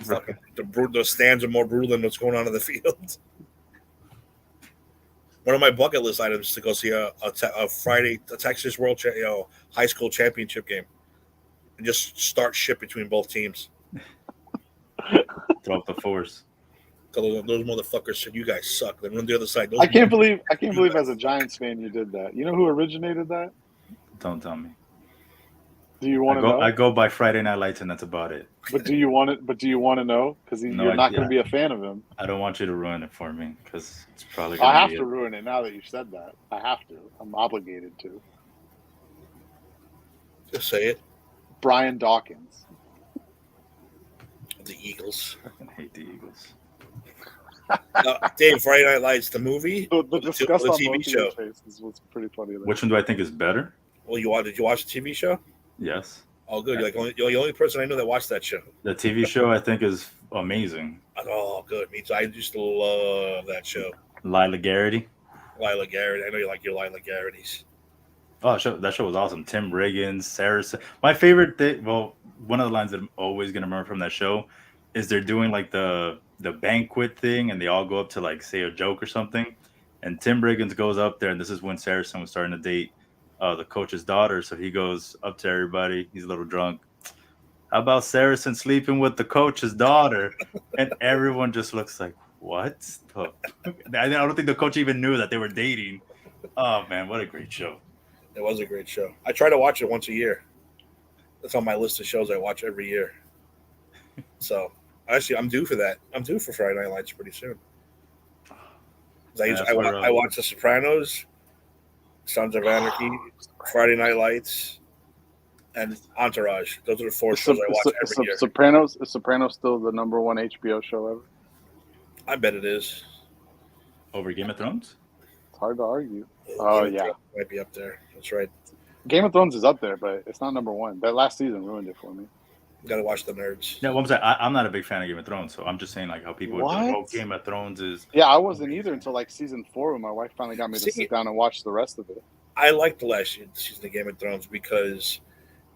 A: Right. The stands are more brutal than what's going on in the field. One of my bucket list items is to go see a Texas high school championship game, and just start shit between both teams.
B: Throw up the force.
A: Those motherfuckers said, "You guys suck." Then run the other side.
C: I can't believe as a Giants fan you did that. You know who originated that?
B: Don't tell me.
C: Do you want to know?
B: I go by Friday Night Lights, and that's about it.
C: But do you want it? But do you want to know? Because you're not going to be a fan of him.
B: I don't want you to ruin it for me because it's probably.
C: I have to ruin it now that you said that. I have to. I'm obligated to.
A: Just say it.
C: Brian Dawkins.
A: The Eagles.
B: I fucking hate the Eagles.
A: Dave, Friday Night Lights, the movie,
C: the disgust
A: the
C: on
A: TV show.
C: Was pretty funny. There.
B: Which one do I think is better?
A: Well, did you watch the TV show?
B: Yes.
A: Oh, good. You're the only person I know that watched that show.
B: The TV show I think is amazing.
A: Oh, good. Me too. I used to love that show.
B: Lila Garrity.
A: Lila Garrett. I know you like your Lila Garrity's.
B: Oh, that show was awesome. Tim Riggins, Sarah. My favorite thing. Well, one of the lines that I'm always gonna remember from that show is they're doing like the banquet thing, and they all go up to like say a joke or something, and Tim Riggins goes up there, and this is when Saracen was starting to date the coach's daughter, so he goes up to everybody. He's a little drunk. How about Saracen sleeping with the coach's daughter? And everyone just looks like, what? I don't think the coach even knew that they were dating. Oh man, what a great show!
A: It was a great show. I try to watch it once a year. That's on my list of shows I watch every year. So actually, I'm due for that. I'm due for Friday Night Lights pretty soon. I watch The Sopranos, Sons of Anarchy, Friday Night Lights, and Entourage. Those are the 4 shows I watch every year.
C: Sopranos. Is Sopranos still the number 1 HBO show ever?
A: I bet it is.
B: Over Game of Thrones?
C: It's hard to argue. Oh yeah,
A: might be up there. That's right.
C: Game of Thrones is up there, but it's not number 1. That last season ruined it for me.
A: You gotta watch the nerds.
B: Yeah, I'm not a big fan of Game of Thrones, so I'm just saying like how people would be like, oh, Game of Thrones is.
C: Yeah, I wasn't either until like season 4 when my wife finally got me to sit down and watch the rest of it.
A: I liked the last season of Game of Thrones because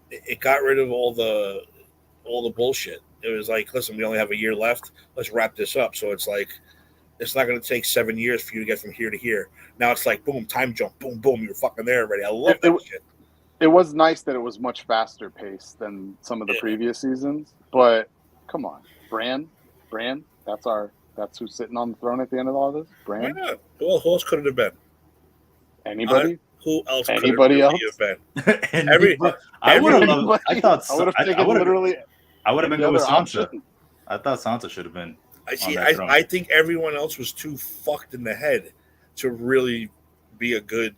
A: it got rid of all the bullshit. It was like, listen, we only have a year left. Let's wrap this up. So it's like, it's not going to take 7 years for you to get from here to here. Now it's like, boom, time jump, boom, boom, you're fucking there already. I love that shit.
C: It was nice that it was much faster paced than some of the previous seasons. But come on, Bran, that's who's sitting on the throne at the end of all this. Bran.
A: Why not? Who else could it have been?
C: Anybody?
A: Who else?
C: Anybody else?
A: Been?
B: I would have loved. I thought
C: I would have taken literally.
B: I would have been good with Sansa. I thought Sansa should have been.
A: I think everyone else was too fucked in the head to really be a good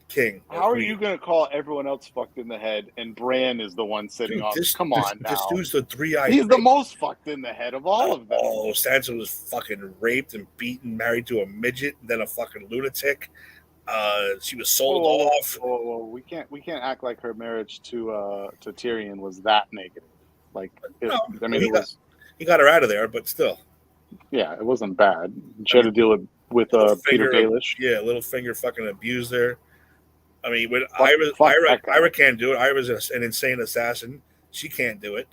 A: king.
C: How are you going to call everyone else fucked in the head and Bran is the one sitting on? Come on now.
A: This dude's the three-eyed.
C: He's the most fucked in the head of all of them.
A: Oh, Sansa was fucking raped and beaten, married to a midget, then a fucking lunatic. She was sold off.
C: Well, we can't act like her marriage to Tyrion was that negative. Like,
A: he got her out of there, but still.
C: Yeah, it wasn't bad. She had to deal with Peter Baelish.
A: Yeah, Littlefinger fucking abused her. I mean, with Ira can't do it. Ira's an insane assassin. She can't do it.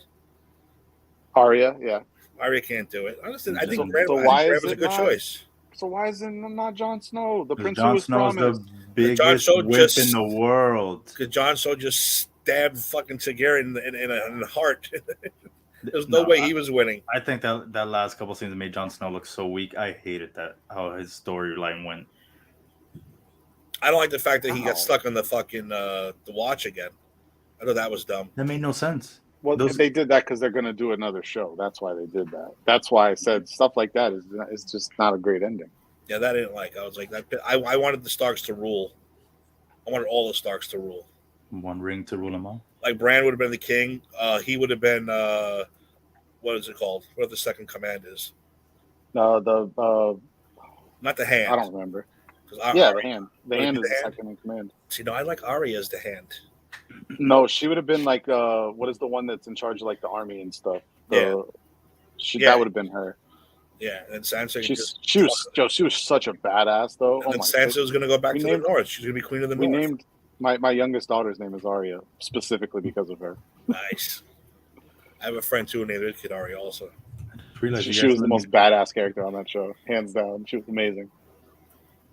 C: Arya, yeah.
A: Arya can't do it. Honestly, I think
C: Bran
A: was a good choice.
C: So why is it not Jon Snow? The prince
B: Jon
C: who was
B: Snow's
C: promised.
B: the biggest whip in the world.
A: Because Jon Snow just stabbed fucking Targaryen in the heart. There's no way he was winning.
B: I think that last couple scenes made Jon Snow look so weak. I hated that, how his storyline went.
A: I don't like the fact that he got stuck on the fucking the watch again. I thought that was dumb.
B: That made no sense.
C: Well, they did that because they're going to do another show. That's why they did that. That's why I said stuff like that is just not a great ending.
A: Yeah, that I didn't like. I was like, I wanted the Starks to rule. I wanted all the Starks to rule.
B: One ring to rule them all.
A: Like Bran would have been the king. He would have been what is it called? What the second command is?
C: Not
A: the hand.
C: I don't remember. The hand. The hand is the second in command.
A: See, no, I like Arya as the hand.
C: No, she would have been like what is the one that's in charge of like the army and stuff? That would have been her.
A: Yeah, and Sansa.
C: She was such a badass though.
A: And Sansa was going to go back to the north. She's going to be queen of the north.
C: We named my youngest daughter's name is Arya specifically because of her.
A: Nice. I have a friend too named her kid Arya also.
C: She was the most badass character on that show, hands down. She was amazing.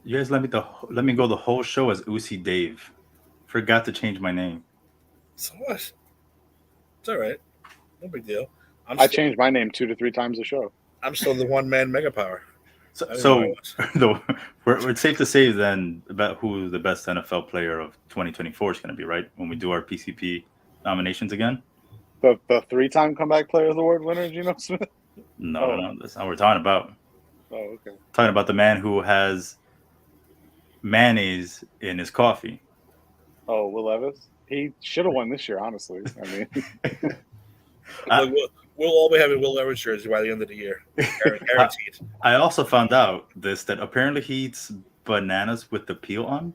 B: You guys let me go the whole show as Uzi Dave. Forgot to change my name.
A: So what? It's all right. No big deal.
C: I changed my name 2 to 3 times a show.
A: I'm still the one man mega power.
B: So it's safe to say then about who the best NFL player of 2024 is going to be, right? When we do our PCP nominations again.
C: The 3-time comeback player of the award winner, Geno Smith?
B: No, that's not what we're talking about.
C: Oh, okay.
B: Talking about the man who has mayonnaise in his coffee.
C: Oh, Will Levis? He should have won this year, honestly. I mean,
A: we'll all be having Will Levis jersey by the end of the year. Guaranteed.
B: I also found out that apparently he eats bananas with the peel on.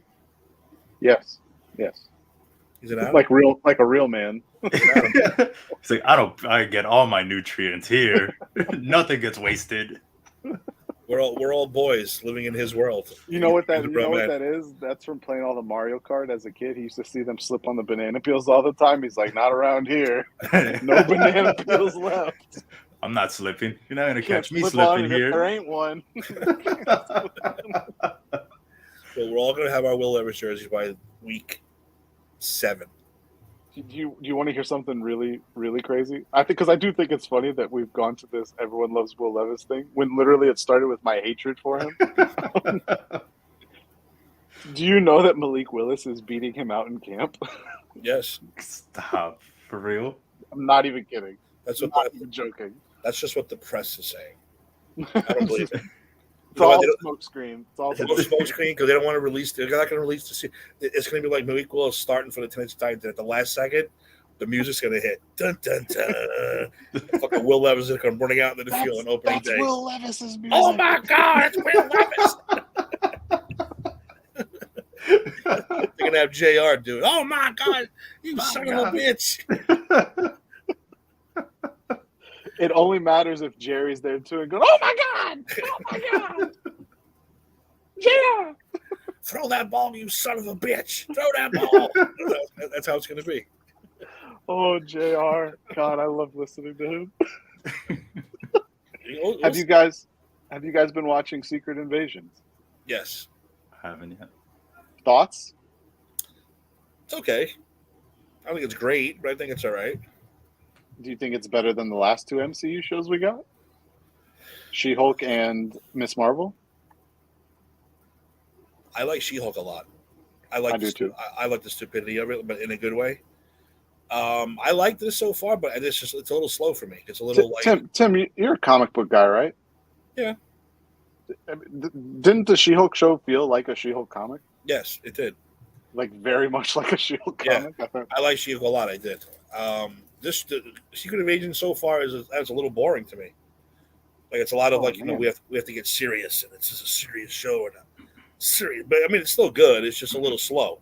C: Yes.
A: He's an animal.
C: like a real man.
B: He's like, I get all my nutrients here. Nothing gets wasted.
A: We're all boys living in his world.
C: You know what that is? That's from playing all the Mario Kart as a kid. He used to see them slip on the banana peels all the time. He's like, not around here. No banana peels left.
B: I'm not slipping. You're not gonna
C: Can't
B: catch me
C: slip on
B: slipping
C: it if there
B: here.
C: ain't one.
A: So we're all going to have our Will Levis jerseys by week 7.
C: Do you want to hear something really, really crazy? I think because I do think it's funny that we've gone to this everyone loves Will Levis thing when literally it started with my hatred for him. Do you know that Malik Willis is beating him out in camp?
A: Yes.
B: Stop. For real?
C: I'm not even kidding.
A: That's
C: I'm
A: what
C: not even joking.
A: That's just what the press is saying. I don't believe it.
C: It's
A: You know why
C: all
A: they don't-
C: smoke screen. It's all
A: It's a smoke screen because they don't want to release. They're not going to release the. It's going to be like Malik Willis starting for the Tennessee Titans at the last second. The music's going to hit. Dun dun dun. Fucking Will Levis is going to running out into the field on opening
C: That's
A: day.
C: Will Levis's music.
A: Oh my God! It's Will Levis. They're going to have JR do it. Oh my God! You son of a bitch!
C: It only matters if Jerry's there too and go, oh my God! Oh my God! Yeah!
A: Throw that ball, you son of a bitch! Throw that ball. That's how it's going to be.
C: Oh, JR. God, I love listening to him. Have you guys been watching Secret Invasions?
A: Yes.
B: I haven't yet.
C: Thoughts?
A: It's okay. I don't think it's great, but I think it's all right.
C: Do you think it's better than the last 2 MCU shows we got? She-Hulk and Miss Marvel?
A: I like She-Hulk a lot. I
C: do too.
A: I like the stupidity of it, but in a good way. I like this so far, but it's a little slow for me. It's a little
C: Tim, you're a comic book guy, right?
A: Yeah.
C: Didn't the She-Hulk show feel like a She-Hulk comic?
A: Yes, it did.
C: Like very much like a She-Hulk comic?
A: Yeah. I like She-Hulk a lot. I did. The Secret Invasion so far is a little boring to me. Like it's a lot of we have to get serious, and it's just a serious show and serious. But I mean, it's still good. It's just a little slow.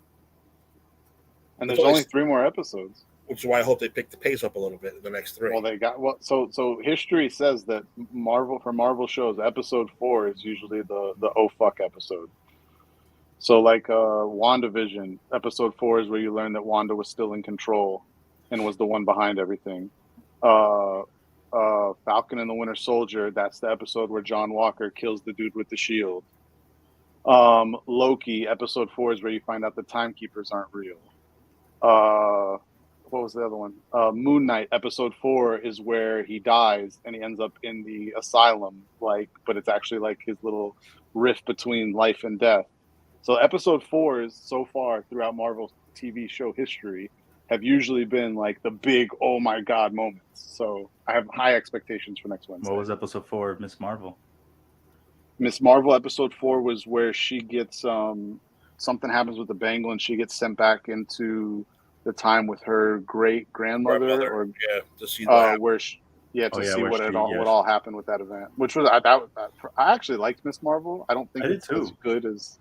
C: And there's only 3 more episodes,
A: which is why I hope they pick the pace up a little bit in the next 3.
C: Well, so history says that Marvel shows, episode 4 is usually the oh fuck episode. So like WandaVision, episode 4 is where you learn that Wanda was still in control and was the one behind everything. Falcon and the Winter Soldier, that's the episode where John Walker kills the dude with the shield. Loki, episode 4 is where you find out the timekeepers aren't real. What was the other one? Moon Knight, episode 4 is where he dies and he ends up in the asylum, but it's actually like his little rift between life and death. So episode 4s so far throughout Marvel's TV show history have usually been like the big oh my God moments. So I have high expectations for next Wednesday.
B: What was episode 4 of Miss Marvel?
C: Miss Marvel episode 4 was where she gets something happens with the bangle and she gets sent back into the time with her great grandmother, or
A: to see
C: where she, see what all happened with that event. Which was I actually liked Miss Marvel. I don't think it's as good as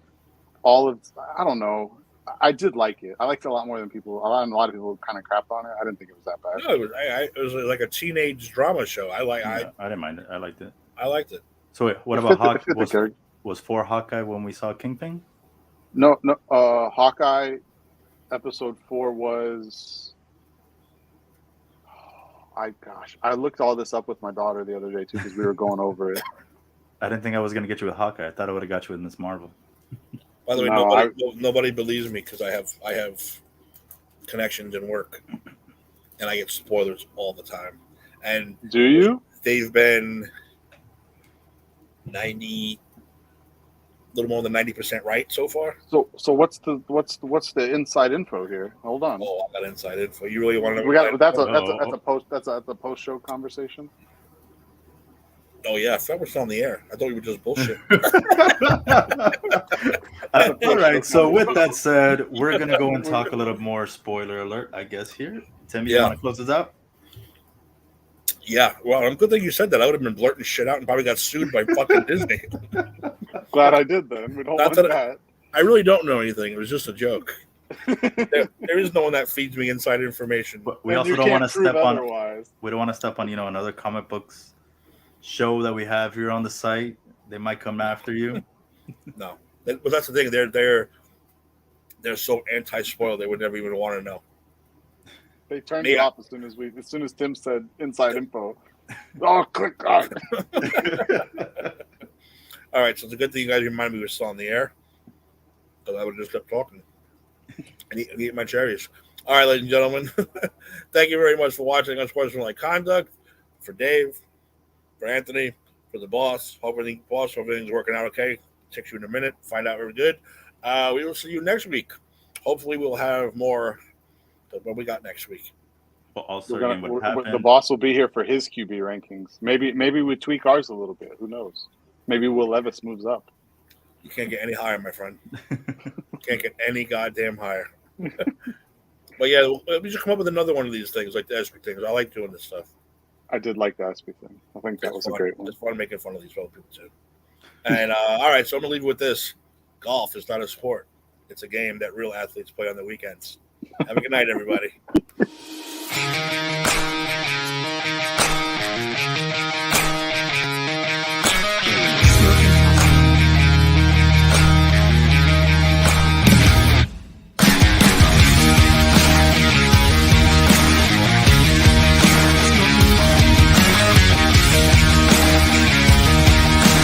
C: all of. I don't know. I did like it. I liked it a lot more than people. A lot of people kind of crapped on it. I didn't think it was that bad.
A: No, it was like a teenage drama show. I
B: didn't mind it. I liked it.
A: I liked it.
B: So wait, what about Hawkeye? Was 4 Hawkeye when we saw Kingpin?
C: No. Hawkeye episode 4 was. I looked all this up with my daughter the other day too because we were going over it.
B: I didn't think I was going to get you with Hawkeye. I thought I would have got you with Miss Marvel.
A: By the way, nobody believes me because I have connections in work, and I get spoilers all the time. And
C: do you?
A: They've been 90, a little more than 90% right so far.
C: So what's the inside info here? Hold on.
A: Oh, I got inside info. You really want to know?
C: We got that's a post show conversation.
A: Oh yeah, I thought we're still on the air. I thought we were just bullshit.
B: All right. So with that said, we're gonna go and talk a little more spoiler alert, I guess. Here, Tim, you want to close this out?
A: Yeah. Well, I'm good that you said that. I would have been blurting shit out and probably got sued by fucking Disney.
C: Glad I did then. We don't want that.
A: I really don't know anything. It was just a joke. There is no one that feeds me inside information.
B: But we also don't want to step on. We don't want to step on, another comic books show that we have here on the site. They might come after you.
A: No, but that's the thing. They're so anti-spoil. They would never even want to know.
C: They turned it off as soon as Tim said inside info. Oh, click on.
A: All right, so it's a good thing you guys reminded me we were still on the air, because I would have just kept talking and eat my cherries. All right, ladies and gentlemen, thank you very much for watching Unsportsmanlike Conduct. For Dave, for Anthony, for the boss. Hope everything's working out okay. Takes you in a minute. Find out we're good. We will see you next week. Hopefully, we'll have more of what we got next week.
B: But also, again, what
C: The
B: happened?
C: boss will be here for his QB rankings. Maybe we tweak ours a little bit. Who knows? Maybe Will Levis moves up.
A: You can't get any higher, my friend. Can't get any goddamn higher. But yeah, we should come up with another one of these things, like the ESPY things. I like doing this stuff.
C: I did like the ESPY thing. I think that was a great one.
A: It's fun making fun of these fellow people too. And all right, so I'm gonna leave you with this: golf is not a sport; it's a game that real athletes play on the weekends. Have a good night, everybody.